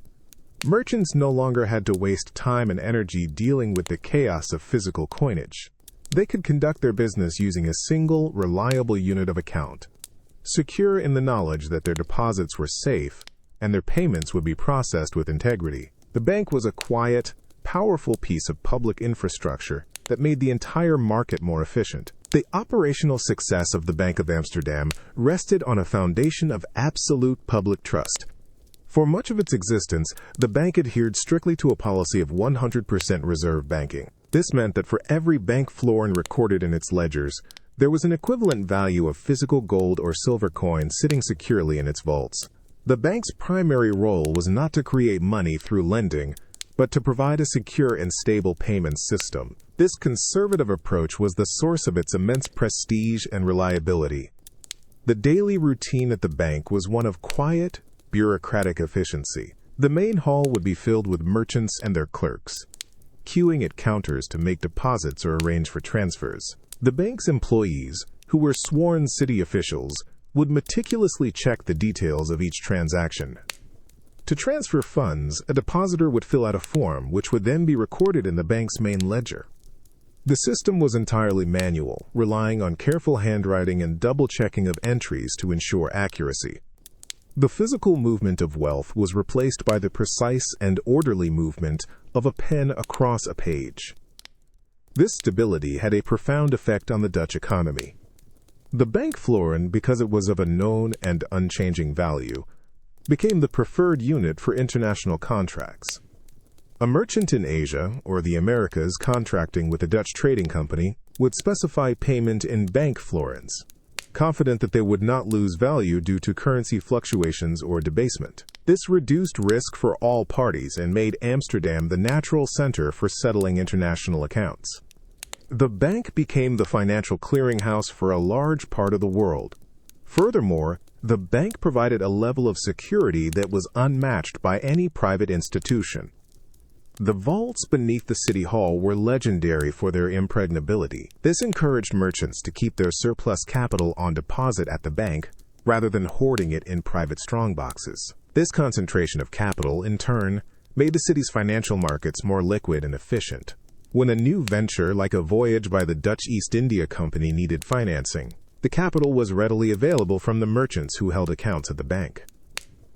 Merchants no longer had to waste time and energy dealing with the chaos of physical coinage. They could conduct their business using a single, reliable unit of account, secure in the knowledge that their deposits were safe and their payments would be processed with integrity. The bank was a quiet, powerful piece of public infrastructure that made the entire market more efficient. The operational success of the Bank of Amsterdam rested on a foundation of absolute public trust. For much of its existence, the bank adhered strictly to a policy of 100% reserve banking. This meant that for every bank florin recorded in its ledgers, there was an equivalent value of physical gold or silver coin sitting securely in its vaults. The bank's primary role was not to create money through lending, but to provide a secure and stable payment system. This conservative approach was the source of its immense prestige and reliability. The daily routine at the bank was one of quiet, bureaucratic efficiency. The main hall would be filled with merchants and their clerks, queuing at counters to make deposits or arrange for transfers. The bank's employees, who were sworn city officials, would meticulously check the details of each transaction. To transfer funds, a depositor would fill out a form which would then be recorded in the bank's main ledger. The system was entirely manual, relying on careful handwriting and double-checking of entries to ensure accuracy. The physical movement of wealth was replaced by the precise and orderly movement of a pen across a page. This stability had a profound effect on the Dutch economy. The bank florin, because it was of a known and unchanging value, became the preferred unit for international contracts. A merchant in Asia or the Americas contracting with a Dutch trading company would specify payment in bank florins, confident that they would not lose value due to currency fluctuations or debasement. This reduced risk for all parties and made Amsterdam the natural center for settling international accounts. The bank became the financial clearinghouse for a large part of the world. Furthermore, the bank provided a level of security that was unmatched by any private institution. The vaults beneath the City Hall were legendary for their impregnability. This encouraged merchants to keep their surplus capital on deposit at the bank rather than hoarding it in private strongboxes. This concentration of capital, in turn, made the city's financial markets more liquid and efficient. When a new venture like a voyage by the Dutch East India Company needed financing, the capital was readily available from the merchants who held accounts at the bank.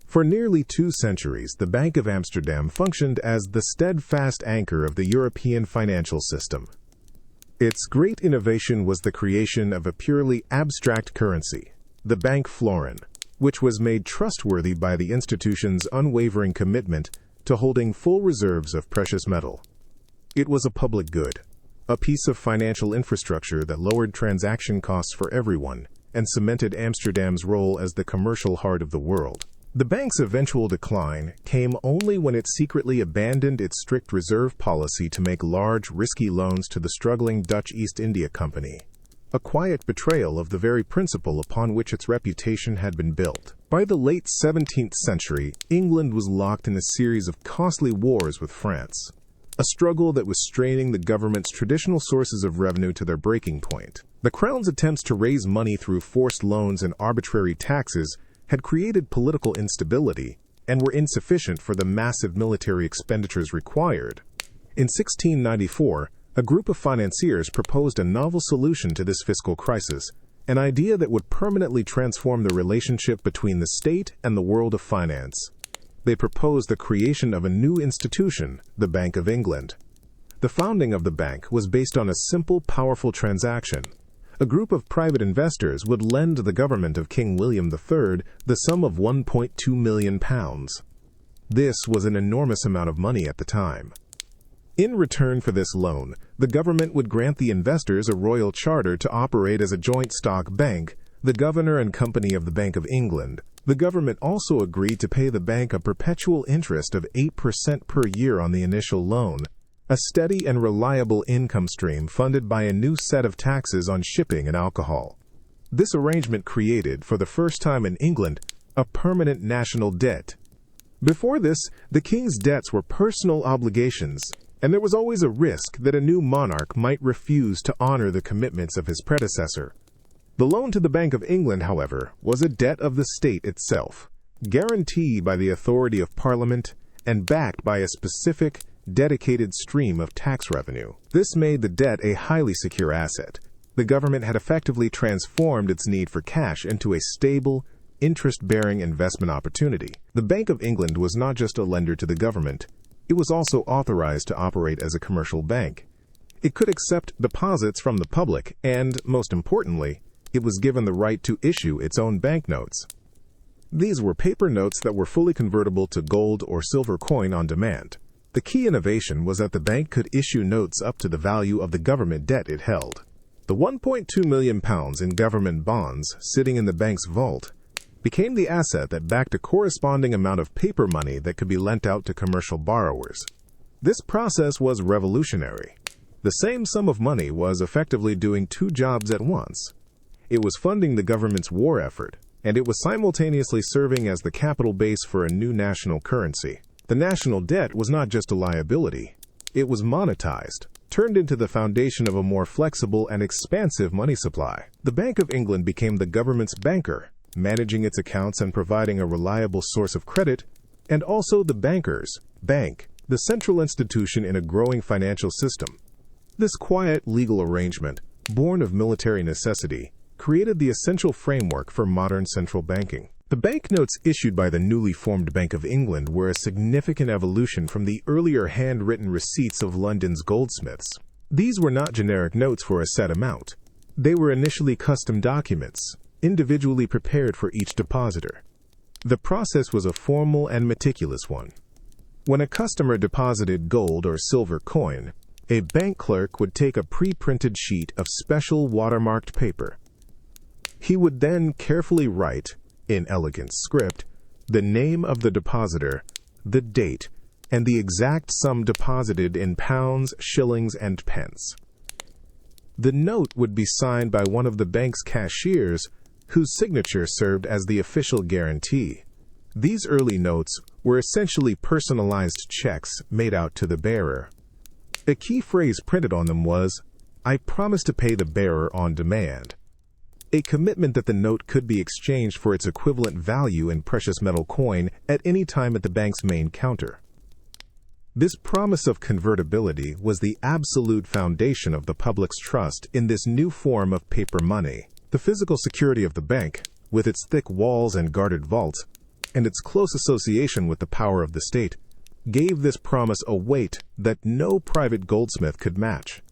For nearly 2 centuries, the Bank of Amsterdam functioned as the steadfast anchor of the European financial system. Its great innovation was the creation of a purely abstract currency, the bank florin, which was made trustworthy by the institution's unwavering commitment to holding full reserves of precious metal. It was a public good, a piece of financial infrastructure that lowered transaction costs for everyone and cemented Amsterdam's role as the commercial heart of the world. The bank's eventual decline came only when it secretly abandoned its strict reserve policy to make large, risky loans to the struggling Dutch East India Company, a quiet betrayal of the very principle upon which its reputation had been built. By the late 17th century, England was locked in a series of costly wars with France, a struggle that was straining the government's traditional sources of revenue to their breaking point. The Crown's attempts to raise money through forced loans and arbitrary taxes had created political instability and were insufficient for the massive military expenditures required. In 1694, a group of financiers proposed a novel solution to this fiscal crisis, an idea that would permanently transform the relationship between the state and the world of finance. They proposed the creation of a new institution, the Bank of England. The founding of the bank was based on a simple, powerful transaction. A group of private investors would lend the government of King William III the sum of £1.2 million. This was an enormous amount of money at the time. In return for this loan, the government would grant the investors a royal charter to operate as a joint stock bank, the governor and company of the Bank of England. The government also agreed to pay the bank a perpetual interest of 8% per year on the initial loan, a steady and reliable income stream funded by a new set of taxes on shipping and alcohol. This arrangement created, for the first time in England, a permanent national debt. Before this, the king's debts were personal obligations, and there was always a risk that a new monarch might refuse to honor the commitments of his predecessor. The loan to the Bank of England, however, was a debt of the state itself, guaranteed by the authority of Parliament and backed by a specific, dedicated stream of tax revenue. This made the debt a highly secure asset. The government had effectively transformed its need for cash into a stable, interest-bearing investment opportunity. The Bank of England was not just a lender to the government, it was also authorized to operate as a commercial bank. It could accept deposits from the public and, most importantly, it was given the right to issue its own banknotes. These were paper notes that were fully convertible to gold or silver coin on demand. The key innovation was that the bank could issue notes up to the value of the government debt it held. The £1.2 million in government bonds sitting in the bank's vault became the asset that backed a corresponding amount of paper money that could be lent out to commercial borrowers. This process was revolutionary. The same sum of money was effectively doing 2 jobs at once. It was funding the government's war effort, and it was simultaneously serving as the capital base for a new national currency. The national debt was not just a liability. It was monetized, turned into the foundation of a more flexible and expansive money supply. The Bank of England became the government's banker, managing its accounts and providing a reliable source of credit, and also the banker's bank, the central institution in a growing financial system. This quiet legal arrangement, born of military necessity, created the essential framework for modern central banking. The banknotes issued by the newly formed Bank of England were a significant evolution from the earlier handwritten receipts of London's goldsmiths. These were not generic notes for a set amount. They were initially custom documents, individually prepared for each depositor. The process was a formal and meticulous one. When a customer deposited gold or silver coin, a bank clerk would take a pre-printed sheet of special watermarked paper. He would then carefully write, in elegant script, the name of the depositor, the date, and the exact sum deposited in pounds, shillings, and pence. The note would be signed by one of the bank's cashiers, whose signature served as the official guarantee. These early notes were essentially personalized checks made out to the bearer. A key phrase printed on them was, "I promise to pay the bearer on demand," a commitment that the note could be exchanged for its equivalent value in precious metal coin at any time at the bank's main counter. This promise of convertibility was the absolute foundation of the public's trust in this new form of paper money. The physical security of the bank, with its thick walls and guarded vaults, and its close association with the power of the state, gave this promise a weight that no private goldsmith could match.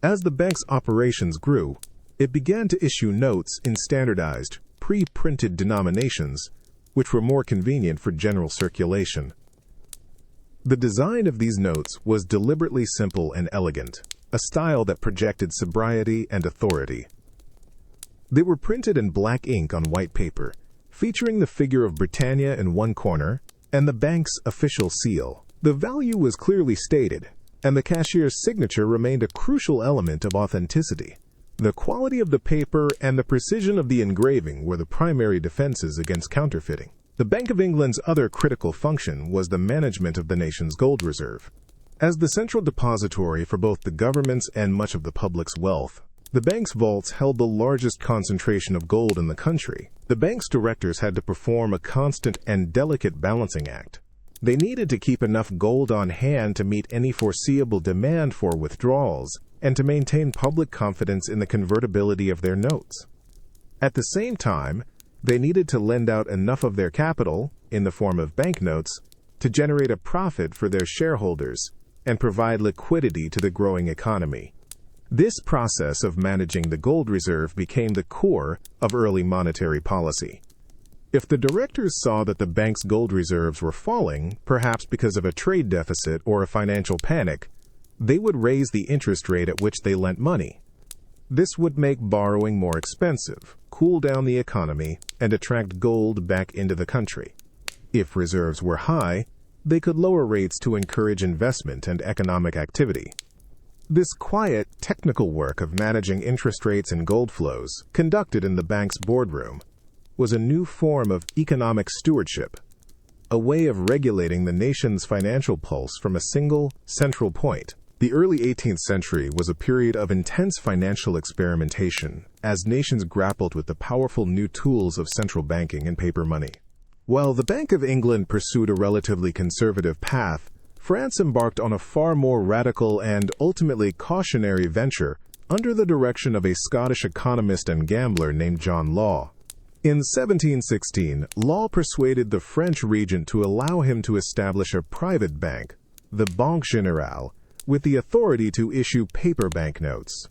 As the bank's operations grew, it began to issue notes in standardized, pre-printed denominations, which were more convenient for general circulation. The design of these notes was deliberately simple and elegant, a style that projected sobriety and authority. They were printed in black ink on white paper, featuring the figure of Britannia in one corner and the bank's official seal. The value was clearly stated, and the cashier's signature remained a crucial element of authenticity. The quality of the paper and the precision of the engraving were the primary defenses against counterfeiting. The Bank of England's other critical function was the management of the nation's gold reserve. As the central depository for both the government's and much of the public's wealth, the bank's vaults held the largest concentration of gold in the country. The bank's directors had to perform a constant and delicate balancing act. They needed to keep enough gold on hand to meet any foreseeable demand for withdrawals and to maintain public confidence in the convertibility of their notes. At the same time, they needed to lend out enough of their capital, in the form of banknotes, to generate a profit for their shareholders and provide liquidity to the growing economy. This process of managing the gold reserve became the core of early monetary policy. If the directors saw that the bank's gold reserves were falling, perhaps because of a trade deficit or a financial panic, they would raise the interest rate at which they lent money. This would make borrowing more expensive, cool down the economy, and attract gold back into the country. If reserves were high, they could lower rates to encourage investment and economic activity. This quiet, technical work of managing interest rates and gold flows, conducted in the bank's boardroom, was a new form of economic stewardship, a way of regulating the nation's financial pulse from a single, central point. The early 18th century was a period of intense financial experimentation as nations grappled with the powerful new tools of central banking and paper money. While the Bank of England pursued a relatively conservative path, France embarked on a far more radical and ultimately cautionary venture under the direction of a Scottish economist and gambler named John Law. In 1716, Law persuaded the French regent to allow him to establish a private bank, the Banque Générale, with the authority to issue paper banknotes.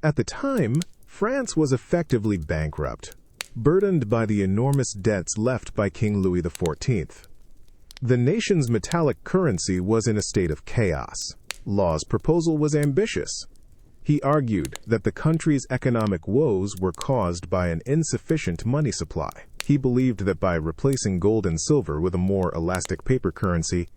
At the time, France was effectively bankrupt, burdened by the enormous debts left by King Louis XIV. The nation's metallic currency was in a state of chaos. Law's proposal was ambitious. He argued that the country's economic woes were caused by an insufficient money supply. He believed that by replacing gold and silver with a more elastic paper currency,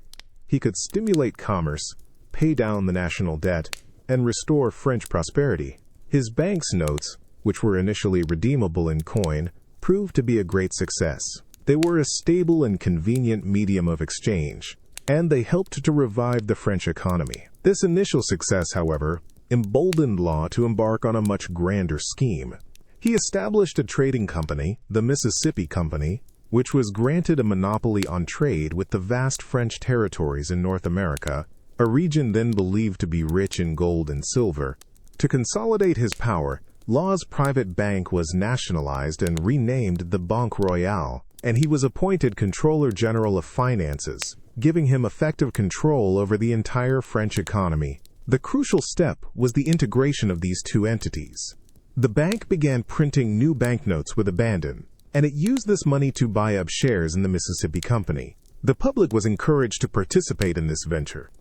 he could stimulate commerce, pay down the national debt, and restore French prosperity. His bank's notes, which were initially redeemable in coin, proved to be a great success. They were a stable and convenient medium of exchange, and they helped to revive the French economy. This initial success, however, emboldened Law to embark on a much grander scheme. He established a trading company, the Mississippi Company, which was granted a monopoly on trade with the vast French territories in North America, a region then believed to be rich in gold and silver. To consolidate his power, Law's private bank was nationalized and renamed the Banque Royale, and he was appointed Controller General of Finances, giving him effective control over the entire French economy. The crucial step was the integration of these two entities. The bank began printing new banknotes with abandon, and it used this money to buy up shares in the Mississippi Company. The public was encouraged to participate in this venture.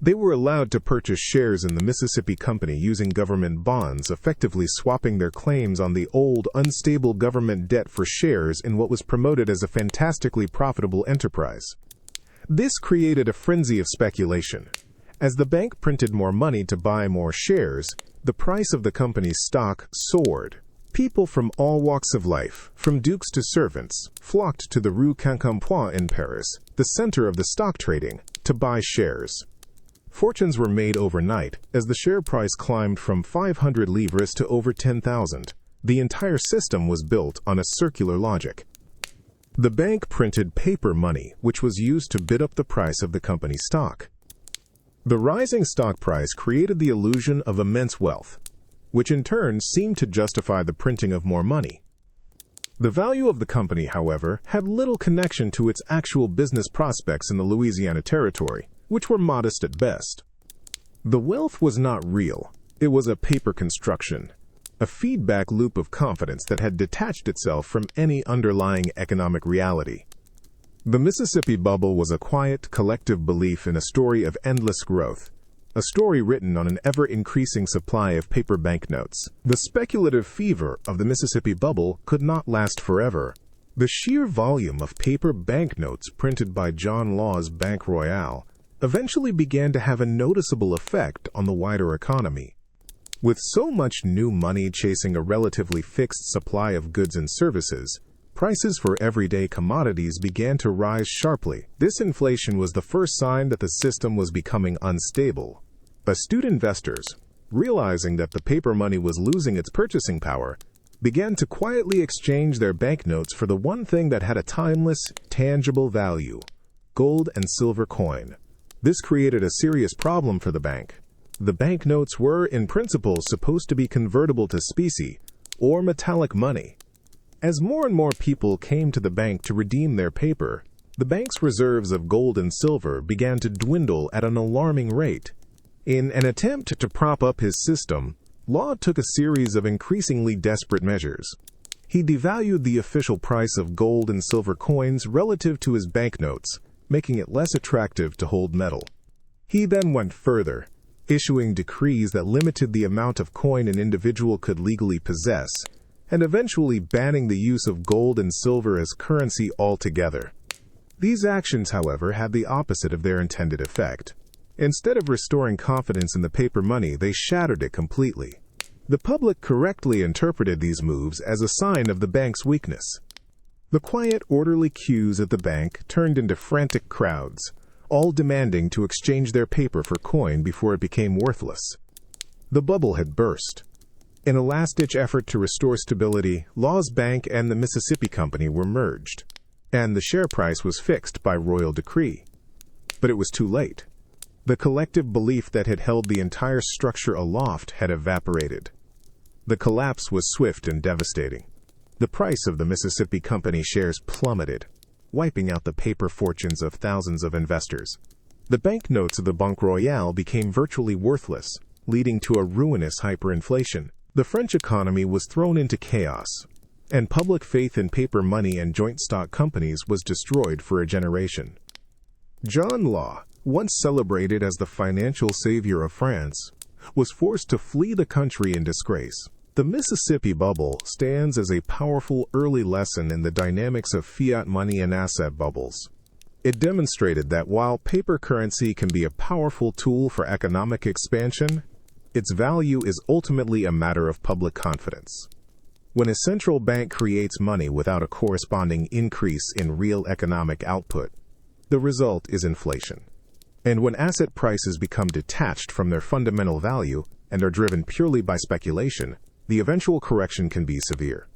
They were allowed to purchase shares in the Mississippi Company using government bonds, effectively swapping their claims on the old, unstable government debt for shares in what was promoted as a fantastically profitable enterprise. This created a frenzy of speculation. As the bank printed more money to buy more shares, the price of the company's stock soared. People from all walks of life, from dukes to servants, flocked to the Rue Quincampoix in Paris, the center of the stock trading, to buy shares. Fortunes were made overnight, as the share price climbed from 500 livres to over 10,000. The entire system was built on a circular logic. The bank printed paper money, which was used to bid up the price of the company's stock. The rising stock price created the illusion of immense wealth, which in turn seemed to justify the printing of more money. The value of the company, however, had little connection to its actual business prospects in the Louisiana Territory, which were modest at best. The wealth was not real. It was a paper construction, a feedback loop of confidence that had detached itself from any underlying economic reality. The Mississippi Bubble was a quiet, collective belief in a story of endless growth, a story written on an ever-increasing supply of paper banknotes. The speculative fever of the Mississippi Bubble could not last forever. The sheer volume of paper banknotes printed by John Law's Bank Royale eventually began to have a noticeable effect on the wider economy. With so much new money chasing a relatively fixed supply of goods and services, prices for everyday commodities began to rise sharply. This inflation was the first sign that the system was becoming unstable. Astute investors, realizing that the paper money was losing its purchasing power, began to quietly exchange their banknotes for the one thing that had a timeless, tangible value: gold and silver coin. This created a serious problem for the bank. The banknotes were, in principle, supposed to be convertible to specie, or metallic money. As more and more people came to the bank to redeem their paper, the bank's reserves of gold and silver began to dwindle at an alarming rate. In an attempt to prop up his system, Law took a series of increasingly desperate measures. He devalued the official price of gold and silver coins relative to his banknotes, making it less attractive to hold metal. He then went further, issuing decrees that limited the amount of coin an individual could legally possess, and eventually banning the use of gold and silver as currency altogether. These actions, however, had the opposite of their intended effect. Instead of restoring confidence in the paper money, they shattered it completely. The public correctly interpreted these moves as a sign of the bank's weakness. The quiet, orderly queues at the bank turned into frantic crowds, all demanding to exchange their paper for coin before it became worthless. The bubble had burst. In a last-ditch effort to restore stability, Law's Bank and the Mississippi Company were merged, and the share price was fixed by royal decree. But it was too late. The collective belief that had held the entire structure aloft had evaporated. The collapse was swift and devastating. The price of the Mississippi Company shares plummeted, wiping out the paper fortunes of thousands of investors. The banknotes of the Banque Royale became virtually worthless, leading to a ruinous hyperinflation. The French economy was thrown into chaos, and public faith in paper money and joint stock companies was destroyed for a generation. John Law, once celebrated as the financial savior of France, was forced to flee the country in disgrace. The Mississippi Bubble stands as a powerful early lesson in the dynamics of fiat money and asset bubbles. It demonstrated that while paper currency can be a powerful tool for economic expansion, its value is ultimately a matter of public confidence. When a central bank creates money without a corresponding increase in real economic output, the result is inflation. And when asset prices become detached from their fundamental value and are driven purely by speculation, the eventual correction can be severe.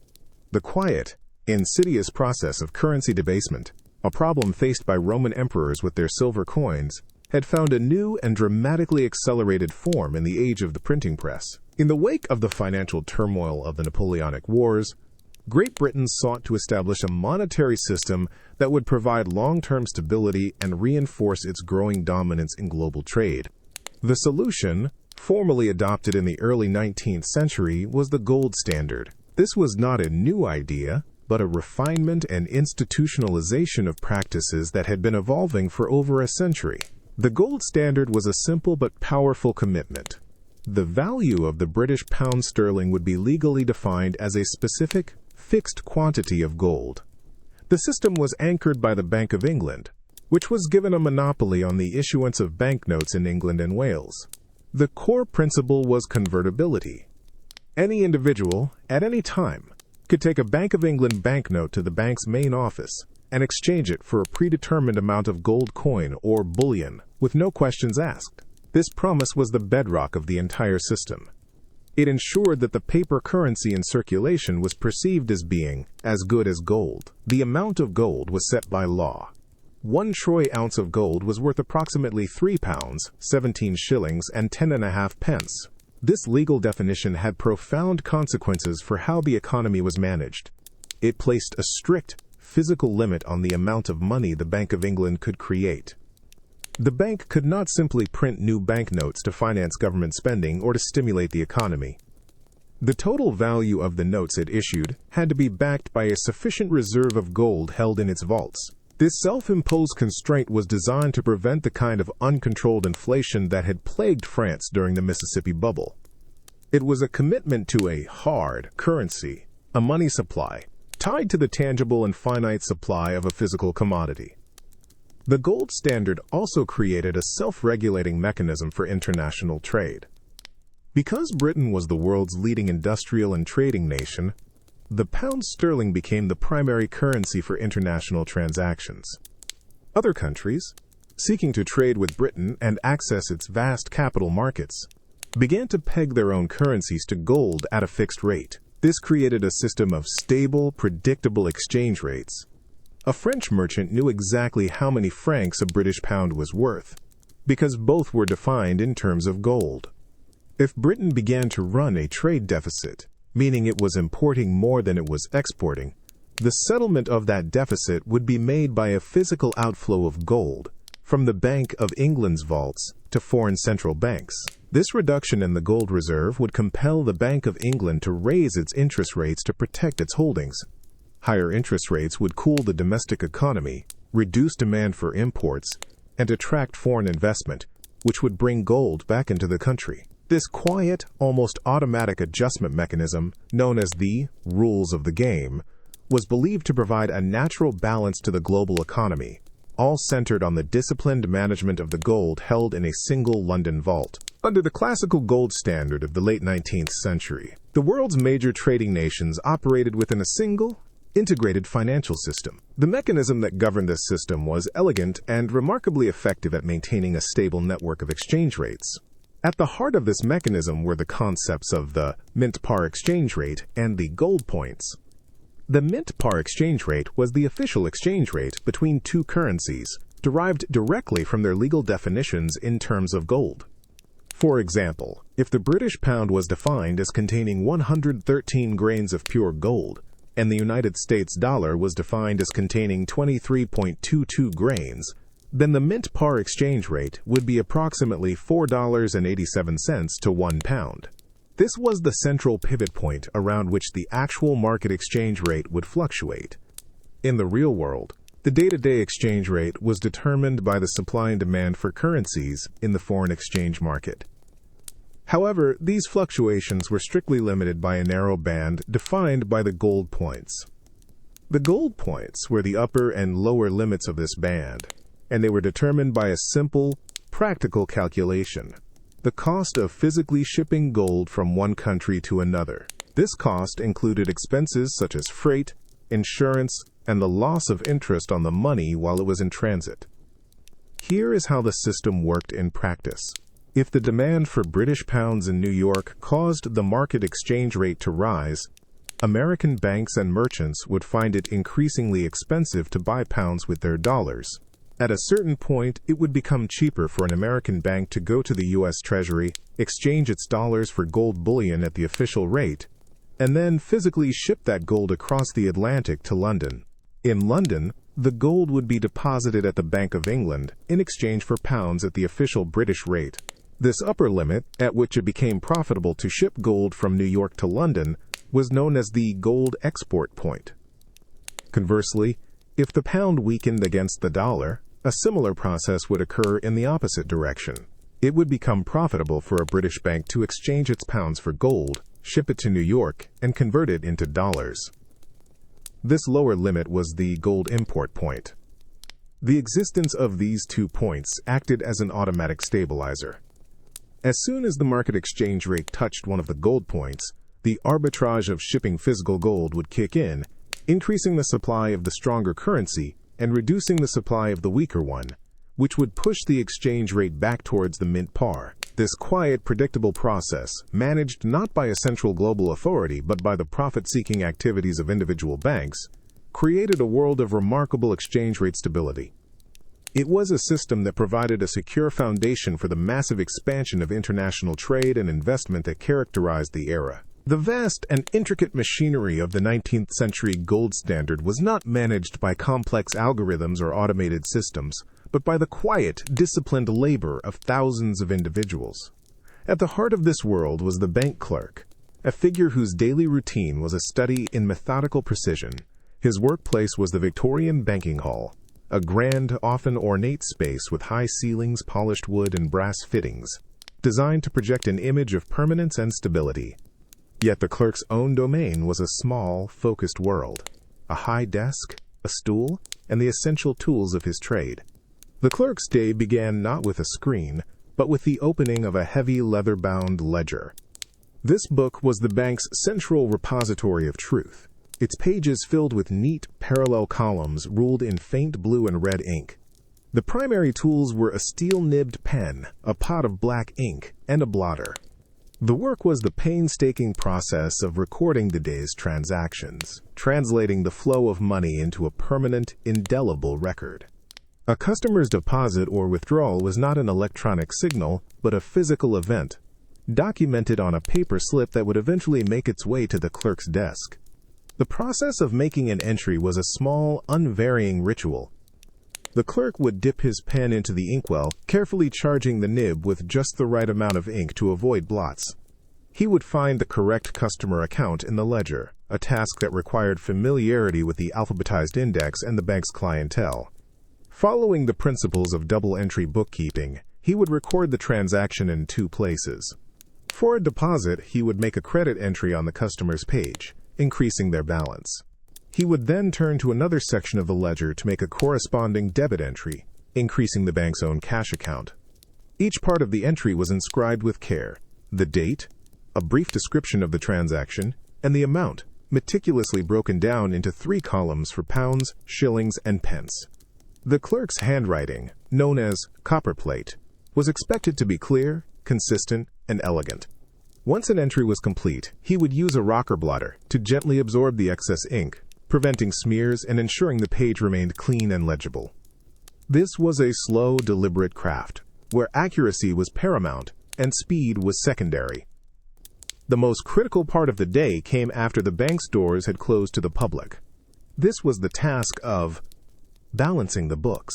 The quiet, insidious process of currency debasement, a problem faced by Roman emperors with their silver coins, had found a new and dramatically accelerated form in the age of the printing press. In the wake of the financial turmoil of the Napoleonic Wars, Great Britain sought to establish a monetary system that would provide long-term stability and reinforce its growing dominance in global trade. The solution, formally adopted in the early 19th century, was the gold standard. This was not a new idea, but a refinement and institutionalization of practices that had been evolving for over a century. The gold standard was a simple but powerful commitment. The value of the British pound sterling would be legally defined as a specific, fixed quantity of gold. The system was anchored by the Bank of England, which was given a monopoly on the issuance of banknotes in England and Wales. The core principle was convertibility. Any individual, at any time, could take a Bank of England banknote to the bank's main office and exchange it for a predetermined amount of gold coin or bullion, with no questions asked. This promise was the bedrock of the entire system. It ensured that the paper currency in circulation was perceived as being as good as gold. The amount of gold was set by law. 1 troy ounce of gold was worth approximately £3, 17 shillings, and 10.5 pence. This legal definition had profound consequences for how the economy was managed. It placed a strict, physical limit on the amount of money the Bank of England could create. The bank could not simply print new banknotes to finance government spending or to stimulate the economy. The total value of the notes it issued had to be backed by a sufficient reserve of gold held in its vaults. This self-imposed constraint was designed to prevent the kind of uncontrolled inflation that had plagued France during the Mississippi Bubble. It was a commitment to a hard currency, a money supply, tied to the tangible and finite supply of a physical commodity. The gold standard also created a self-regulating mechanism for international trade. Because Britain was the world's leading industrial and trading nation, the pound sterling became the primary currency for international transactions. Other countries, seeking to trade with Britain and access its vast capital markets, began to peg their own currencies to gold at a fixed rate. This created a system of stable, predictable exchange rates. A French merchant knew exactly how many francs a British pound was worth, because both were defined in terms of gold. If Britain began to run a trade deficit, meaning it was importing more than it was exporting, the settlement of that deficit would be made by a physical outflow of gold from the Bank of England's vaults to foreign central banks. This reduction in the gold reserve would compel the Bank of England to raise its interest rates to protect its holdings. Higher interest rates would cool the domestic economy, reduce demand for imports, and attract foreign investment, which would bring gold back into the country. This quiet, almost automatic adjustment mechanism, known as the rules of the game, was believed to provide a natural balance to the global economy, all centered on the disciplined management of the gold held in a single London vault. Under the classical gold standard of the late 19th century, the world's major trading nations operated within a single, integrated financial system. The mechanism that governed this system was elegant and remarkably effective at maintaining a stable network of exchange rates. At the heart of this mechanism were the concepts of the mint par exchange rate and the gold points. The mint par exchange rate was the official exchange rate between two currencies, derived directly from their legal definitions in terms of gold. For example, if the British pound was defined as containing 113 grains of pure gold, and the United States dollar was defined as containing 23.22 grains, then the mint par exchange rate would be approximately $4.87 to 1 pound. This was the central pivot point around which the actual market exchange rate would fluctuate. In the real world, the day-to-day exchange rate was determined by the supply and demand for currencies in the foreign exchange market. However, these fluctuations were strictly limited by a narrow band defined by the gold points. The gold points were the upper and lower limits of this band, and they were determined by a simple, practical calculation: the cost of physically shipping gold from one country to another. This cost included expenses such as freight, insurance, and the loss of interest on the money while it was in transit. Here is how the system worked in practice. If the demand for British pounds in New York caused the market exchange rate to rise, American banks and merchants would find it increasingly expensive to buy pounds with their dollars. At a certain point, it would become cheaper for an American bank to go to the U.S. Treasury, exchange its dollars for gold bullion at the official rate, and then physically ship that gold across the Atlantic to London. In London, the gold would be deposited at the Bank of England in exchange for pounds at the official British rate. This upper limit, at which it became profitable to ship gold from New York to London, was known as the gold export point. Conversely, if the pound weakened against the dollar, a similar process would occur in the opposite direction. It would become profitable for a British bank to exchange its pounds for gold, ship it to New York, and convert it into dollars. This lower limit was the gold import point. The existence of these 2 points acted as an automatic stabilizer. As soon as the market exchange rate touched one of the gold points, the arbitrage of shipping physical gold would kick in, increasing the supply of the stronger currency and reducing the supply of the weaker one, which would push the exchange rate back towards the mint par. This quiet, predictable process, managed not by a central global authority but by the profit-seeking activities of individual banks, created a world of remarkable exchange rate stability. It was a system that provided a secure foundation for the massive expansion of international trade and investment that characterized the era. The vast and intricate machinery of the 19th century gold standard was not managed by complex algorithms or automated systems, but by the quiet, disciplined labor of thousands of individuals. At the heart of this world was the bank clerk, a figure whose daily routine was a study in methodical precision. His workplace was the Victorian banking hall, a grand, often ornate space with high ceilings, polished wood, and brass fittings, designed to project an image of permanence and stability. Yet the clerk's own domain was a small, focused world, a high desk, a stool, and the essential tools of his trade. The clerk's day began not with a screen, but with the opening of a heavy leather-bound ledger. This book was the bank's central repository of truth, its pages filled with neat, parallel columns ruled in faint blue and red ink. The primary tools were a steel-nibbed pen, a pot of black ink, and a blotter. The work was the painstaking process of recording the day's transactions, translating the flow of money into a permanent, indelible record. A customer's deposit or withdrawal was not an electronic signal, but a physical event, documented on a paper slip that would eventually make its way to the clerk's desk. The process of making an entry was a small, unvarying ritual. The clerk would dip his pen into the inkwell, carefully charging the nib with just the right amount of ink to avoid blots. He would find the correct customer account in the ledger, a task that required familiarity with the alphabetized index and the bank's clientele. Following the principles of double-entry bookkeeping, he would record the transaction in two places. For a deposit, he would make a credit entry on the customer's page, increasing their balance. He would then turn to another section of the ledger to make a corresponding debit entry, increasing the bank's own cash account. Each part of the entry was inscribed with care: the date, a brief description of the transaction, and the amount, meticulously broken down into 3 columns for pounds, shillings, and pence. The clerk's handwriting, known as copperplate, was expected to be clear, consistent, and elegant. Once an entry was complete, he would use a rocker blotter to gently absorb the excess ink, preventing smears and ensuring the page remained clean and legible. This was a slow, deliberate craft, where accuracy was paramount and speed was secondary. The most critical part of the day came after the bank's doors had closed to the public. This was the task of balancing the books.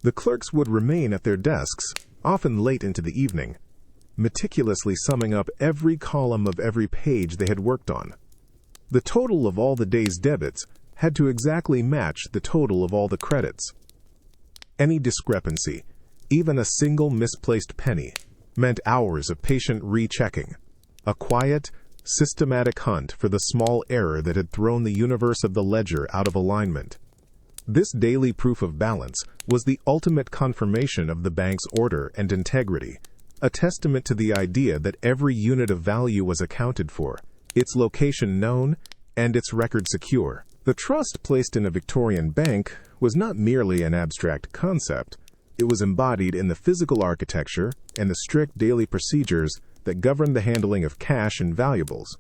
The clerks would remain at their desks, often late into the evening, meticulously summing up every column of every page they had worked on. The total of all the day's debits had to exactly match the total of all the credits. Any discrepancy, even a single misplaced penny, meant hours of patient rechecking, a quiet, systematic hunt for the small error that had thrown the universe of the ledger out of alignment. This daily proof of balance was the ultimate confirmation of the bank's order and integrity, a testament to the idea that every unit of value was accounted for, its location known, and its record secure. The trust placed in a Victorian bank was not merely an abstract concept. It was embodied in the physical architecture and the strict daily procedures that governed the handling of cash and valuables.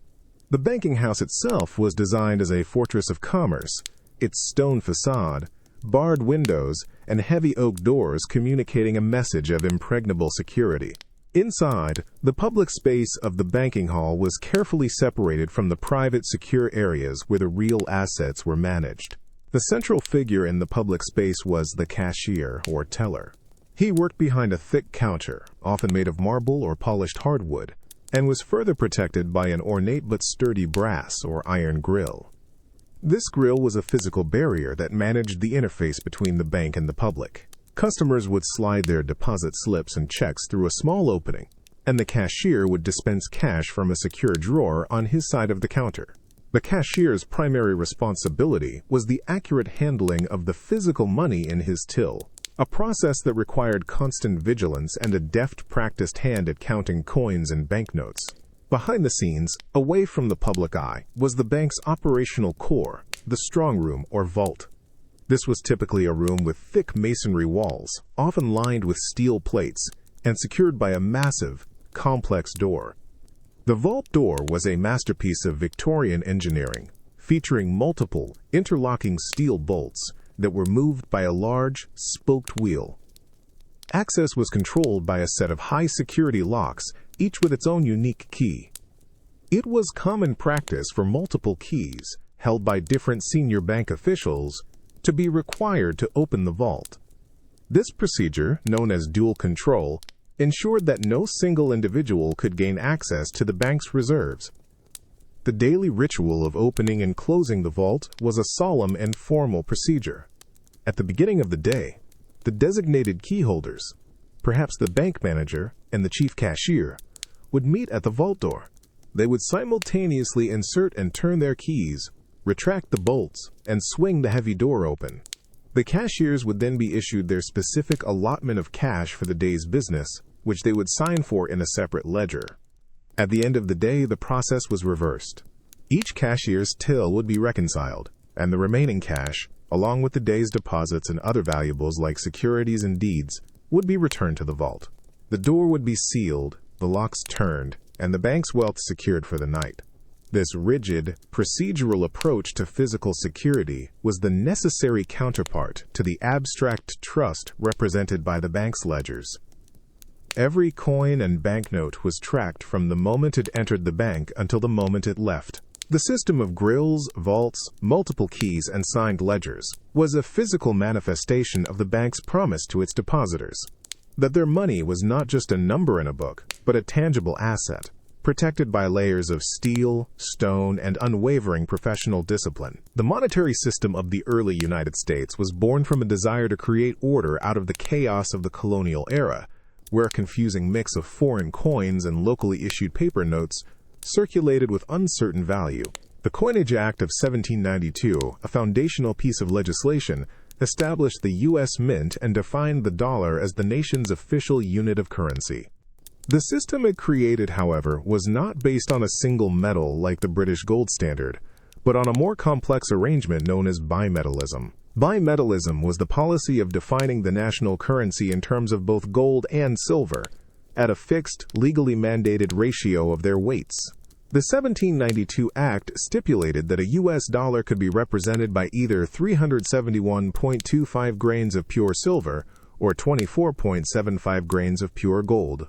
The banking house itself was designed as a fortress of commerce, its stone facade, barred windows, and heavy oak doors communicating a message of impregnable security. Inside, the public space of the banking hall was carefully separated from the private, secure areas where the real assets were managed. The central figure in the public space was the cashier, or teller. He worked behind a thick counter, often made of marble or polished hardwood, and was further protected by an ornate but sturdy brass or iron grill. This grill was a physical barrier that managed the interface between the bank and the public. Customers would slide their deposit slips and checks through a small opening, and the cashier would dispense cash from a secure drawer on his side of the counter. The cashier's primary responsibility was the accurate handling of the physical money in his till, a process that required constant vigilance and a deft, practiced hand at counting coins and banknotes. Behind the scenes, away from the public eye, was the bank's operational core, the strong room or vault. This was typically a room with thick masonry walls, often lined with steel plates, and secured by a massive, complex door. The vault door was a masterpiece of Victorian engineering, featuring multiple, interlocking steel bolts, that were moved by a large, spoked wheel. Access was controlled by a set of high-security locks, each with its own unique key. It was common practice for multiple keys, held by different senior bank officials, to be required to open the vault. This procedure, known as dual control, ensured that no single individual could gain access to the bank's reserves. The daily ritual of opening and closing the vault was a solemn and formal procedure. At the beginning of the day, the designated key holders, perhaps the bank manager and the chief cashier, would meet at the vault door. They would simultaneously insert and turn their keys, retract the bolts, and swing the heavy door open. The cashiers would then be issued their specific allotment of cash for the day's business, which they would sign for in a separate ledger. At the end of the day, the process was reversed. Each cashier's till would be reconciled, and the remaining cash, along with the day's deposits and other valuables like securities and deeds, would be returned to the vault. The door would be sealed, the locks turned, and the bank's wealth secured for the night. This rigid, procedural approach to physical security was the necessary counterpart to the abstract trust represented by the bank's ledgers. Every coin and banknote was tracked from the moment it entered the bank until the moment it left. The system of grills, vaults, multiple keys, and signed ledgers was a physical manifestation of the bank's promise to its depositors that their money was not just a number in a book, but a tangible asset, protected by layers of steel, stone, and unwavering professional discipline. The monetary system of the early United States was born from a desire to create order out of the chaos of the colonial era, where a confusing mix of foreign coins and locally issued paper notes circulated with uncertain value. The Coinage Act of 1792, a foundational piece of legislation, established the U.S. Mint and defined the dollar as the nation's official unit of currency. The system it created, however, was not based on a single metal like the British gold standard, but on a more complex arrangement known as bimetallism. Bimetallism was the policy of defining the national currency in terms of both gold and silver, at a fixed, legally mandated ratio of their weights. The 1792 Act stipulated that a U.S. dollar could be represented by either 371.25 grains of pure silver or 24.75 grains of pure gold.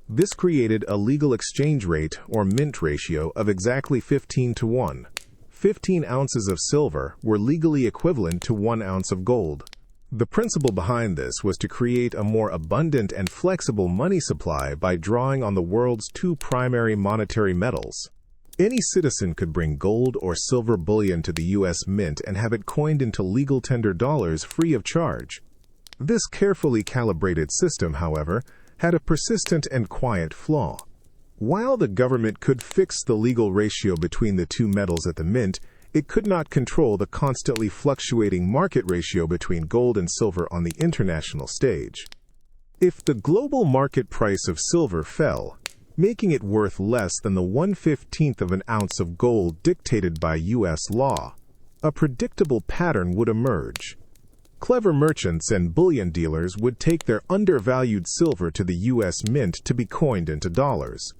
This created a legal exchange rate or mint ratio of exactly 15 to 1. 15 ounces of silver were legally equivalent to 1 ounce of gold. The principle behind this was to create a more abundant and flexible money supply by drawing on the world's two primary monetary metals. Any citizen could bring gold or silver bullion to the U.S. Mint and have it coined into legal tender dollars free of charge. This carefully calibrated system, however, had a persistent and quiet flaw. While the government could fix the legal ratio between the two metals at the mint, it could not control the constantly fluctuating market ratio between gold and silver on the international stage. If the global market price of silver fell, making it worth less than the 1/15th of an ounce of gold dictated by U.S. law, a predictable pattern would emerge. Clever merchants and bullion dealers would take their undervalued silver to the U.S. Mint to be coined into dollars.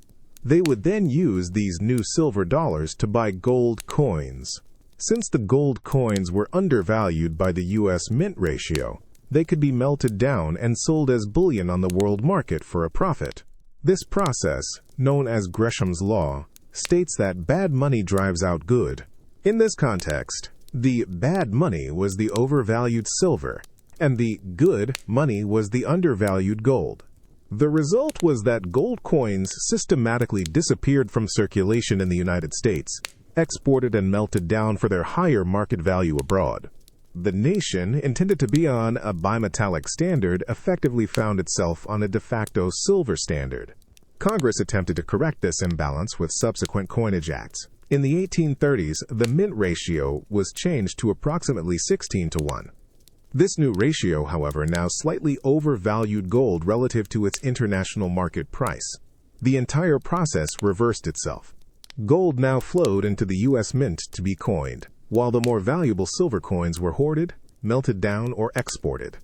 They would then use these new silver dollars to buy gold coins. Since the gold coins were undervalued by the U.S. Mint ratio, they could be melted down and sold as bullion on the world market for a profit. This process, known as Gresham's Law, states that bad money drives out good. In this context, the bad money was the overvalued silver, and the good money was the undervalued gold. The result was that gold coins systematically disappeared from circulation in the United States, exported and melted down for their higher market value abroad. The nation, intended to be on a bimetallic standard, effectively found itself on a de facto silver standard. Congress attempted to correct this imbalance with subsequent coinage acts. In the 1830s, the mint ratio was changed to approximately 16 to 1. This new ratio, however, now slightly overvalued gold relative to its international market price. The entire process reversed itself. Gold now flowed into the U.S. Mint to be coined, while the more valuable silver coins were hoarded, melted down, or exported.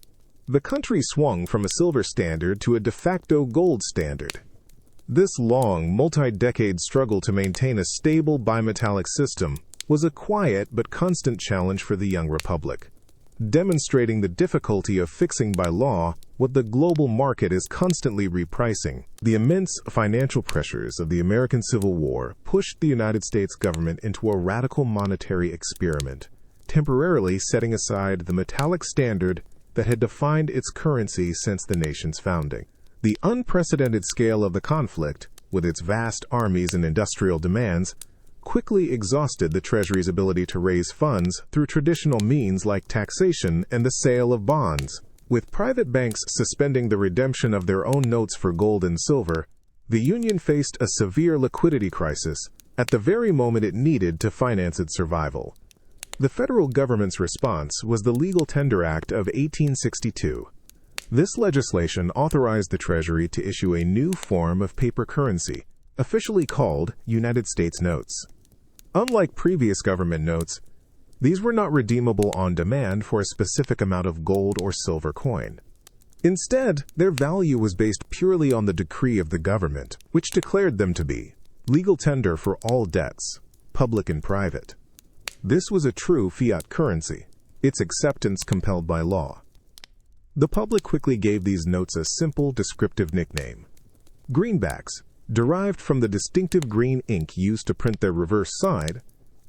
The country swung from a silver standard to a de facto gold standard. This long, multi-decade struggle to maintain a stable bimetallic system was a quiet but constant challenge for the young republic. demonstrating the difficulty of fixing by law what the global market is constantly repricing. The immense financial pressures of the American Civil War pushed the United States government into a radical monetary experiment, temporarily setting aside the metallic standard that had defined its currency since the nation's founding. The unprecedented scale of the conflict, with its vast armies and industrial demands, quickly exhausted the Treasury's ability to raise funds through traditional means like taxation and the sale of bonds. With private banks suspending the redemption of their own notes for gold and silver, the Union faced a severe liquidity crisis at the very moment it needed to finance its survival. The federal government's response was the Legal Tender Act of 1862. This legislation authorized the Treasury to issue a new form of paper currency, officially called United States notes. Unlike previous government notes, these were not redeemable on demand for a specific amount of gold or silver coin. Instead, their value was based purely on the decree of the government, which declared them to be legal tender for all debts, public and private. This was a true fiat currency, its acceptance compelled by law. The public quickly gave these notes a simple, descriptive nickname: greenbacks, derived from the distinctive green ink used to print their reverse side,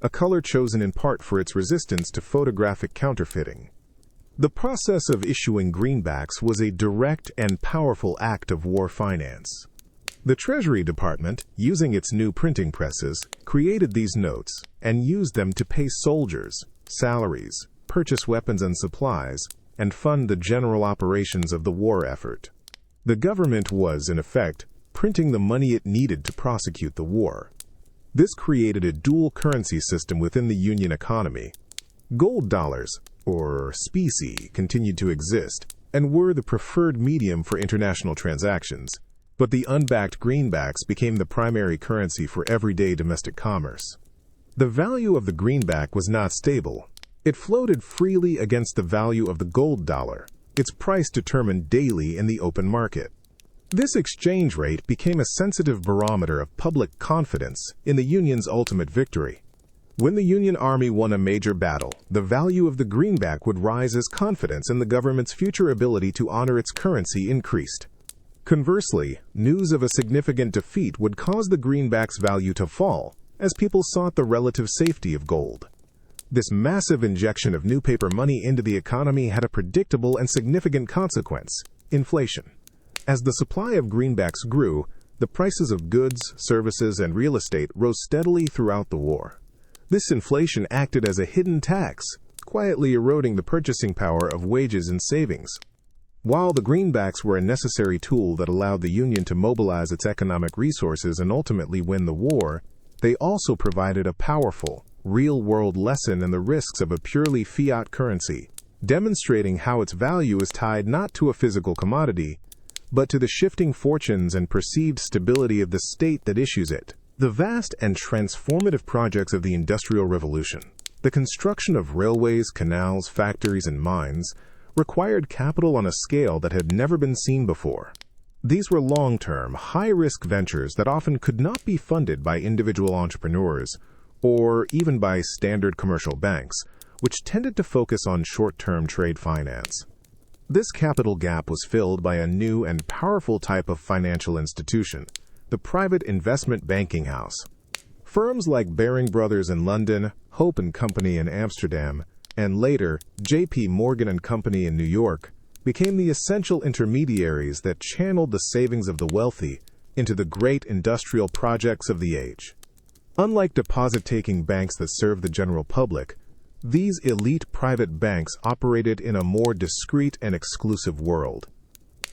a color chosen in part for its resistance to photographic counterfeiting. The process of issuing greenbacks was a direct and powerful act of war finance. The Treasury Department, using its new printing presses, created these notes and used them to pay soldiers, salaries, purchase weapons and supplies, and fund the general operations of the war effort. The government was, in effect, printing the money it needed to prosecute the war. This created a dual currency system within the Union economy. Gold dollars, or specie, continued to exist and were the preferred medium for international transactions, but the unbacked greenbacks became the primary currency for everyday domestic commerce. The value of the greenback was not stable. It floated freely against the value of the gold dollar, its price determined daily in the open market. This exchange rate became a sensitive barometer of public confidence in the Union's ultimate victory. When the Union Army won a major battle, the value of the greenback would rise as confidence in the government's future ability to honor its currency increased. Conversely, news of a significant defeat would cause the greenback's value to fall, as people sought the relative safety of gold. This massive injection of new paper money into the economy had a predictable and significant consequence: inflation. As the supply of greenbacks grew, the prices of goods, services, and real estate rose steadily throughout the war. This inflation acted as a hidden tax, quietly eroding the purchasing power of wages and savings. While the greenbacks were a necessary tool that allowed the Union to mobilize its economic resources and ultimately win the war, they also provided a powerful, real-world lesson in the risks of a purely fiat currency, demonstrating how its value is tied not to a physical commodity, but to the shifting fortunes and perceived stability of the state that issues it. The vast and transformative projects of the Industrial Revolution, the construction of railways, canals, factories, and mines, required capital on a scale that had never been seen before. These were long-term, high-risk ventures that often could not be funded by individual entrepreneurs or even by standard commercial banks, which tended to focus on short-term trade finance. This capital gap was filled by a new and powerful type of financial institution, the private investment banking house. Firms like Baring Brothers in London, Hope & Company in Amsterdam, and later J.P. Morgan & Company in New York became the essential intermediaries that channeled the savings of the wealthy into the great industrial projects of the age. Unlike deposit-taking banks that serve the general public, these elite private banks operated in a more discreet and exclusive world.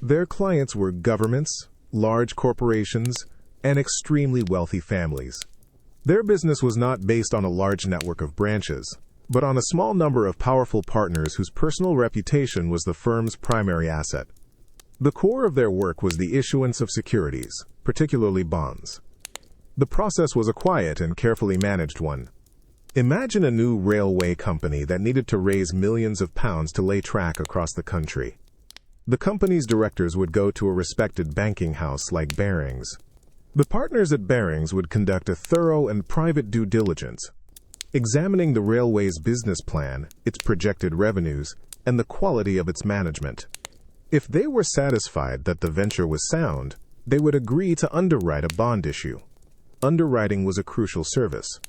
Their clients were governments, large corporations, and extremely wealthy families. Their business was not based on a large network of branches, but on a small number of powerful partners whose personal reputation was the firm's primary asset. The core of their work was the issuance of securities, particularly bonds. The process was a quiet and carefully managed one. Imagine a new railway company that needed to raise millions of pounds to lay track across the country. The company's directors would go to a respected banking house like Barings. The partners at Barings would conduct a thorough and private due diligence, examining the railway's business plan, its projected revenues, and the quality of its management. If they were satisfied that the venture was sound, they would agree to underwrite a bond issue. Underwriting was a crucial service.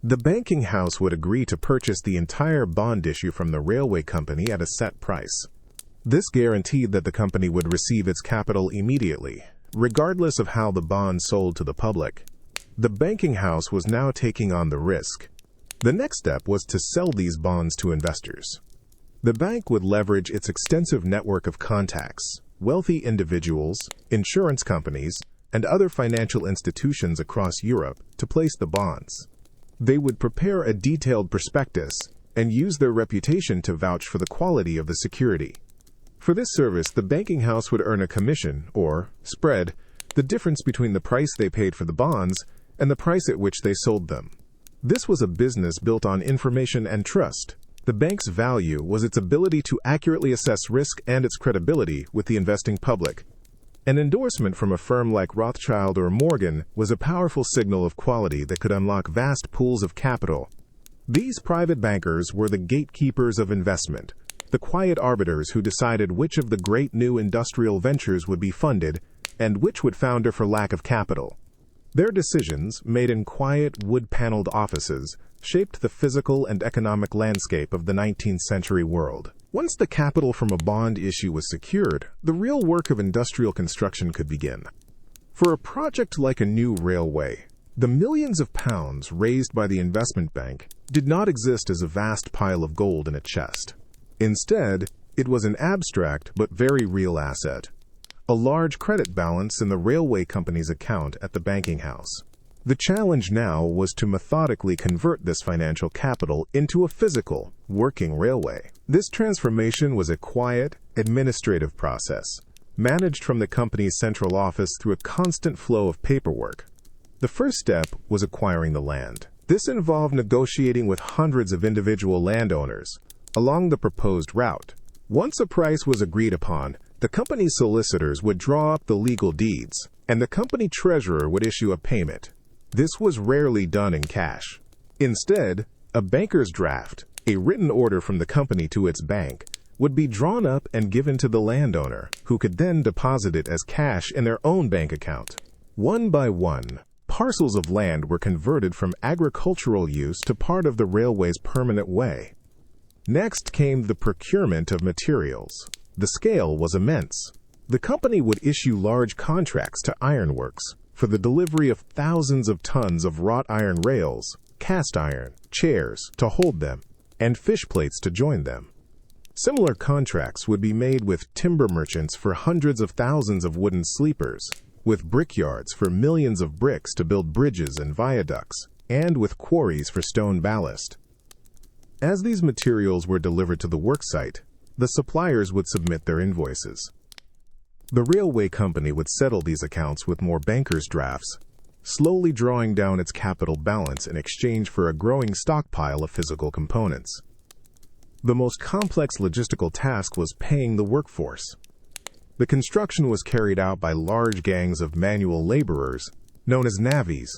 The banking house would agree to purchase the entire bond issue from the railway company at a set price. This guaranteed that the company would receive its capital immediately, regardless of how the bond sold to the public. The banking house was now taking on the risk. The next step was to sell these bonds to investors. The bank would leverage its extensive network of contacts, wealthy individuals, insurance companies, and other financial institutions across Europe to place the bonds. They would prepare a detailed prospectus and use their reputation to vouch for the quality of the security. For this service, the banking house would earn a commission, or spread, the difference between the price they paid for the bonds and the price at which they sold them. This was a business built on information and trust. The bank's value was its ability to accurately assess risk and its credibility with the investing public. An endorsement from a firm like Rothschild or Morgan was a powerful signal of quality that could unlock vast pools of capital. These private bankers were the gatekeepers of investment, the quiet arbiters who decided which of the great new industrial ventures would be funded and which would founder for lack of capital. Their decisions, made in quiet, wood-paneled offices, shaped the physical and economic landscape of the 19th century world. Once the capital from a bond issue was secured, the real work of industrial construction could begin. For a project like a new railway, the millions of pounds raised by the investment bank did not exist as a vast pile of gold in a chest. Instead, it was an abstract but very real asset, a large credit balance in the railway company's account at the banking house. The challenge now was to methodically convert this financial capital into a physical, working railway. This transformation was a quiet, administrative process, managed from the company's central office through a constant flow of paperwork. The first step was acquiring the land. This involved negotiating with hundreds of individual landowners along the proposed route. Once a price was agreed upon, the company's solicitors would draw up the legal deeds, and the company treasurer would issue a payment. This was rarely done in cash. Instead, a banker's draft, a written order from the company to its bank, would be drawn up and given to the landowner, who could then deposit it as cash in their own bank account. One by one, parcels of land were converted from agricultural use to part of the railway's permanent way. Next came the procurement of materials. The scale was immense. The company would issue large contracts to ironworks for the delivery of thousands of tons of wrought iron rails, cast iron, chairs to hold them, and fish plates to join them. Similar contracts would be made with timber merchants for hundreds of thousands of wooden sleepers, with brickyards for millions of bricks to build bridges and viaducts, and with quarries for stone ballast. As these materials were delivered to the worksite, the suppliers would submit their invoices. The railway company would settle these accounts with more bankers' drafts, slowly drawing down its capital balance in exchange for a growing stockpile of physical components. The most complex logistical task was paying the workforce. The construction was carried out by large gangs of manual laborers, known as navvies.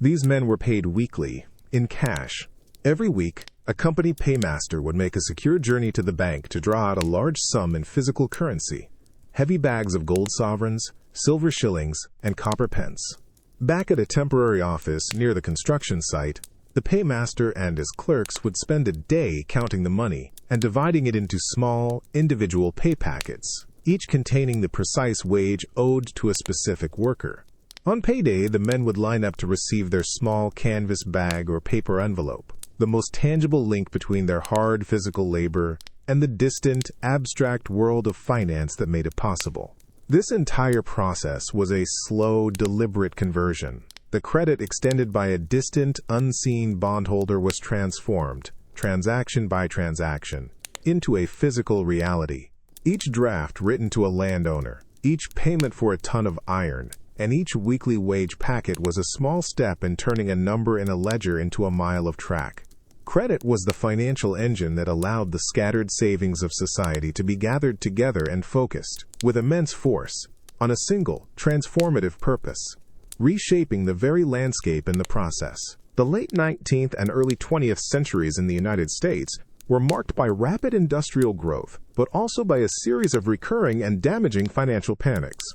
These men were paid weekly, in cash. Every week, a company paymaster would make a secure journey to the bank to draw out a large sum in physical currency, heavy bags of gold sovereigns, silver shillings, and copper pence. Back at a temporary office near the construction site, the paymaster and his clerks would spend a day counting the money and dividing it into small, individual pay packets, each containing the precise wage owed to a specific worker. On payday, the men would line up to receive their small canvas bag or paper envelope, the most tangible link between their hard physical labor and the distant, abstract world of finance that made it possible. This entire process was a slow, deliberate conversion. The credit extended by a distant, unseen bondholder was transformed, transaction by transaction, into a physical reality. Each draft written to a landowner, each payment for a ton of iron, and each weekly wage packet was a small step in turning a number in a ledger into a mile of track. Credit was the financial engine that allowed the scattered savings of society to be gathered together and focused, with immense force, on a single, transformative purpose, reshaping the very landscape in the process. The late 19th and early 20th centuries in the United States were marked by rapid industrial growth, but also by a series of recurring and damaging financial panics.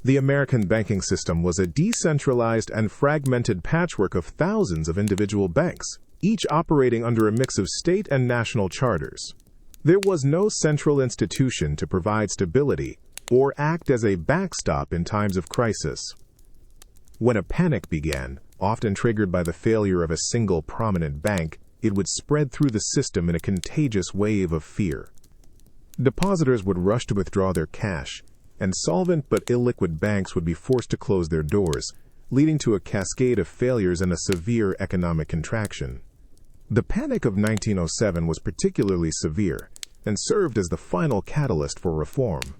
The American banking system was a decentralized and fragmented patchwork of thousands of individual banks, each operating under a mix of state and national charters. There was no central institution to provide stability or act as a backstop in times of crisis. When a panic began, often triggered by the failure of a single prominent bank, it would spread through the system in a contagious wave of fear. Depositors would rush to withdraw their cash, and solvent but illiquid banks would be forced to close their doors, leading to a cascade of failures and a severe economic contraction. The Panic of 1907 was particularly severe and served as the final catalyst for reform.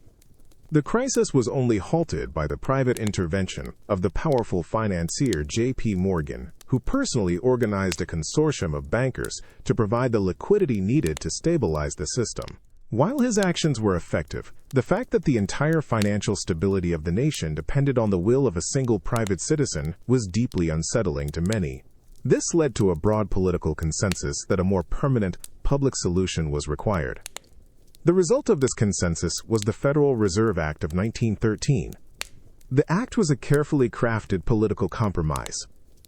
The crisis was only halted by the private intervention of the powerful financier J.P. Morgan, who personally organized a consortium of bankers to provide the liquidity needed to stabilize the system. While his actions were effective, the fact that the entire financial stability of the nation depended on the will of a single private citizen was deeply unsettling to many. This led to a broad political consensus that a more permanent public solution was required. The result of this consensus was the Federal Reserve Act of 1913. The act was a carefully crafted political compromise,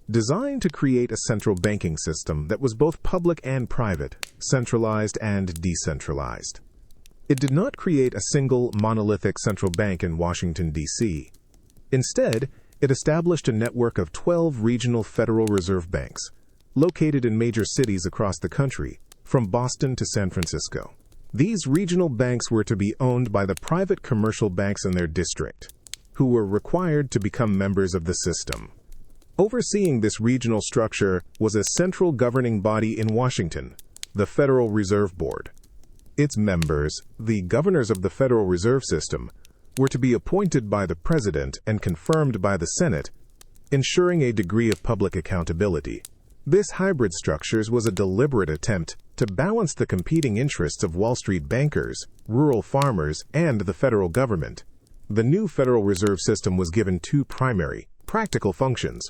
designed to create a central banking system that was both public and private, centralized and decentralized. It did not create a single monolithic central bank in Washington, D.C. Instead, it established a network of 12 regional Federal Reserve banks, located in major cities across the country, from Boston to San Francisco. These regional banks were to be owned by the private commercial banks in their district, who were required to become members of the system. Overseeing this regional structure was a central governing body in Washington, the Federal Reserve Board. Its members, the governors of the Federal Reserve System, were to be appointed by the President and confirmed by the Senate, ensuring a degree of public accountability. This hybrid structure was a deliberate attempt to balance the competing interests of Wall Street bankers, rural farmers, and the federal government. The new Federal Reserve System was given two primary, practical functions.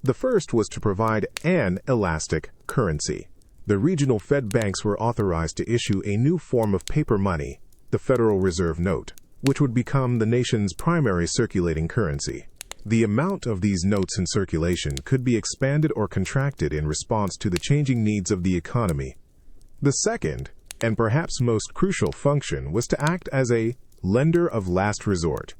The first was to provide an elastic currency. The regional Fed banks were authorized to issue a new form of paper money, the Federal Reserve Note, which would become the nation's primary circulating currency. The amount of these notes in circulation could be expanded or contracted in response to the changing needs of the economy. The second, and perhaps most crucial function, was to act as a lender of last resort.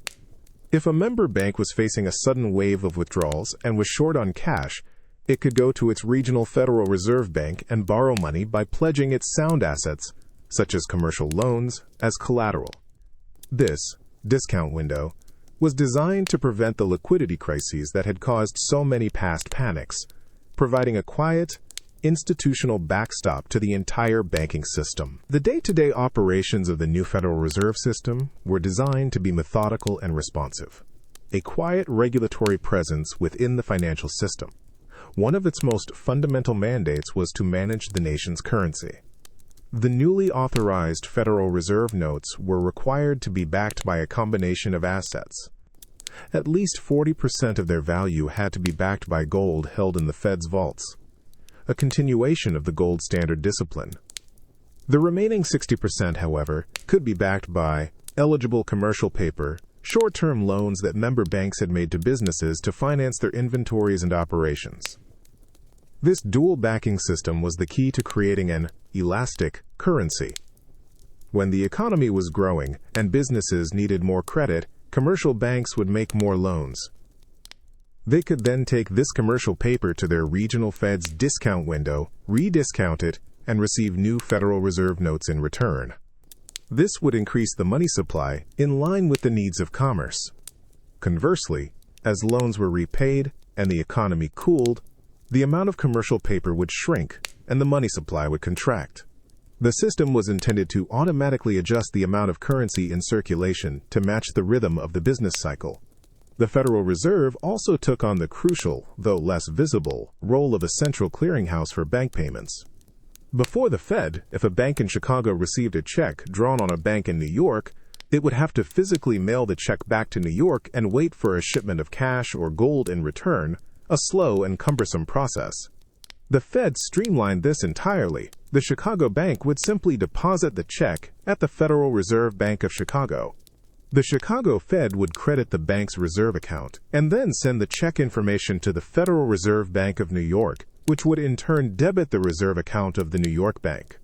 If a member bank was facing a sudden wave of withdrawals and was short on cash, it could go to its regional Federal Reserve Bank and borrow money by pledging its sound assets, such as commercial loans, as collateral. This discount window was designed to prevent the liquidity crises that had caused so many past panics, providing a quiet, institutional backstop to the entire banking system. The day-to-day operations of the new Federal Reserve System were designed to be methodical and responsive. A quiet regulatory presence within the financial system. One of its most fundamental mandates was to manage the nation's currency. The newly authorized Federal Reserve notes were required to be backed by a combination of assets. At least 40% of their value had to be backed by gold held in the Fed's vaults, a continuation of the gold standard discipline. The remaining 60%, however, could be backed by eligible commercial paper, short-term loans that member banks had made to businesses to finance their inventories and operations. This dual backing system was the key to creating an elastic currency. When the economy was growing and businesses needed more credit, commercial banks would make more loans. They could then take this commercial paper to their regional Fed's discount window, rediscount it, and receive new Federal Reserve notes in return. This would increase the money supply in line with the needs of commerce. Conversely, as loans were repaid and the economy cooled, the amount of commercial paper would shrink and the money supply would contract. The system was intended to automatically adjust the amount of currency in circulation to match the rhythm of the business cycle. The Federal Reserve also took on the crucial, though less visible, role of a central clearinghouse for bank payments. Before the Fed, if a bank in Chicago received a check drawn on a bank in New York, it would have to physically mail the check back to New York and wait for a shipment of cash or gold in return, a slow and cumbersome process. The Fed streamlined this entirely. The Chicago Bank would simply deposit the check at the Federal Reserve Bank of Chicago. The Chicago Fed would credit the bank's reserve account and then send the check information to the Federal Reserve Bank of New York, which would in turn debit the reserve account of the New York Bank.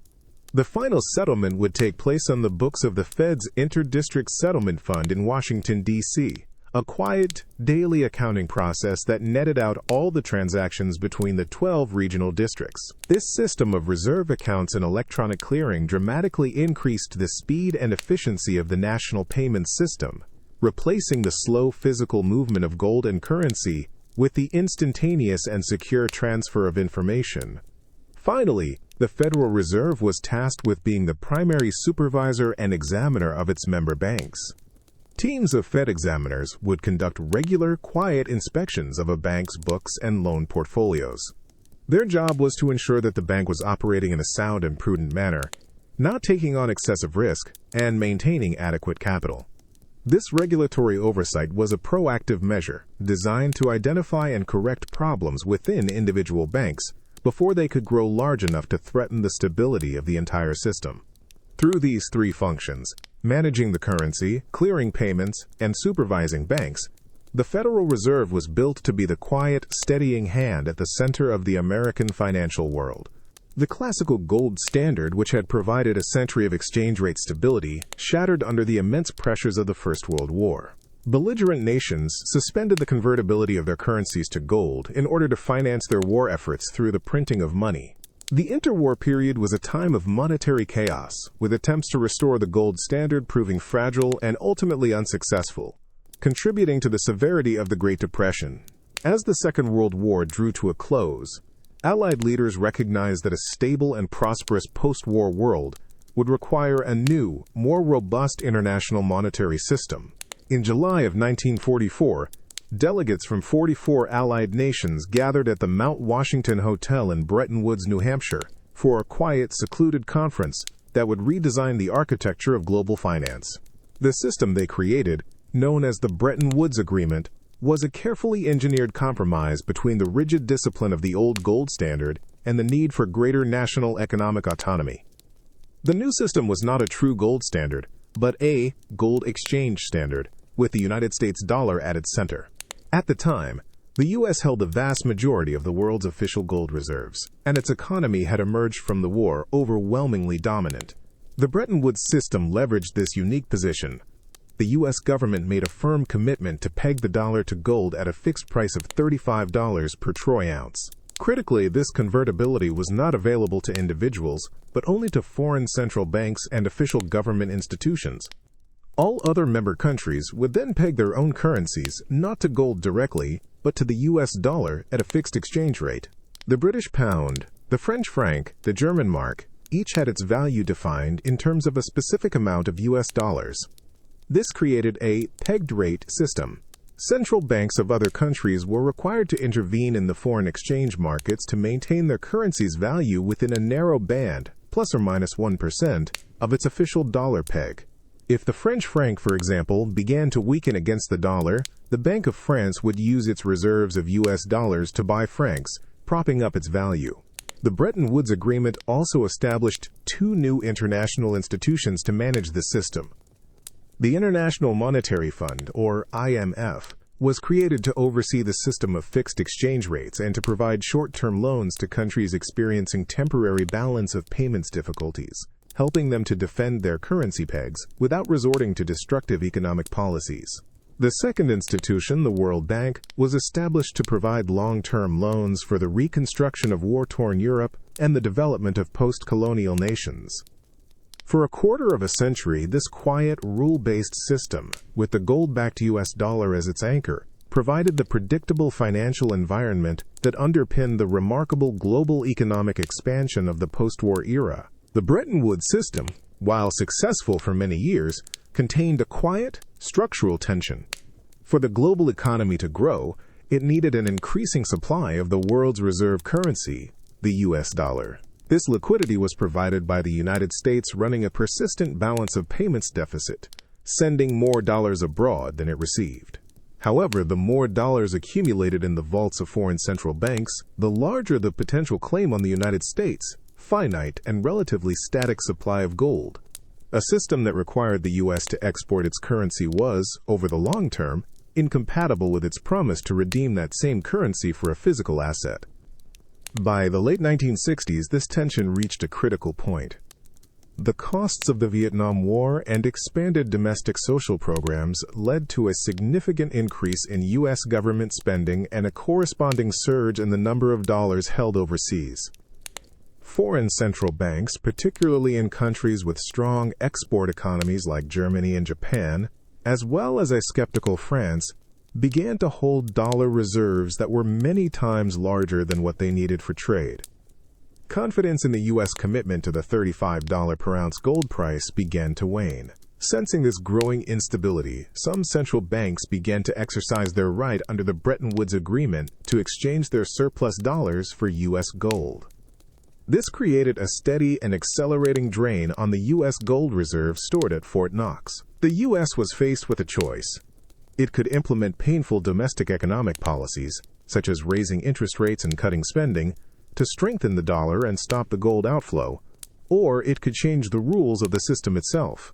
The final settlement would take place on the books of the Fed's Interdistrict Settlement Fund in Washington, D.C., a quiet, daily accounting process that netted out all the transactions between the 12 regional districts. This system of reserve accounts and electronic clearing dramatically increased the speed and efficiency of the national payment system, replacing the slow physical movement of gold and currency with the instantaneous and secure transfer of information. Finally, the Federal Reserve was tasked with being the primary supervisor and examiner of its member banks. Teams of Fed examiners would conduct regular, quiet inspections of a bank's books and loan portfolios. Their job was to ensure that the bank was operating in a sound and prudent manner, not taking on excessive risk, and maintaining adequate capital. This regulatory oversight was a proactive measure designed to identify and correct problems within individual banks before they could grow large enough to threaten the stability of the entire system. Through these three functions, managing the currency, clearing payments, and supervising banks, the Federal Reserve was built to be the quiet, steadying hand at the center of the American financial world. The classical gold standard, which had provided a century of exchange rate stability, shattered under the immense pressures of the First World War. Belligerent nations suspended the convertibility of their currencies to gold in order to finance their war efforts through the printing of money. The interwar period was a time of monetary chaos, with attempts to restore the gold standard proving fragile and ultimately unsuccessful, contributing to the severity of the Great Depression. As the Second World War drew to a close, Allied leaders recognized that a stable and prosperous post-war world would require a new, more robust international monetary system. In July of 1944, delegates from 44 Allied nations gathered at the Mount Washington Hotel in Bretton Woods, New Hampshire, for a quiet, secluded conference that would redesign the architecture of global finance. The system they created, known as the Bretton Woods Agreement, was a carefully engineered compromise between the rigid discipline of the old gold standard and the need for greater national economic autonomy. The new system was not a true gold standard, but a gold exchange standard, with the United States dollar at its center. At the time, the U.S. held the vast majority of the world's official gold reserves, and its economy had emerged from the war overwhelmingly dominant. The Bretton Woods system leveraged this unique position. The U.S. government made a firm commitment to peg the dollar to gold at a fixed price of $35 per troy ounce. Critically, this convertibility was not available to individuals, but only to foreign central banks and official government institutions. All other member countries would then peg their own currencies not to gold directly, but to the U.S. dollar at a fixed exchange rate. The British pound, the French franc, the German mark, each had its value defined in terms of a specific amount of U.S. dollars. This created a pegged rate system. Central banks of other countries were required to intervene in the foreign exchange markets to maintain their currency's value within a narrow band, plus or minus 1%, of its official dollar peg. If the French franc, for example, began to weaken against the dollar, the Bank of France would use its reserves of U.S. dollars to buy francs, propping up its value. The Bretton Woods Agreement also established two new international institutions to manage the system. The International Monetary Fund, or IMF, was created to oversee the system of fixed exchange rates and to provide short-term loans to countries experiencing temporary balance of payments difficulties, helping them to defend their currency pegs without resorting to destructive economic policies. The second institution, the World Bank, was established to provide long-term loans for the reconstruction of war-torn Europe and the development of post-colonial nations. For a quarter of a century, this quiet, rule-based system, with the gold-backed U.S. dollar as its anchor, provided the predictable financial environment that underpinned the remarkable global economic expansion of the post-war era. The Bretton Woods system, while successful for many years, contained a quiet, structural tension. For the global economy to grow, it needed an increasing supply of the world's reserve currency, the U.S. dollar. This liquidity was provided by the United States running a persistent balance of payments deficit, sending more dollars abroad than it received. However, the more dollars accumulated in the vaults of foreign central banks, the larger the potential claim on the United States' finite and relatively static supply of gold. A system that required the U.S. to export its currency was, over the long term, incompatible with its promise to redeem that same currency for a physical asset. By the late 1960s, this tension reached a critical point. The costs of the Vietnam War and expanded domestic social programs led to a significant increase in U.S. government spending and a corresponding surge in the number of dollars held overseas. Foreign central banks, particularly in countries with strong export economies like Germany and Japan, as well as a skeptical France, began to hold dollar reserves that were many times larger than what they needed for trade. Confidence in the U.S. commitment to the $35 per ounce gold price began to wane. Sensing this growing instability, some central banks began to exercise their right under the Bretton Woods Agreement to exchange their surplus dollars for U.S. gold. This created a steady and accelerating drain on the U.S. gold reserve stored at Fort Knox. The U.S. was faced with a choice. It could implement painful domestic economic policies, such as raising interest rates and cutting spending, to strengthen the dollar and stop the gold outflow, or it could change the rules of the system itself.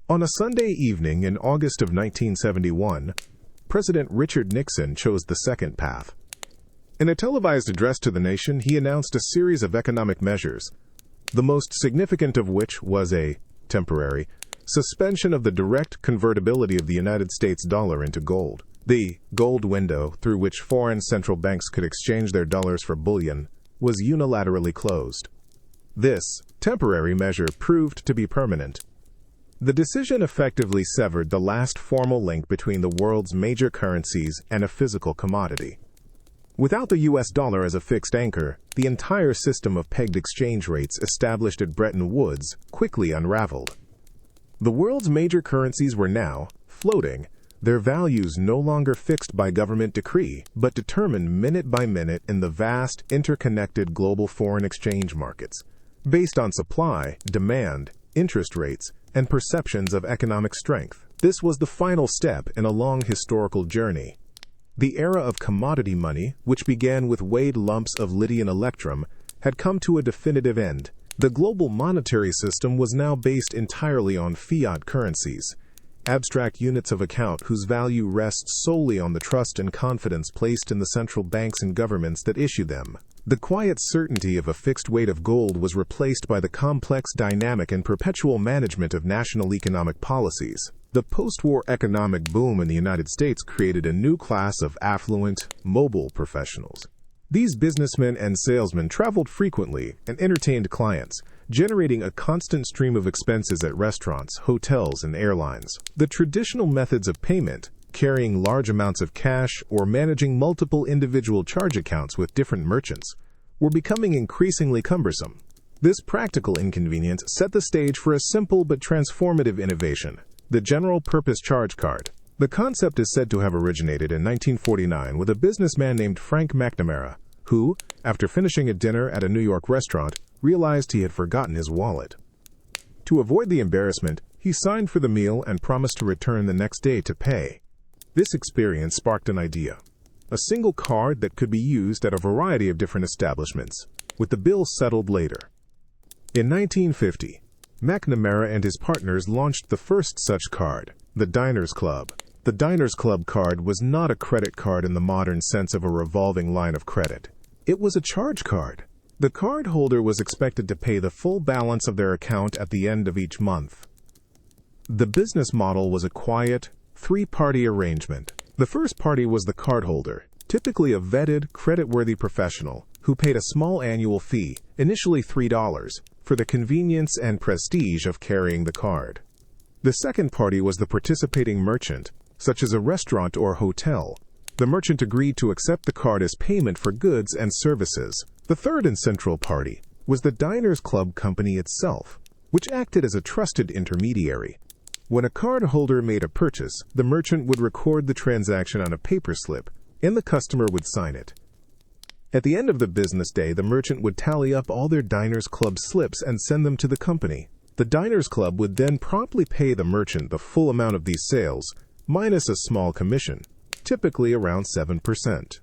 On a Sunday evening in August of 1971, President Richard Nixon chose the second path. In a televised address to the nation, he announced a series of economic measures, the most significant of which was a temporary suspension of the direct convertibility of the United States dollar into gold. The gold window through which foreign central banks could exchange their dollars for bullion was unilaterally closed. This temporary measure proved to be permanent. The decision effectively severed the last formal link between the world's major currencies and a physical commodity. Without the U.S. dollar as a fixed anchor, the entire system of pegged exchange rates established at Bretton Woods quickly unraveled. The world's major currencies were now floating, their values no longer fixed by government decree, but determined minute by minute in the vast, interconnected global foreign exchange markets, based on supply, demand, interest rates, and perceptions of economic strength. This was the final step in a long historical journey. The era of commodity money, which began with weighed lumps of Lydian electrum, had come to a definitive end. The global monetary system was now based entirely on fiat currencies, abstract units of account whose value rests solely on the trust and confidence placed in the central banks and governments that issue them. The quiet certainty of a fixed weight of gold was replaced by the complex dynamic and perpetual management of national economic policies. The post-war economic boom in the United States created a new class of affluent, mobile professionals. These businessmen and salesmen traveled frequently and entertained clients, generating a constant stream of expenses at restaurants, hotels, and airlines. The traditional methods of payment, carrying large amounts of cash or managing multiple individual charge accounts with different merchants, were becoming increasingly cumbersome. This practical inconvenience set the stage for a simple but transformative innovation: the general-purpose charge card. The concept is said to have originated in 1949 with a businessman named Frank McNamara, who, after finishing a dinner at a New York restaurant, realized he had forgotten his wallet. To avoid the embarrassment, he signed for the meal and promised to return the next day to pay. This experience sparked an idea: a single card that could be used at a variety of different establishments, with the bill settled later. In 1950, McNamara and his partners launched the first such card, the Diners Club. The Diners Club card was not a credit card in the modern sense of a revolving line of credit. It was a charge card. The card holder was expected to pay the full balance of their account at the end of each month. The business model was a quiet, three-party arrangement. The first party was the cardholder, typically a vetted, credit-worthy professional, who paid a small annual fee, initially $3, for the convenience and prestige of carrying the card. The second party was the participating merchant, such as a restaurant or hotel. The merchant agreed to accept the card as payment for goods and services. The third and central party was the Diners Club company itself, which acted as a trusted intermediary. When a cardholder made a purchase, the merchant would record the transaction on a paper slip, and the customer would sign it. At the end of the business day, the merchant would tally up all their Diners Club slips and send them to the company. The Diners Club would then promptly pay the merchant the full amount of these sales, minus a small commission. typically around 7%.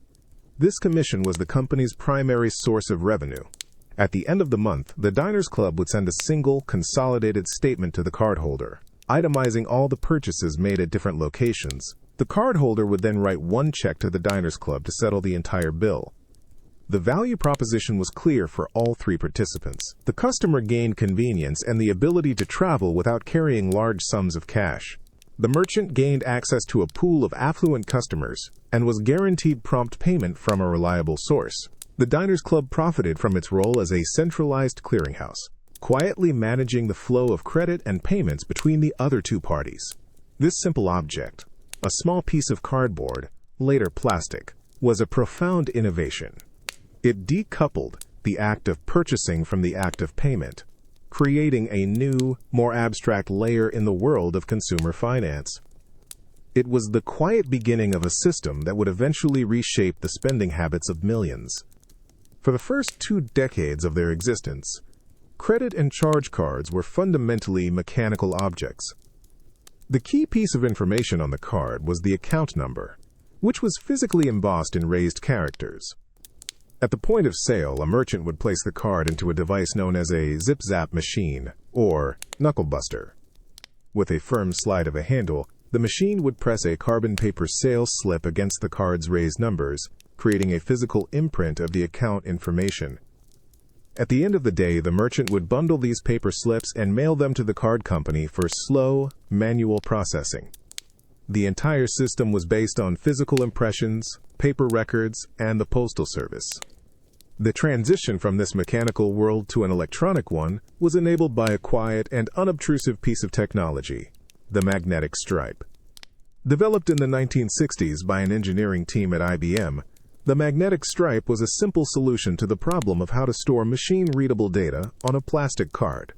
This commission was the company's primary source of revenue. At the end of the month, the Diners Club would send a single, consolidated statement to the cardholder, itemizing all the purchases made at different locations. The cardholder would then write one check to the Diners Club to settle the entire bill. The value proposition was clear for all three participants. The customer gained convenience and the ability to travel without carrying large sums of cash. The merchant gained access to a pool of affluent customers and was guaranteed prompt payment from a reliable source. The Diners Club profited from its role as a centralized clearinghouse, quietly managing the flow of credit and payments between the other two parties. This simple object, a small piece of cardboard, later plastic, was a profound innovation. It decoupled the act of purchasing from the act of payment, creating a new, more abstract layer in the world of consumer finance. It was the quiet beginning of a system that would eventually reshape the spending habits of millions. For the first 2 decades of their existence, credit and charge cards were fundamentally mechanical objects. The key piece of information on the card was the account number, which was physically embossed in raised characters. At the point of sale, a merchant would place the card into a device known as a zip-zap machine, or knuckle-buster. With a firm slide of a handle, the machine would press a carbon paper sales slip against the card's raised numbers, creating a physical imprint of the account information. At the end of the day, the merchant would bundle these paper slips and mail them to the card company for slow, manual processing. The entire system was based on physical impressions, paper records, and the postal service. The transition from this mechanical world to an electronic one was enabled by a quiet and unobtrusive piece of technology, the magnetic stripe. Developed in the 1960s by an engineering team at IBM, the magnetic stripe was a simple solution to the problem of how to store machine-readable data on a plastic card.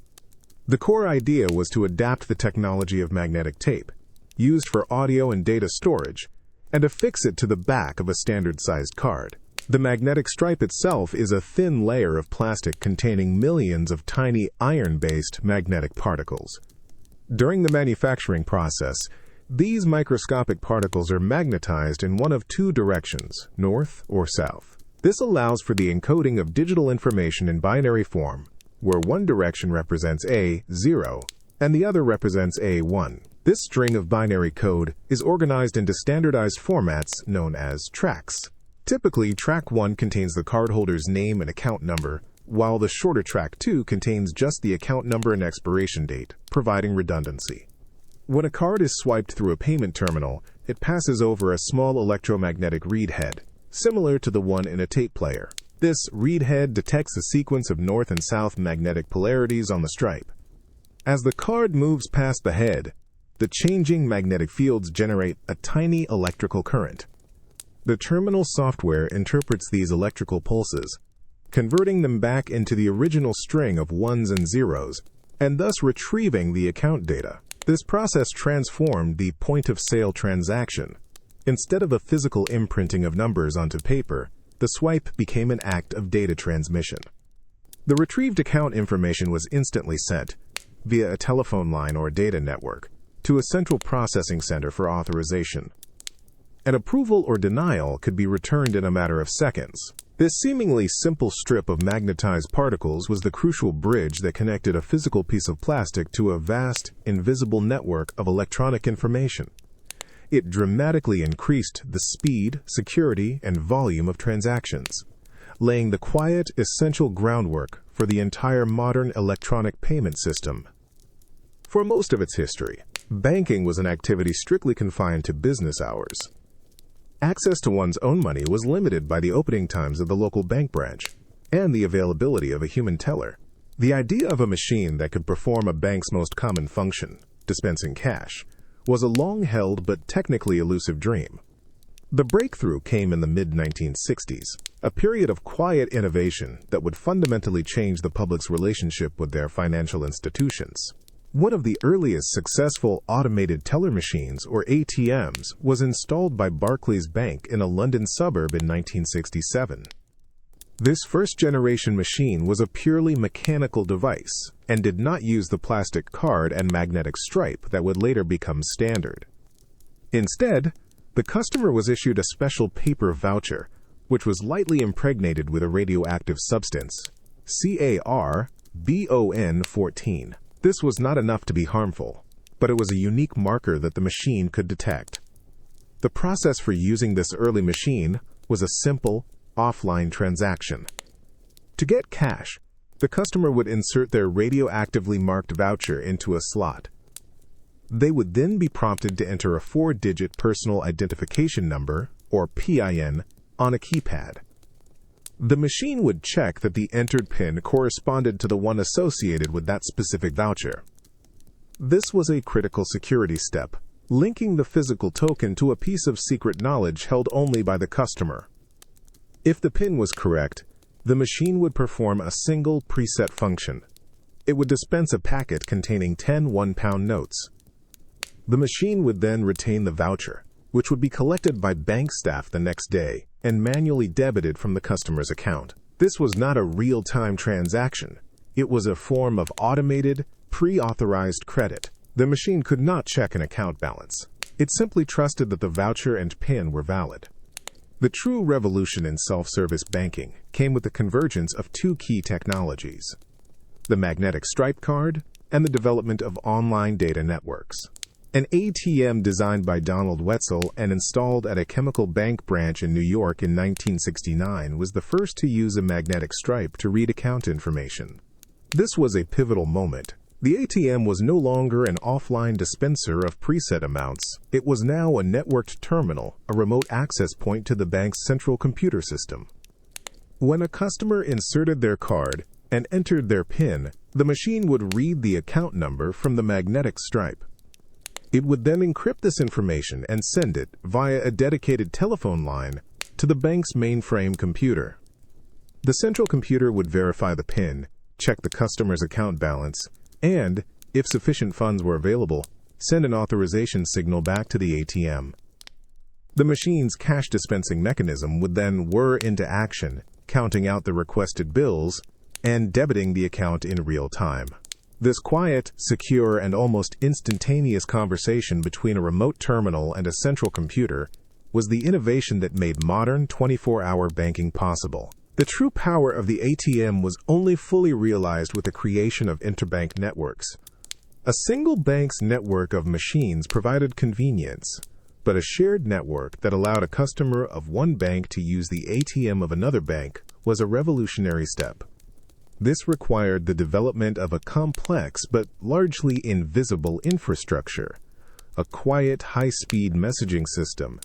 The core idea was to adapt the technology of magnetic tape, used for audio and data storage, and affix it to the back of a standard-sized card. The magnetic stripe itself is a thin layer of plastic containing millions of tiny iron-based magnetic particles. During the manufacturing process, these microscopic particles are magnetized in one of 2 directions, north or south. This allows for the encoding of digital information in binary form, where one direction represents A, 0, and the other represents A, 1. This string of binary code is organized into standardized formats known as tracks. Typically, track 1 contains the cardholder's name and account number, while the shorter track 2 contains just the account number and expiration date, providing redundancy. When a card is swiped through a payment terminal, it passes over a small electromagnetic read head, similar to the one in a tape player. This read head detects a sequence of north and south magnetic polarities on the stripe. As the card moves past the head, the changing magnetic fields generate a tiny electrical current. The terminal software interprets these electrical pulses, converting them back into the original string of ones and zeros, and thus retrieving the account data. This process transformed the point-of-sale transaction. Instead of a physical imprinting of numbers onto paper, the swipe became an act of data transmission. The retrieved account information was instantly sent, via a telephone line or data network, to a central processing center for authorization. An approval or denial could be returned in a matter of seconds. This seemingly simple strip of magnetized particles was the crucial bridge that connected a physical piece of plastic to a vast, invisible network of electronic information. It dramatically increased the speed, security, and volume of transactions, laying the quiet, essential groundwork for the entire modern electronic payment system. For most of its history, banking was an activity strictly confined to business hours. Access to one's own money was limited by the opening times of the local bank branch and the availability of a human teller. The idea of a machine that could perform a bank's most common function, dispensing cash, was a long-held but technically elusive dream. The breakthrough came in the mid-1960s, a period of quiet innovation that would fundamentally change the public's relationship with their financial institutions. One of the earliest successful automated teller machines, or ATMs, was installed by Barclays Bank in a London suburb in 1967. This first-generation machine was a purely mechanical device and did not use the plastic card and magnetic stripe that would later become standard. Instead, The customer was issued a special paper voucher, which was lightly impregnated with a radioactive substance, carbon-14. This was not enough to be harmful, but it was a unique marker that the machine could detect. The process for using this early machine was a simple, offline transaction. To get cash, the customer would insert their radioactively marked voucher into a slot. They would then be prompted to enter a 4-digit personal identification number, or PIN, on a keypad. The machine would check that the entered PIN corresponded to the one associated with that specific voucher. This was a critical security step, linking the physical token to a piece of secret knowledge held only by the customer. If the PIN was correct, the machine would perform a single preset function. It would dispense a packet containing 10 one-pound notes. The machine would then retain the voucher, which would be collected by bank staff the next day and manually debited from the customer's account. This was not a real-time transaction. It was a form of automated, pre-authorized credit. The machine could not check an account balance. It simply trusted that the voucher and PIN were valid. The true revolution in self-service banking came with the convergence of two key technologies: the magnetic stripe card and the development of online data networks. An ATM designed by Donald Wetzel and installed at a chemical bank branch in New York in 1969 was the first to use a magnetic stripe to read account information. This was a pivotal moment. The ATM was no longer an offline dispenser of preset amounts. It was now a networked terminal, a remote access point to the bank's central computer system. When a customer inserted their card and entered their PIN, the machine would read the account number from the magnetic stripe. It would then encrypt this information and send it via a dedicated telephone line to the bank's mainframe computer. The central computer would verify the PIN, check the customer's account balance, and, if sufficient funds were available, send an authorization signal back to the ATM. The machine's cash dispensing mechanism would then whir into action, counting out the requested bills and debiting the account in real time. This quiet, secure, and almost instantaneous conversation between a remote terminal and a central computer was the innovation that made modern 24-hour banking possible. The true power of the ATM was only fully realized with the creation of interbank networks. A single bank's network of machines provided convenience, but a shared network that allowed a customer of one bank to use the ATM of another bank was a revolutionary step. This required the development of a complex but largely invisible infrastructure, a quiet, high-speed messaging system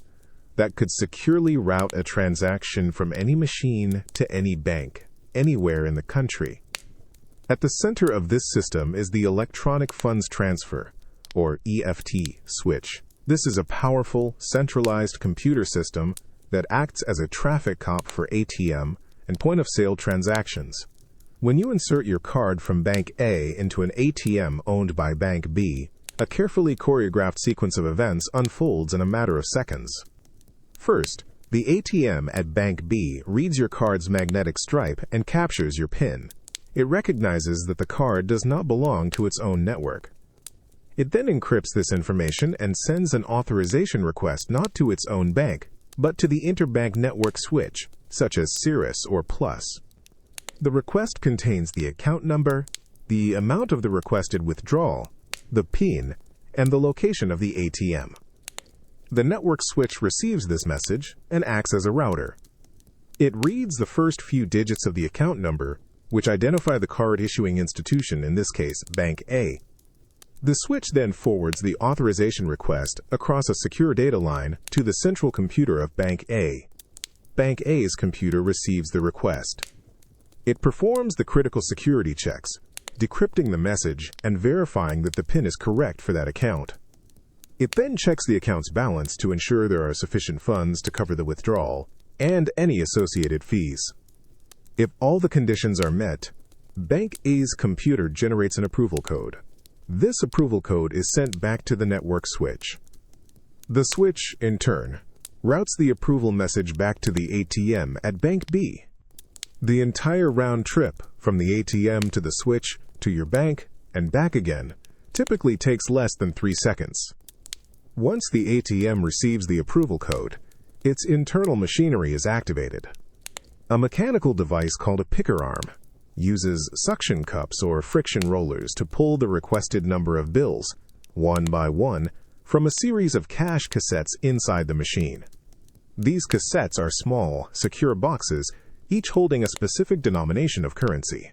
that could securely route a transaction from any machine to any bank, anywhere in the country. At the center of this system is the electronic funds transfer, or EFT, switch. This is a powerful, centralized computer system that acts as a traffic cop for ATM and point-of-sale transactions. When you insert your card from Bank A into an ATM owned by Bank B, a carefully choreographed sequence of events unfolds in a matter of seconds. First, the ATM at Bank B reads your card's magnetic stripe and captures your PIN. It recognizes that the card does not belong to its own network. It then encrypts this information and sends an authorization request not to its own bank, but to the interbank network switch, such as Cirrus or Plus. The request contains the account number, the amount of the requested withdrawal, the PIN, and the location of the ATM. The network switch receives this message and acts as a router. It reads the first few digits of the account number, which identify the card issuing institution, in this case, Bank A. The switch then forwards the authorization request across a secure data line to the central computer of Bank A. Bank A's computer receives the request. It performs the critical security checks, decrypting the message and verifying that the PIN is correct for that account. It then checks the account's balance to ensure there are sufficient funds to cover the withdrawal and any associated fees. If all the conditions are met, Bank A's computer generates an approval code. This approval code is sent back to the network switch. The switch, in turn, routes the approval message back to the ATM at Bank B. The entire round trip from the ATM to the switch to your bank and back again typically takes less than 3 seconds. Once the ATM receives the approval code, its internal machinery is activated. A mechanical device called a picker arm uses suction cups or friction rollers to pull the requested number of bills, one by one, from a series of cash cassettes inside the machine. These cassettes are small, secure boxes, each holding a specific denomination of currency.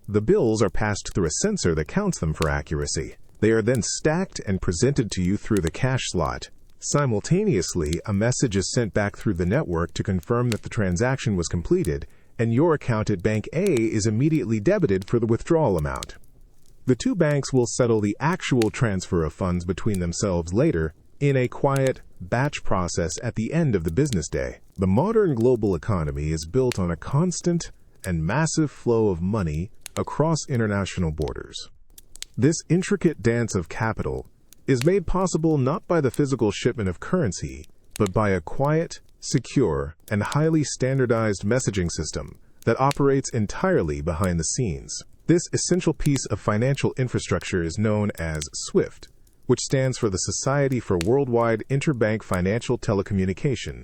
The bills are passed through a sensor that counts them for accuracy. They are then stacked and presented to you through the cash slot. Simultaneously, a message is sent back through the network to confirm that the transaction was completed, and your account at Bank A is immediately debited for the withdrawal amount. The two banks will settle the actual transfer of funds between themselves later in a quiet, batch process at the end of the business day. The modern global economy is built on a constant and massive flow of money across international borders. This intricate dance of capital is made possible not by the physical shipment of currency, but by a quiet, secure, and highly standardized messaging system that operates entirely behind the scenes. This essential piece of financial infrastructure is known as SWIFT, which stands for the Society for Worldwide Interbank Financial Telecommunication.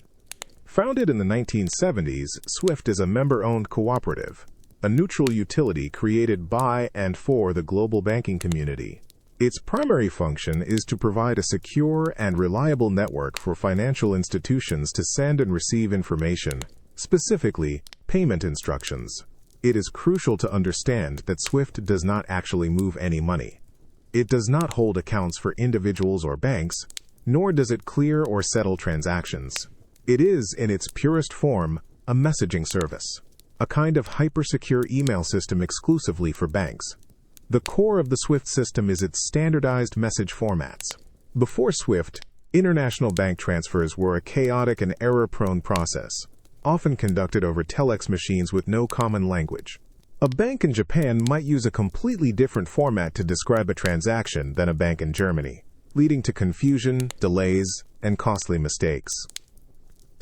Founded in the 1970s, SWIFT is a member-owned cooperative, a neutral utility created by and for the global banking community. Its primary function is to provide a secure and reliable network for financial institutions to send and receive information, specifically payment instructions. It is crucial to understand that SWIFT does not actually move any money. It does not hold accounts for individuals or banks, nor does it clear or settle transactions. It is, in its purest form, a messaging service, a kind of hyper-secure email system exclusively for banks. The core of the SWIFT system is its standardized message formats. Before SWIFT, international bank transfers were a chaotic and error-prone process, often conducted over telex machines with no common language. A bank in Japan might use a completely different format to describe a transaction than a bank in Germany, leading to confusion, delays, and costly mistakes.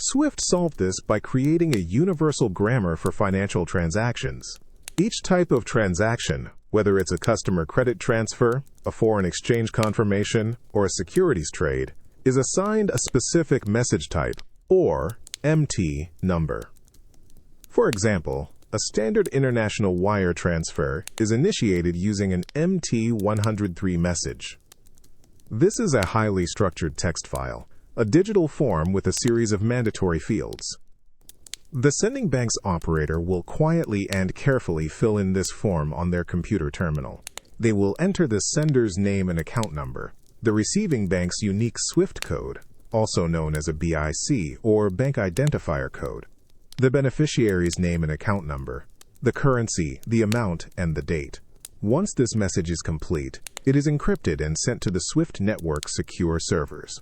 SWIFT solved this by creating a universal grammar for financial transactions. Each type of transaction, whether it's a customer credit transfer, a foreign exchange confirmation, or a securities trade, is assigned a specific message type, or MT number. For example, a standard international wire transfer is initiated using an MT-103 message. This is a highly structured text file, a digital form with a series of mandatory fields. The sending bank's operator will quietly and carefully fill in this form on their computer terminal. They will enter the sender's name and account number, the receiving bank's unique SWIFT code, also known as a BIC or bank identifier code, the beneficiary's name and account number, the currency, the amount, and the date. Once this message is complete, it is encrypted and sent to the SWIFT network's secure servers.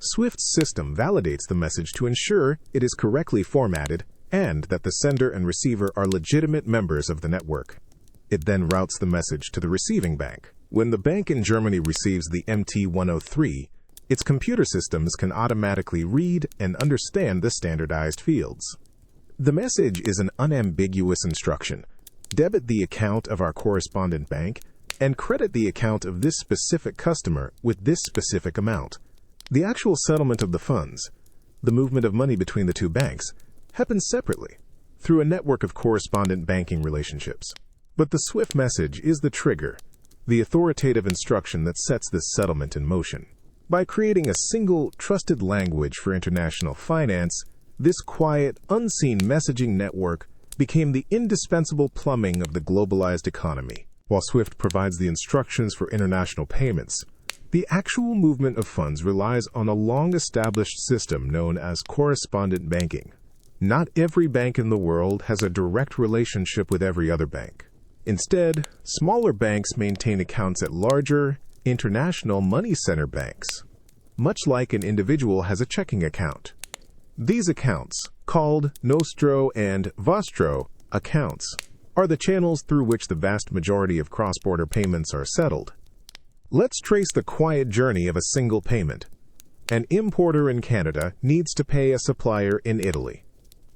SWIFT's system validates the message to ensure it is correctly formatted and that the sender and receiver are legitimate members of the network. It then routes the message to the receiving bank. When the bank in Germany receives the MT-103, its computer systems can automatically read and understand the standardized fields. The message is an unambiguous instruction. Debit the account of our correspondent bank and credit the account of this specific customer with this specific amount. The actual settlement of the funds, the movement of money between the two banks, happens separately, through a network of correspondent banking relationships. But the SWIFT message is the trigger, the authoritative instruction that sets this settlement in motion. By creating a single, trusted language for international finance, this quiet, unseen messaging network became the indispensable plumbing of the globalized economy. While SWIFT provides the instructions for international payments, the actual movement of funds relies on a long-established system known as correspondent banking. Not every bank in the world has a direct relationship with every other bank. Instead, smaller banks maintain accounts at larger, international money center banks, much like an individual has a checking account. These accounts, called Nostro and Vostro accounts, are the channels through which the vast majority of cross-border payments are settled. Let's trace the quiet journey of a single payment. An importer in Canada needs to pay a supplier in Italy.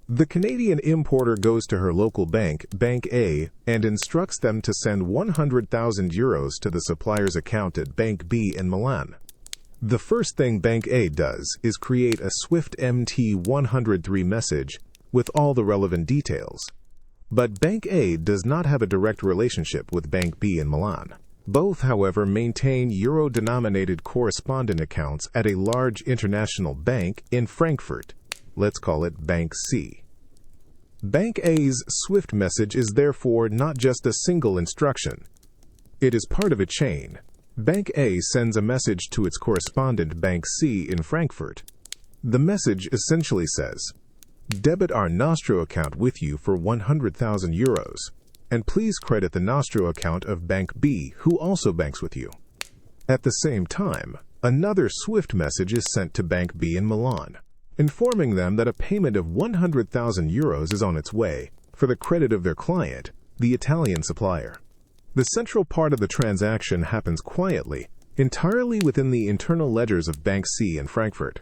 The Canadian importer goes to her local bank, Bank A, and instructs them to send €100,000 to the supplier's account at Bank B in Milan. The first thing Bank A does is create a Swift MT-103 message with all the relevant details. But Bank A does not have a direct relationship with Bank B in Milan. Both, however, maintain euro-denominated correspondent accounts at a large international bank in Frankfurt. Let's call it Bank C. Bank A's Swift message is therefore not just a single instruction. It is part of a chain. Bank A sends a message to its correspondent Bank C in Frankfurt. The message essentially says, "Debit our Nostro account with you for 100,000 euros, and please credit the Nostro account of Bank B, who also banks with you." At the same time, another Swift message is sent to Bank B in Milan, informing them that a payment of 100,000 euros is on its way for the credit of their client, the Italian supplier. The central part of the transaction happens quietly, entirely within the internal ledgers of Bank C in Frankfurt.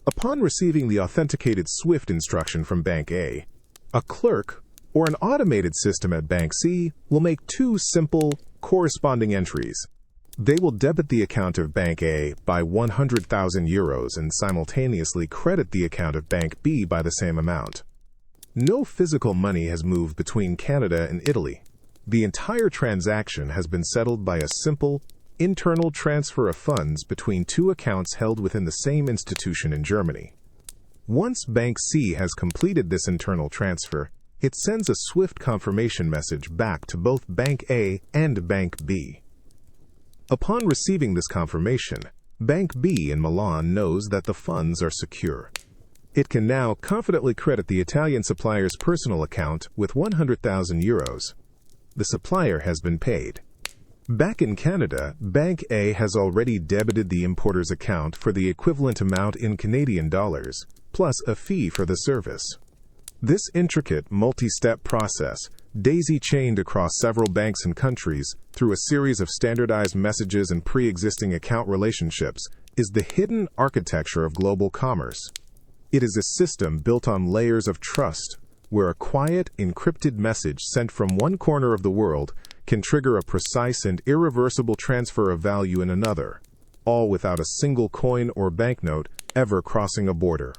Upon receiving the authenticated Swift instruction from Bank A, a clerk or an automated system at Bank C will make two simple, corresponding entries. They will debit the account of Bank A by 100,000 euros and simultaneously credit the account of Bank B by the same amount. No physical money has moved between Canada and Italy. The entire transaction has been settled by a simple, internal transfer of funds between two accounts held within the same institution in Germany. Once Bank C has completed this internal transfer, it sends a Swift confirmation message back to both Bank A and Bank B. Upon receiving this confirmation, Bank B in Milan knows that the funds are secure. It can now confidently credit the Italian supplier's personal account with 100,000 euros. The supplier has been paid. Back in Canada, Bank A has already debited the importer's account for the equivalent amount in Canadian dollars, plus a fee for the service. This intricate, multi-step process, daisy-chained across several banks and countries through a series of standardized messages and pre-existing account relationships, is the hidden architecture of global commerce. It is a system built on layers of trust, where a quiet, encrypted message sent from one corner of the world can trigger a precise and irreversible transfer of value in another, all without a single coin or banknote ever crossing a border.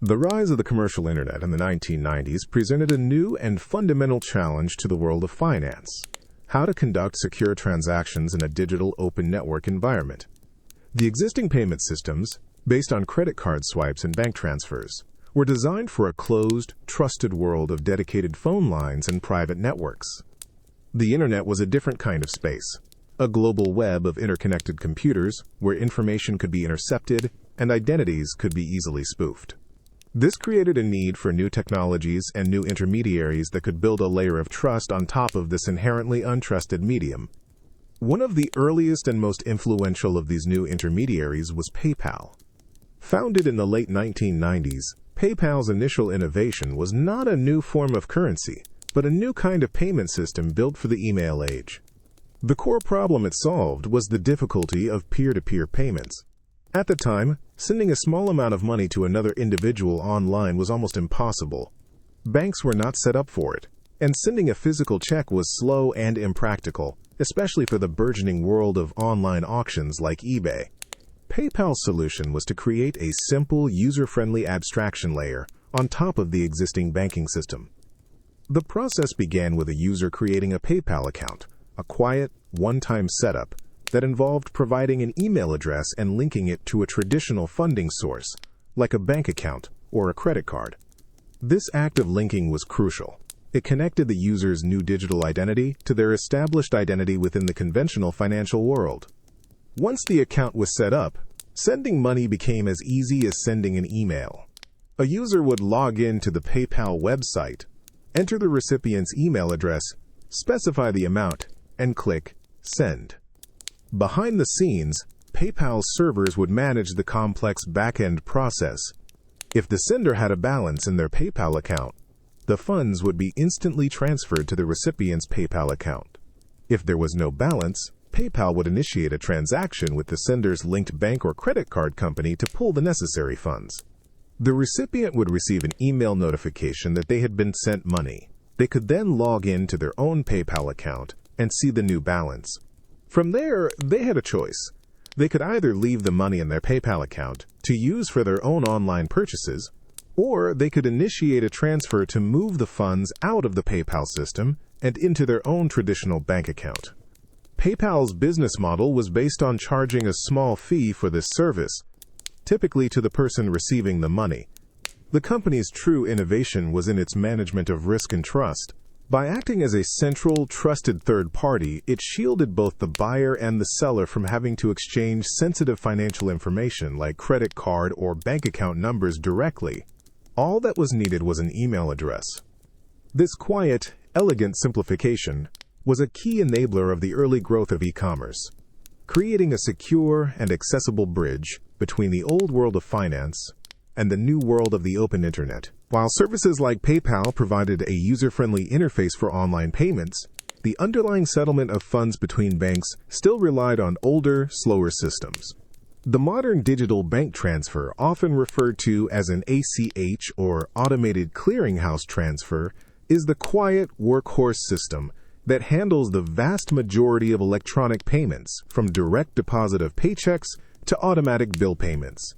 The rise of the commercial internet in the 1990s presented a new and fundamental challenge to the world of finance: how to conduct secure transactions in a digital open network environment. The existing payment systems, based on credit card swipes and bank transfers, were designed for a closed, trusted world of dedicated phone lines and private networks. The internet was a different kind of space, a global web of interconnected computers where information could be intercepted and identities could be easily spoofed. This created a need for new technologies and new intermediaries that could build a layer of trust on top of this inherently untrusted medium. One of the earliest and most influential of these new intermediaries was PayPal. Founded in the late 1990s, PayPal's initial innovation was not a new form of currency, but a new kind of payment system built for the email age. The core problem it solved was the difficulty of peer-to-peer payments. At the time, sending a small amount of money to another individual online was almost impossible. Banks were not set up for it, and sending a physical check was slow and impractical, especially for the burgeoning world of online auctions like eBay. PayPal's solution was to create a simple, user-friendly abstraction layer on top of the existing banking system. The process began with a user creating a PayPal account, a quiet, one-time setup that involved providing an email address and linking it to a traditional funding source, like a bank account or a credit card. This act of linking was crucial. It connected the user's new digital identity to their established identity within the conventional financial world. Once the account was set up, sending money became as easy as sending an email. A user would log in to the PayPal website, enter the recipient's email address, specify the amount, and click Send. Behind the scenes, PayPal's servers would manage the complex back-end process. If the sender had a balance in their PayPal account, the funds would be instantly transferred to the recipient's PayPal account. If there was no balance, PayPal would initiate a transaction with the sender's linked bank or credit card company to pull the necessary funds. The recipient would receive an email notification that they had been sent money. They could then log in to their own PayPal account and see the new balance. From there, they had a choice. They could either leave the money in their PayPal account to use for their own online purchases, or they could initiate a transfer to move the funds out of the PayPal system and into their own traditional bank account. PayPal's business model was based on charging a small fee for this service, typically to the person receiving the money. The company's true innovation was in its management of risk and trust. By acting as a central, trusted third party, it shielded both the buyer and the seller from having to exchange sensitive financial information like credit card or bank account numbers directly. All that was needed was an email address. This quiet, elegant simplification was a key enabler of the early growth of e-commerce, creating a secure and accessible bridge between the old world of finance and the new world of the open internet. While services like PayPal provided a user-friendly interface for online payments, the underlying settlement of funds between banks still relied on older, slower systems. The modern digital bank transfer, often referred to as an ACH or automated clearinghouse transfer, is the quiet workhorse system that handles the vast majority of electronic payments, from direct deposit of paychecks to automatic bill payments.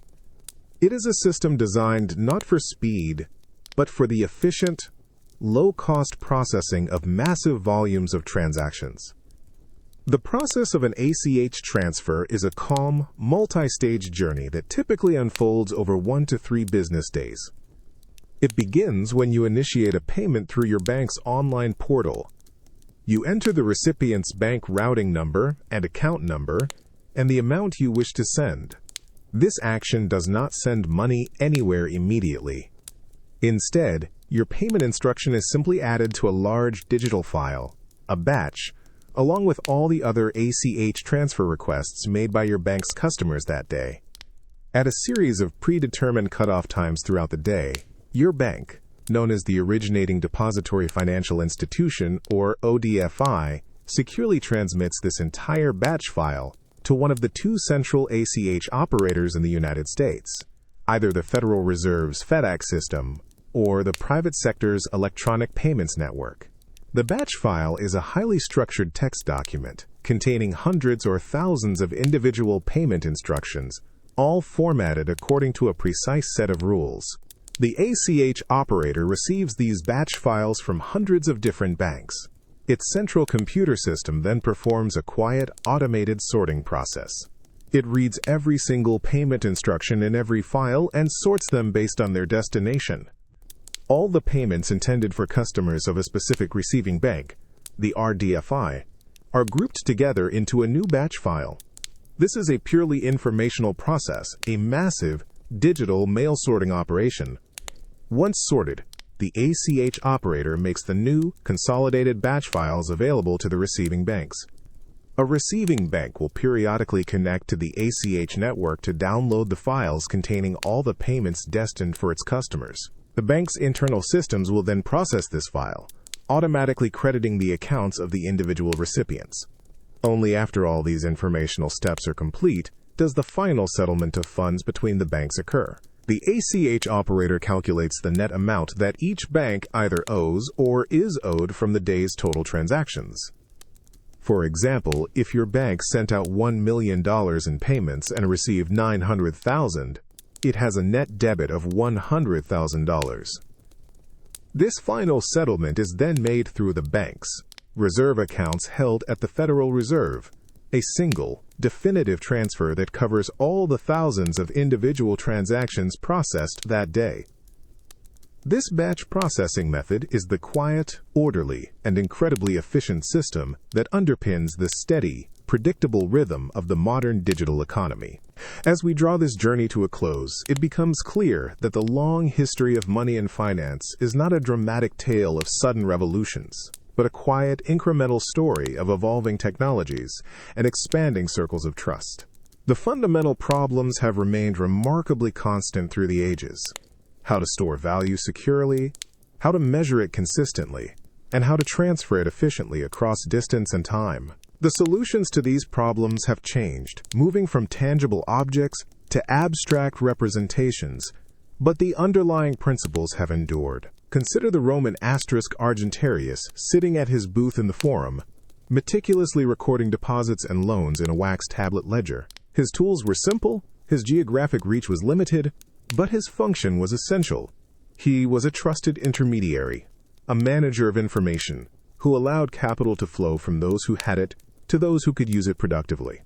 It is a system designed not for speed, but for the efficient, low-cost processing of massive volumes of transactions. The process of an ACH transfer is a calm, multi-stage journey that typically unfolds over 1 to 3 business days. It begins when you initiate a payment through your bank's online portal. You enter the recipient's bank routing number and account number and the amount you wish to send. This action does not send money anywhere immediately. Instead, your payment instruction is simply added to a large digital file, a batch, along with all the other ACH transfer requests made by your bank's customers that day. At a series of predetermined cutoff times throughout the day, your bank, known as the Originating Depository Financial Institution, or ODFI, securely transmits this entire batch file to one of the 2 central ACH operators in the United States, either the Federal Reserve's FedEx system or the private sector's electronic payments network. The batch file is a highly structured text document containing hundreds or thousands of individual payment instructions, all formatted according to a precise set of rules. The ACH operator receives these batch files from hundreds of different banks. Its central computer system then performs a quiet, automated sorting process. It reads every single payment instruction in every file and sorts them based on their destination. All the payments intended for customers of a specific receiving bank, the RDFI, are grouped together into a new batch file. This is a purely informational process, a massive, digital mail sorting operation. Once sorted, the ACH operator makes the new, consolidated batch files available to the receiving banks. A receiving bank will periodically connect to the ACH network to download the files containing all the payments destined for its customers. The bank's internal systems will then process this file, automatically crediting the accounts of the individual recipients. Only after all these informational steps are complete does the final settlement of funds between the banks occur. The ACH operator calculates the net amount that each bank either owes or is owed from the day's total transactions. For example, if your bank sent out $1 million in payments and received $900,000, it has a net debit of $100,000. This final settlement is then made through the bank's reserve accounts held at the Federal Reserve, a single, definitive transfer that covers all the thousands of individual transactions processed that day. This batch processing method is the quiet, orderly, and incredibly efficient system that underpins the steady, predictable rhythm of the modern digital economy. As we draw this journey to a close, it becomes clear that the long history of money and finance is not a dramatic tale of sudden revolutions, but a quiet, incremental story of evolving technologies and expanding circles of trust. The fundamental problems have remained remarkably constant through the ages: how to store value securely, how to measure it consistently, and how to transfer it efficiently across distance and time. The solutions to these problems have changed, moving from tangible objects to abstract representations, but the underlying principles have endured. Consider the Roman asterisk Argentarius sitting at his booth in the Forum, meticulously recording deposits and loans in a wax tablet ledger. His tools were simple, his geographic reach was limited, but his function was essential. He was a trusted intermediary, a manager of information, who allowed capital to flow from those who had it to those who could use it productively.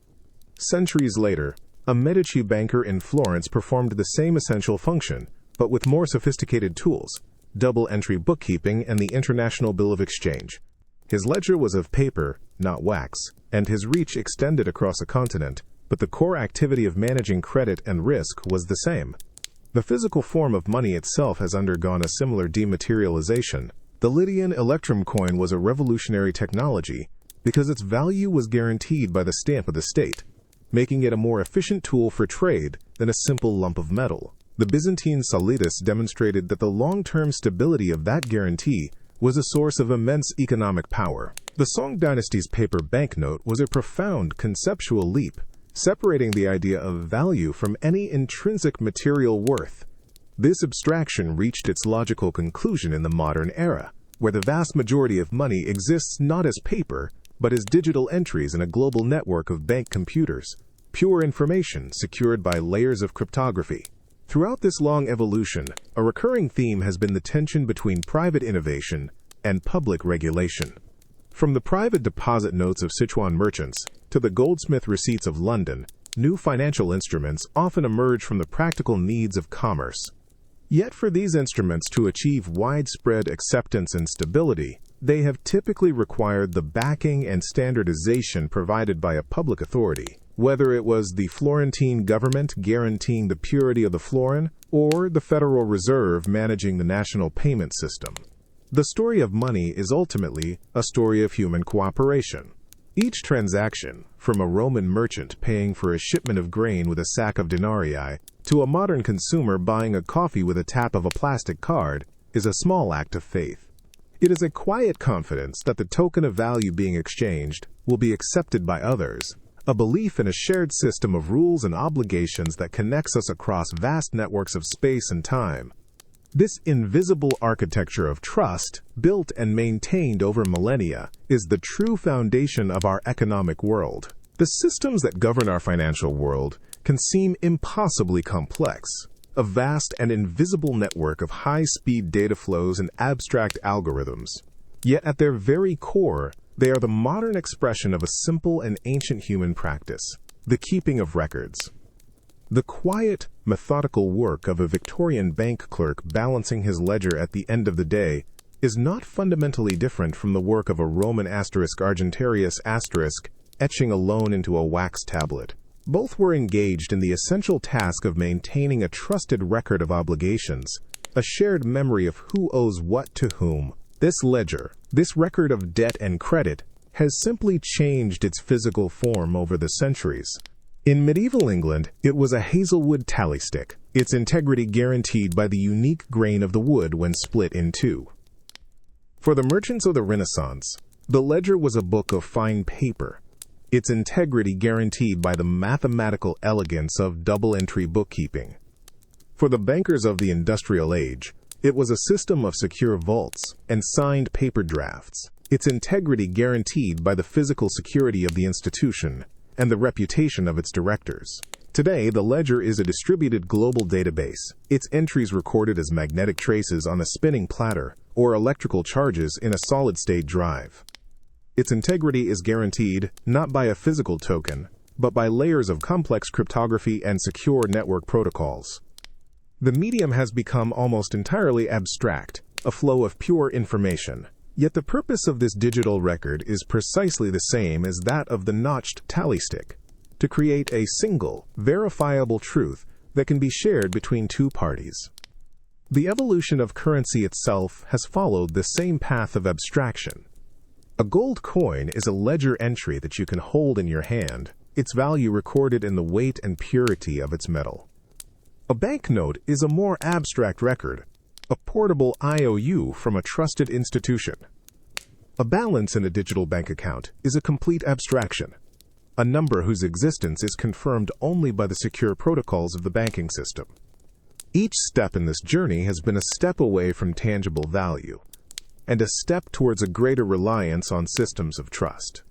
Centuries later, a Medici banker in Florence performed the same essential function, but with more sophisticated tools, double-entry bookkeeping and the International Bill of Exchange. His ledger was of paper, not wax, and his reach extended across a continent, but the core activity of managing credit and risk was the same. The physical form of money itself has undergone a similar dematerialization. The Lydian electrum coin was a revolutionary technology because its value was guaranteed by the stamp of the state, making it a more efficient tool for trade than a simple lump of metal. The Byzantine solidus demonstrated that the long-term stability of that guarantee was a source of immense economic power. The Song dynasty's paper banknote was a profound conceptual leap, separating the idea of value from any intrinsic material worth. This abstraction reached its logical conclusion in the modern era, where the vast majority of money exists not as paper, but as digital entries in a global network of bank computers, pure information secured by layers of cryptography. Throughout this long evolution, a recurring theme has been the tension between private innovation and public regulation. From the private deposit notes of Sichuan merchants to the goldsmith receipts of London, new financial instruments often emerge from the practical needs of commerce. Yet for these instruments to achieve widespread acceptance and stability, they have typically required the backing and standardization provided by a public authority, whether it was the Florentine government guaranteeing the purity of the florin or the Federal Reserve managing the national payment system. The story of money is ultimately a story of human cooperation. Each transaction, from a Roman merchant paying for a shipment of grain with a sack of denarii to a modern consumer buying a coffee with a tap of a plastic card, is a small act of faith. It is a quiet confidence that the token of value being exchanged will be accepted by others, a belief in a shared system of rules and obligations that connects us across vast networks of space and time. This invisible architecture of trust, built and maintained over millennia, is the true foundation of our economic world. The systems that govern our financial world can seem impossibly complex, a vast and invisible network of high-speed data flows and abstract algorithms. Yet at their very core, they are the modern expression of a simple and ancient human practice, the keeping of records. The quiet, methodical work of a Victorian bank clerk balancing his ledger at the end of the day is not fundamentally different from the work of a Roman *Argentarius* etching a loan into a wax tablet. Both were engaged in the essential task of maintaining a trusted record of obligations, a shared memory of who owes what to whom. This ledger, this record of debt and credit, has simply changed its physical form over the centuries. In medieval England, it was a hazelwood tally stick, its integrity guaranteed by the unique grain of the wood when split in two. For the merchants of the Renaissance, the ledger was a book of fine paper, its integrity guaranteed by the mathematical elegance of double-entry bookkeeping. For the bankers of the industrial age, it was a system of secure vaults and signed paper drafts, its integrity guaranteed by the physical security of the institution and the reputation of its directors. Today, the ledger is a distributed global database, its entries recorded as magnetic traces on a spinning platter or electrical charges in a solid-state drive. Its integrity is guaranteed not by a physical token, but by layers of complex cryptography and secure network protocols. The medium has become almost entirely abstract, a flow of pure information. Yet the purpose of this digital record is precisely the same as that of the notched tally stick, to create a single, verifiable truth that can be shared between two parties. The evolution of currency itself has followed the same path of abstraction. A gold coin is a ledger entry that you can hold in your hand, its value recorded in the weight and purity of its metal. A banknote is a more abstract record, a portable IOU from a trusted institution. A balance in a digital bank account is a complete abstraction, a number whose existence is confirmed only by the secure protocols of the banking system. Each step in this journey has been a step away from tangible value, and a step towards a greater reliance on systems of trust.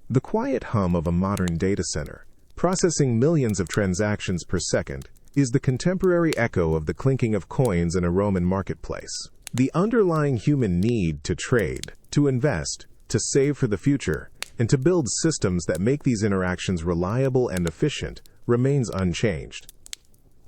The quiet hum of a modern data center, processing millions of transactions per second, is the contemporary echo of the clinking of coins in a Roman marketplace. The underlying human need to trade, to invest, to save for the future, and to build systems that make these interactions reliable and efficient remains unchanged.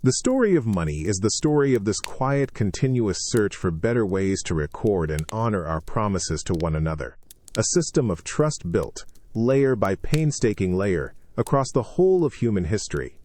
The story of money is the story of this quiet, continuous search for better ways to record and honor our promises to one another. A system of trust built, layer by painstaking layer, across the whole of human history.